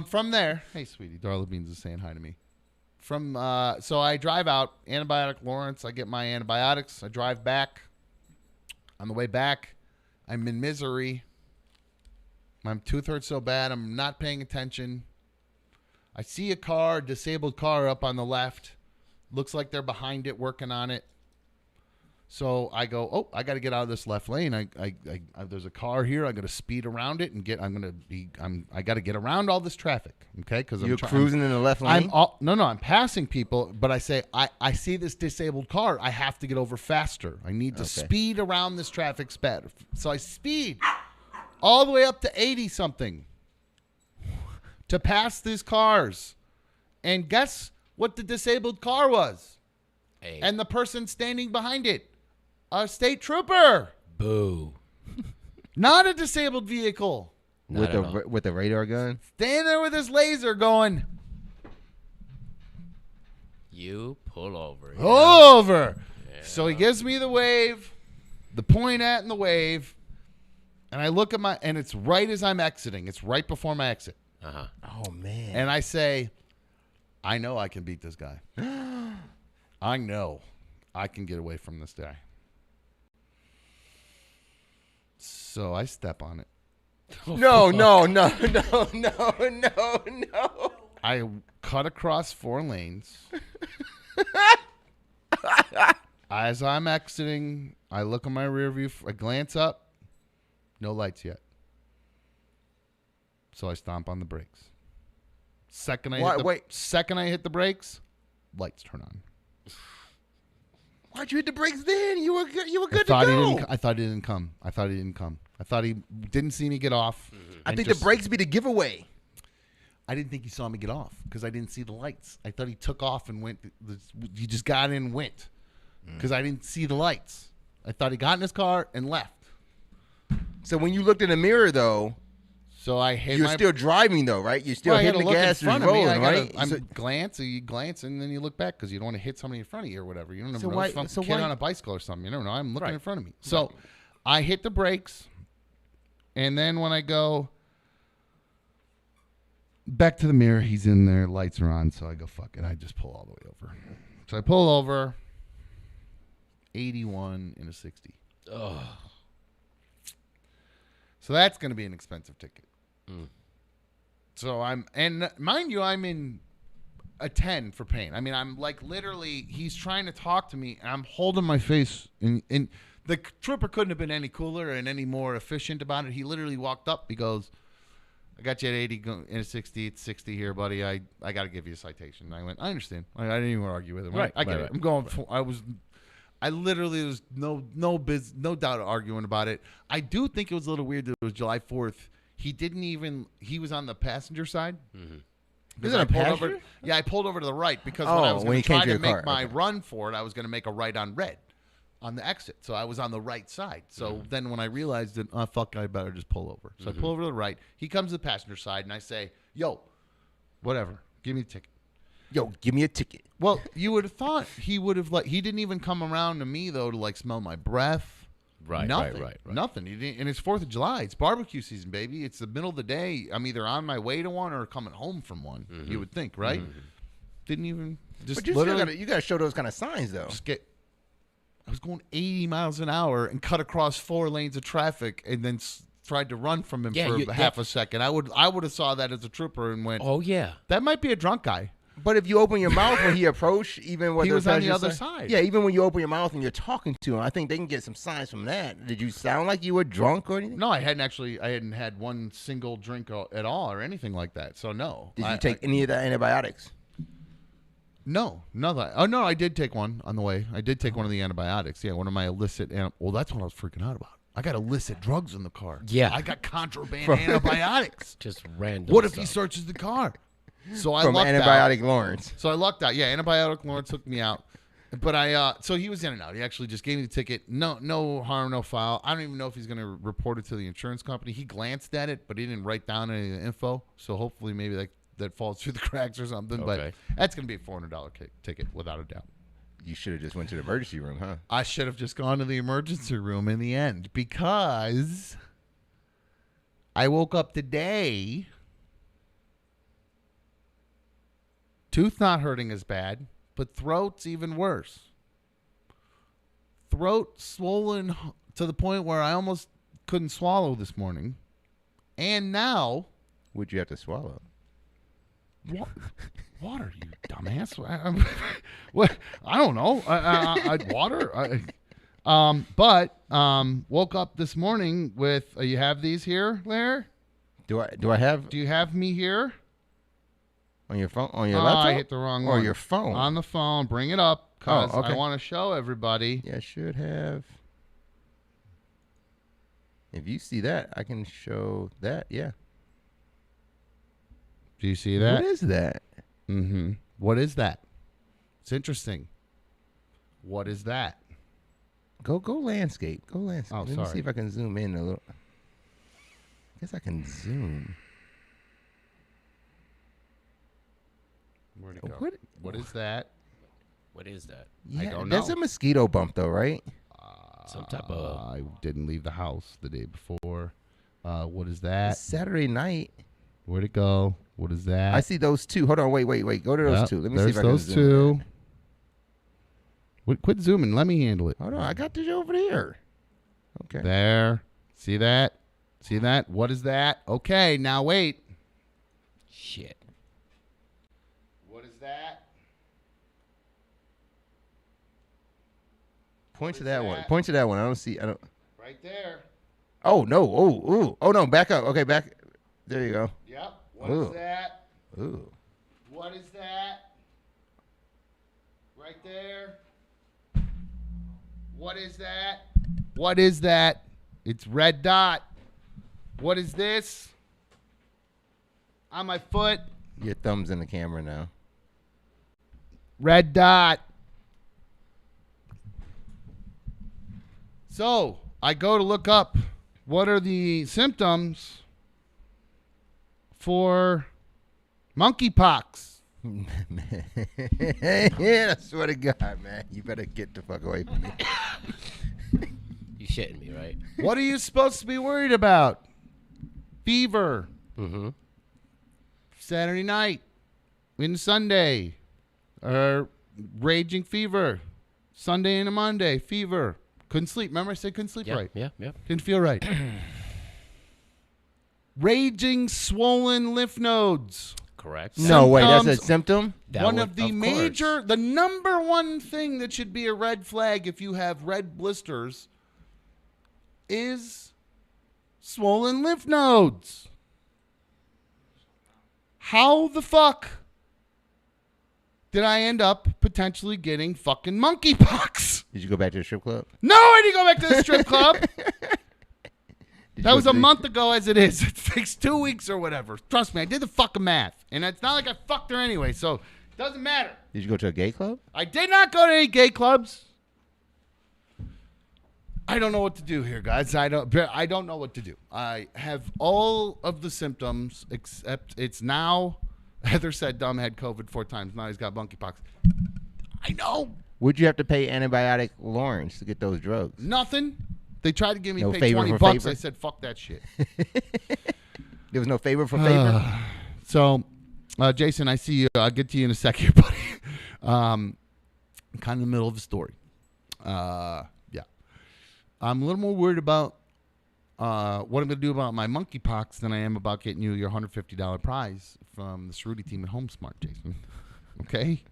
From there, hey, sweetie, Darla Beans is saying hi to me. So I drive out, antibiotic Lawrence. I get my antibiotics. I drive back. On the way back, I'm in misery. My tooth hurts so bad, I'm not paying attention. I see a disabled car up on the left. Looks like they're behind it, working on it. So I go, oh, I got to get out of this left lane. There's a car here. I got to speed around it and I got to get around all this traffic. Okay, because You're cruising in the left lane. I'm passing people, but I say I see this disabled car. I have to get over faster. I need to speed around this traffic sped. So I speed all the way up to 80 something to pass these cars, and guess what the disabled car was? Hey. And the person standing behind it. A state trooper. Boo. Not a disabled vehicle. With the radar gun. Standing there with his laser going. You pull over. Over. Yeah. So he gives me the wave, the point at and the wave. And I look at and it's right as I'm exiting. It's right before my exit. Uh-huh. Oh, man. And I say, I know I can beat this guy. I know I can get away from this guy. So I step on it. No. I cut across 4 lanes. As I'm exiting, I look in my rear view. I glance up. No lights yet. So I stomp on the brakes. Second I hit the brakes, lights turn on. Why'd you hit the brakes then? You were good to I go. thought he didn't come. I thought he didn't see me get off. I think the brakes be the giveaway. I didn't think he saw me get off because I didn't see the lights. I thought he took off and went. He just got in and went because I didn't see the lights. I thought he got in his car and left. So when you looked in the mirror, though, so I hit. You're still driving, though, right? You're still hitting the gas and rolling, right? You glance, and then you look back because you don't want to hit somebody in front of you or whatever. You don't know if I'm a kid on a bicycle or something. You don't know. I'm looking in front of me. So I hit the brakes, and then when I go back to the mirror, he's in there, lights are on, so I go, fuck it. I just pull all the way over. So I pull over, 81 in a 60. Ugh. So that's going to be an expensive ticket. So and mind you, I'm in a 10 for pain. I mean, I'm like literally, he's trying to talk to me, and I'm holding my face, and the trooper couldn't have been any cooler and any more efficient about it. He literally walked up, he goes, I got you at 80 in a 60. It's 60 here, buddy. I got to give you a citation. And I went, I understand. I didn't even argue with him. I get it. I'm going. I literally was no doubt arguing about it. I do think it was a little weird that it was July 4th. He was on the passenger side. Is it a passenger? I pulled over to the right because when I was going to try to make my Okay. run for it, I was going to make a right on red on the exit. So I was on the right side. So then when I realized that, oh, fuck, I better just pull over. So I pull over to the right. He comes to the passenger side, and I say, yo, whatever, give me the ticket. Yo, give me a ticket. Well, you would have thought he would have, he didn't even come around to me, though, to, smell my breath. Right, Nothing. right. Nothing. He didn't, and it's 4th of July. It's barbecue season, baby. It's the middle of the day. I'm either on my way to one or coming home from one, you would think, right? Didn't even just But you literally gotta show those kind of signs though. just get. I was going 80 miles an hour and cut across 4 lanes of traffic and then tried to run from him for half a second. I would have saw that as a trooper and went, Oh yeah. that might be a drunk guy. But if you open your mouth when he approached, even when He was on the other side. Yeah, even when you open your mouth and you're talking to him, I think they can get some signs from that. Did you sound like you were drunk or anything? No, I hadn't had one single drink at all or anything like that. So no. Did you take any of the antibiotics? No. Oh no, I did take one on the way. I did take one of the antibiotics. Yeah, one of my illicit. Well, that's what I was freaking out about. I got illicit drugs in the car. Yeah. I got contraband antibiotics. Just random. What if stuff. he searches the car? So I From lucked antibiotic out. Lawrence. So I lucked out. Yeah, antibiotic Lawrence took me out. But so he was in and out. He actually just gave me the ticket. No harm, no foul. I don't even know if he's going to report it to the insurance company. He glanced at it, but he didn't write down any of the info. So hopefully maybe that falls through the cracks or something. Okay. But that's going to be a $400 ticket without a doubt. You should have just went to the emergency room, huh? I should have just gone to the emergency room in the end because I woke up today. Tooth not hurting as bad, but throat's even worse. Throat swollen to the point where I almost couldn't swallow this morning. And now... Would you have to swallow? Water, you dumbass. What? I don't know. Water. Woke up this morning with. You have these here, Blair? Do I have Do you have me here? on your phone on your laptop? I hit the wrong or one. your phone? On the phone. Bring it up because Oh, okay. I want to show everybody. Yeah, I should have. If you see that, I can show that. Yeah. Do you see that? What is that? Mm-hmm. What is that? It's interesting. What is that? Go landscape. Go landscape. Oh, Let me sorry. see if I can zoom in a little. I guess I can zoom. Where'd it go? What is that? What is that? Yeah, don't that's know. a mosquito bump, though, right? Some type of. I didn't leave the house the day before. What is that? It's Saturday night. Where'd it go? What is that? I see those two. Hold on, wait. Go to those Yep, two. Let me see if I there's can those zoom. two. Quit zooming. Let me handle it. Hold on, I got this over there. Okay. There. See that? See that? What is that? Okay, now wait. Shit. What is that? Point to is that one. that? Point to that one. I don't see. I don't. Right there. Oh no! Oh no! Back up. Okay, back. There you go. Yep. What Ooh. is that? Ooh. What is that? Right there. What is that? What is that? It's red dot. What is this? On my foot. Your thumb's in the camera now. Red dot. So I go to look up what are the symptoms for monkeypox. Yeah, I swear to God, man, you better get the fuck away from me. You shitting me, right? What are you supposed to be worried about? Fever. Mm-hmm. Saturday night into Sunday. Or raging fever. Sunday into Monday. Fever. Couldn't sleep. Remember I said couldn't sleep right. Yeah. Didn't feel right. Raging swollen lymph nodes. Correct. No way, that's a Symptoms. symptom. One would- of the course. the number one thing that should be a red flag if you have red blisters is swollen lymph nodes. How the fuck did I end up potentially getting fucking monkeypox? Did you go back to the strip club? No, I didn't go back to the strip club. Did That you was go a to the- month ago as it is. It takes 2 weeks or whatever. Trust me, I did the fucking math. And it's not like I fucked her anyway, so it doesn't matter. Did you go to a gay club? I did not go to any gay clubs. I don't know what to do here, guys. I don't know what to do. I have all of the symptoms except it's now. Heather said Dumb had COVID 4 times. Now he's got monkeypox. I know. Would you have to pay antibiotic Lawrence to get those drugs? Nothing. They tried to give me No pay favor $20. for favor? I said fuck that shit. There was no favor for favor? So Jason, I see you. I'll get to you in a second, buddy. I'm kind of in the middle of a story. Yeah. I'm a little more worried about what I'm going to do about my monkeypox than I am about getting you your $150 prize from the Cerruti team at HomeSmart, Jason. Okay?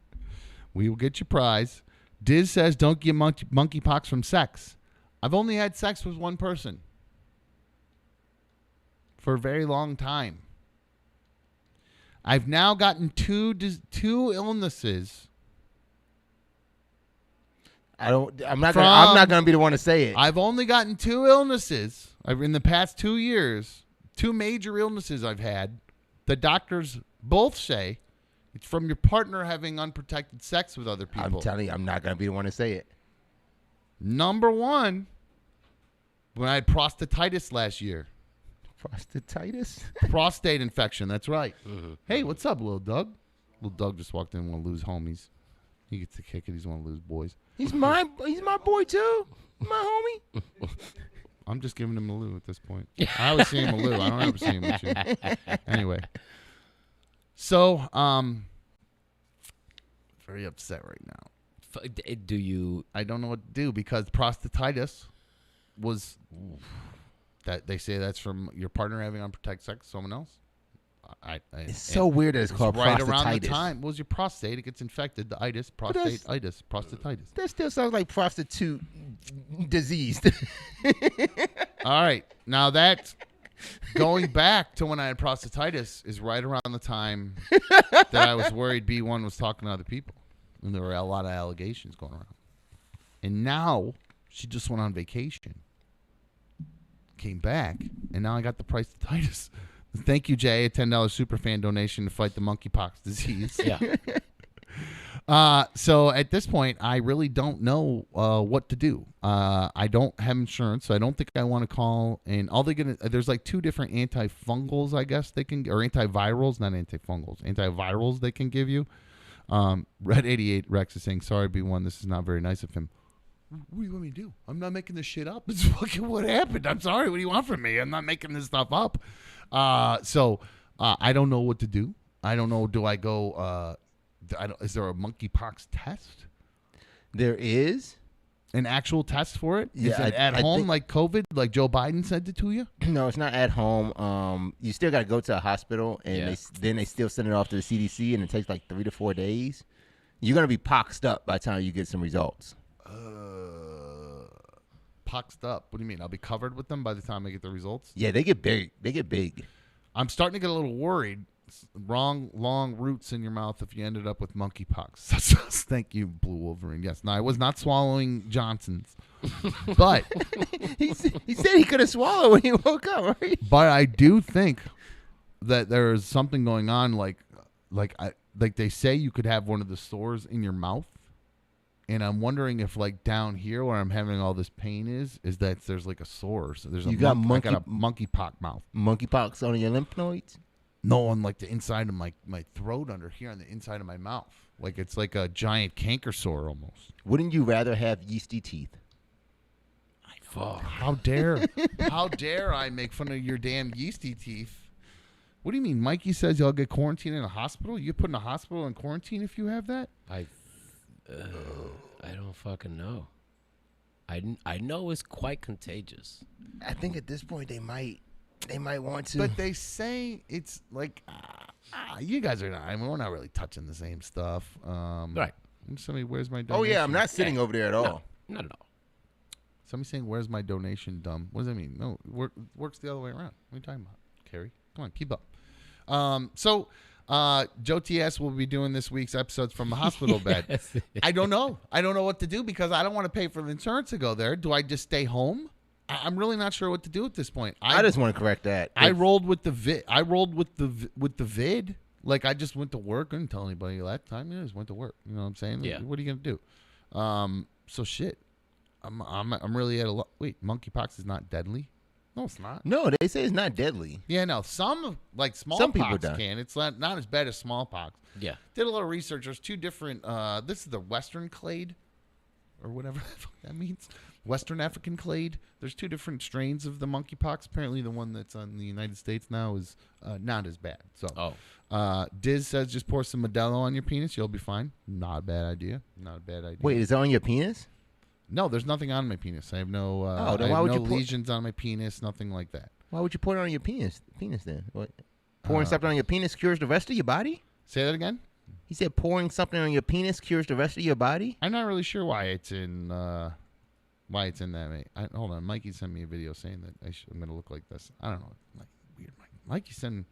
We will get your prize. Diz says don't get monkeypox from sex. I've only had sex with one person for a very long time. I've now gotten two illnesses. I'm not gonna be the one to say it. I've only gotten two illnesses in the past 2 years. Two major illnesses I've had. The doctors both say it's from your partner having unprotected sex with other people. I'm telling you, I'm not gonna be the one to say it. Number one, when I had prostatitis last year. Prostatitis? Prostate infection, that's right. Mm-hmm. Hey, what's up, little Doug? Little Doug just walked in, want to lose homies. He gets to kick it, he's want to lose boys. He's my boy too. My homie. I'm just giving him a Lou at this point. I always see him a Lou. I don't ever see him with you. Anyway. So, very upset right now. Do you? I don't know what to do because prostatitis was that they say that's from your partner having unprotected sex with someone else. It's so weird that it's called right prostatitis. around the time. What was your prostate? It gets infected. The itis, prostatitis, prostatitis. That still sounds like prostitute disease. All right. Now that going back to when I had prostatitis is right around the time that I was worried B1 was talking to other people. And there were a lot of allegations going around. And now she just went on vacation. Came back. And now I got the prostatitis. Thank you, Jay. A $10 superfan donation to fight the monkeypox disease. Yeah. So at this point, I really don't know what to do. I don't have insurance, so I don't think I want to call. And all they're gonna there's like two different antifungals, I guess they can, or antivirals, not antifungals, antivirals they can give you. Red 88 Rex is saying, "Sorry, B1, this is not very nice of him." What do you want me to do? I'm not making this shit up. It's fucking what happened. I'm sorry. What do you want from me? I'm not making this stuff up. So I don't know what to do. I don't know. Do I go? Is there a monkeypox test? There is an actual test for it. Yeah, is it at home like COVID, like Joe Biden sent it to you? No, it's not at home. You still got to go to a hospital, and then they still send it off to the CDC, and it takes like 3 to 4 days. You're gonna be poxed up by the time you get some results. Poxed up. What do you mean? I'll be covered with them by the time I get the results? Yeah, they get big. They get big. I'm starting to get a little worried. Wrong, long roots in your mouth if you ended up with monkeypox. Thank you, Blue Wolverine. Yes. No, I was not swallowing Johnson's. But he said he could have swallowed when he woke up, right? But I do think that there is something going on like they say you could have one of the sores in your mouth. And I'm wondering if, like, down here where I'm having all this pain is that there's like a sore. So there's I got a monkeypox mouth. Monkeypox on your lymph nodes? No, on like the inside of my throat under here on the inside of my mouth. Like it's like a giant canker sore almost. Wouldn't you rather have yeasty teeth? Fuck. How dare I make fun of your damn yeasty teeth? What do you mean? Mikey says y'all get quarantined in a hospital? You get put in a hospital in quarantine if you have that? I don't fucking know. I know it's quite contagious. I think at this point they might want to. But they say it's like you guys are not. I mean, we're not really touching the same stuff. Right. Somebody, where's my donation? Oh yeah, I'm not sitting over there at all. No, not at all. Somebody saying, "Where's my donation?" Dumb. What does that mean? No, works the other way around. What are you talking about, Carrie? Come on, keep up. So Joe TS will be doing this week's episodes from the hospital bed. I don't know. I don't know what to do because I don't want to pay for the insurance to go there. Do I just stay home? I'm really not sure what to do at this point. I just want to correct that. I rolled with the vid. I rolled with the vid. Like I just went to work. I didn't tell anybody last time. I just went to work. You know what I'm saying? Yeah. What are you gonna do? So shit. I'm really at a lot. Wait, monkeypox is not deadly? No, it's not. No, they say it's not deadly. Yeah, no. Some like Some people smallpox can. It's not as bad as smallpox. Yeah. Did a little research. There's two different. This is the Western clade, or whatever the fuck that means. Western African clade. There's 2 different strains of the monkeypox. Apparently, the one that's on the United States now is not as bad. So, Diz says just pour some Modelo on your penis. You'll be fine. Not a bad idea. Not a bad idea. Wait, is it on your penis? No, there's nothing on my penis. I have no, then I why have would no you put- lesions on my penis, nothing like that. Why would you pour it on your penis? Penis then? What? Pouring something on your penis cures the rest of your body? Say that again? He said pouring something on your penis cures the rest of your body? I'm not really sure why it's in that. Mate. Hold on. Mikey sent me a video saying that I'm going to look like this. I don't know. Weird. Mikey sent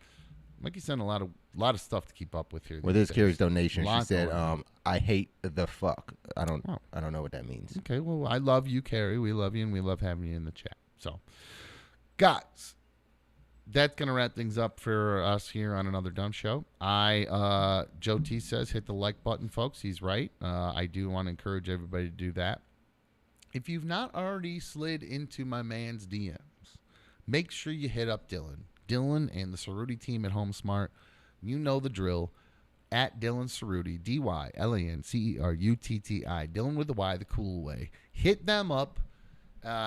a lot of stuff to keep up with here. With these this Carrie's days. donation, she Lot said, going on. I hate the fuck. I don't Oh. know what that means. Okay, well, I love you, Carrie. We love you, and we love having you in the chat. So, guys, that's going to wrap things up for us here on Another Dumb Show. Joe T says, hit the like button, folks. He's right. I do want to encourage everybody to do that. If you've not already slid into my man's DMs, make sure you hit up Dylan. Dylan and the Cerruti team at Home Smart. You know the drill. At Dylan Cerruti, DYLANCERUTTI. Dylan with the Y, the cool way. Hit them up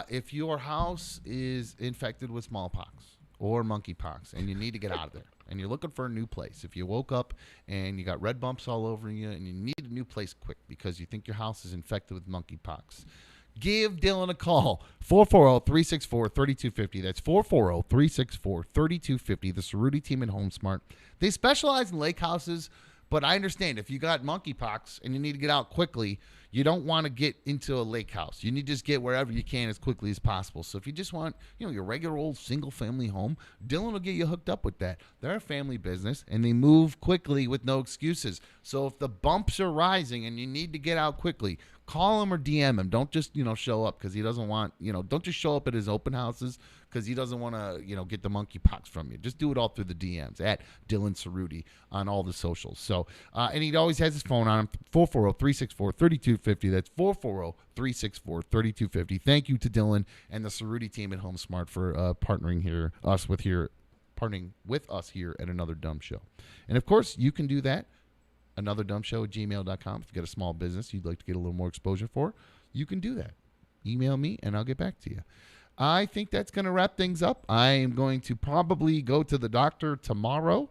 if your house is infected with smallpox or monkeypox and you need to get out of there and you're looking for a new place. If you woke up and you got red bumps all over you and you need a new place quick because you think your house is infected with monkeypox, give Dylan a call, 440-364-3250. That's 440-364-3250. The Cerruti team at Home Smart. They specialize in lake houses, but I understand if you got monkeypox and you need to get out quickly, you don't want to get into a lake house. You need to just get wherever you can as quickly as possible. So if you just want, your regular old single-family home, Dylan will get you hooked up with that. They're a family business, and they move quickly with no excuses. So if the bumps are rising and you need to get out quickly, call him or DM him. Don't just, show up because he doesn't want, don't just show up at his open houses because he doesn't want to, get the monkeypox from you. Just do it all through the DMs at Dylan Cerruti on all the socials. So, and he always has his phone on him, 440-364-3250. That's 440-364-3250. Thank you to Dylan and the Cerruti team at Home Smart for partnering with us here at Another Dumb Show. And of course, you can do that. AnotherDumbShow@gmail.com. If you've got a small business you'd like to get a little more exposure for, you can do that. Email me and I'll get back to you. I think that's going to wrap things up. I am going to probably go to the doctor tomorrow,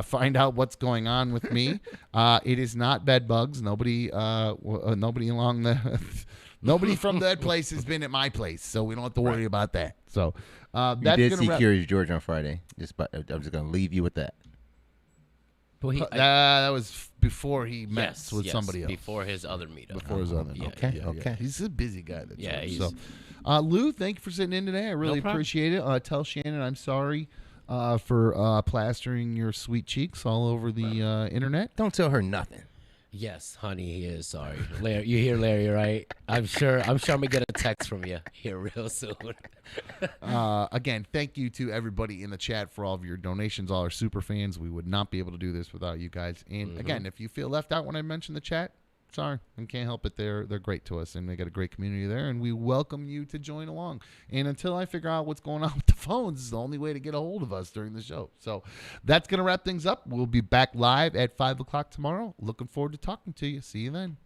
find out what's going on with me. It is not bed bugs. Nobody along the nobody from that place has been at my place, so we don't have to worry about that. So You that's did gonna see wrap- Curious George on Friday. I'm just going to leave you with that. But that was before he met with somebody else. Before his other meetup. Before his other. Yeah, Okay, yeah. okay. He's a busy guy. That Yeah, George. he's- So, Lou, thank you for sitting in today. I really problem. appreciate it. Tell Shannon I'm sorry for plastering your sweet cheeks all over the internet. Don't tell her nothing. Yes, honey, he is sorry. Larry, you hear Larry, right? I'm sure I'm gonna get a text from you here real soon. Again, thank you to everybody in the chat for all of your donations, all our super fans. We would not be able to do this without you guys. And again, if you feel left out when I mention the chat, sorry, I can't help it. They're great to us, and they got a great community there, and we welcome you to join along. And until I figure out what's going on with the phones, is the only way to get a hold of us during the show. So that's going to wrap things up. We'll be back live at 5 o'clock tomorrow. Looking forward to talking to you. See you then.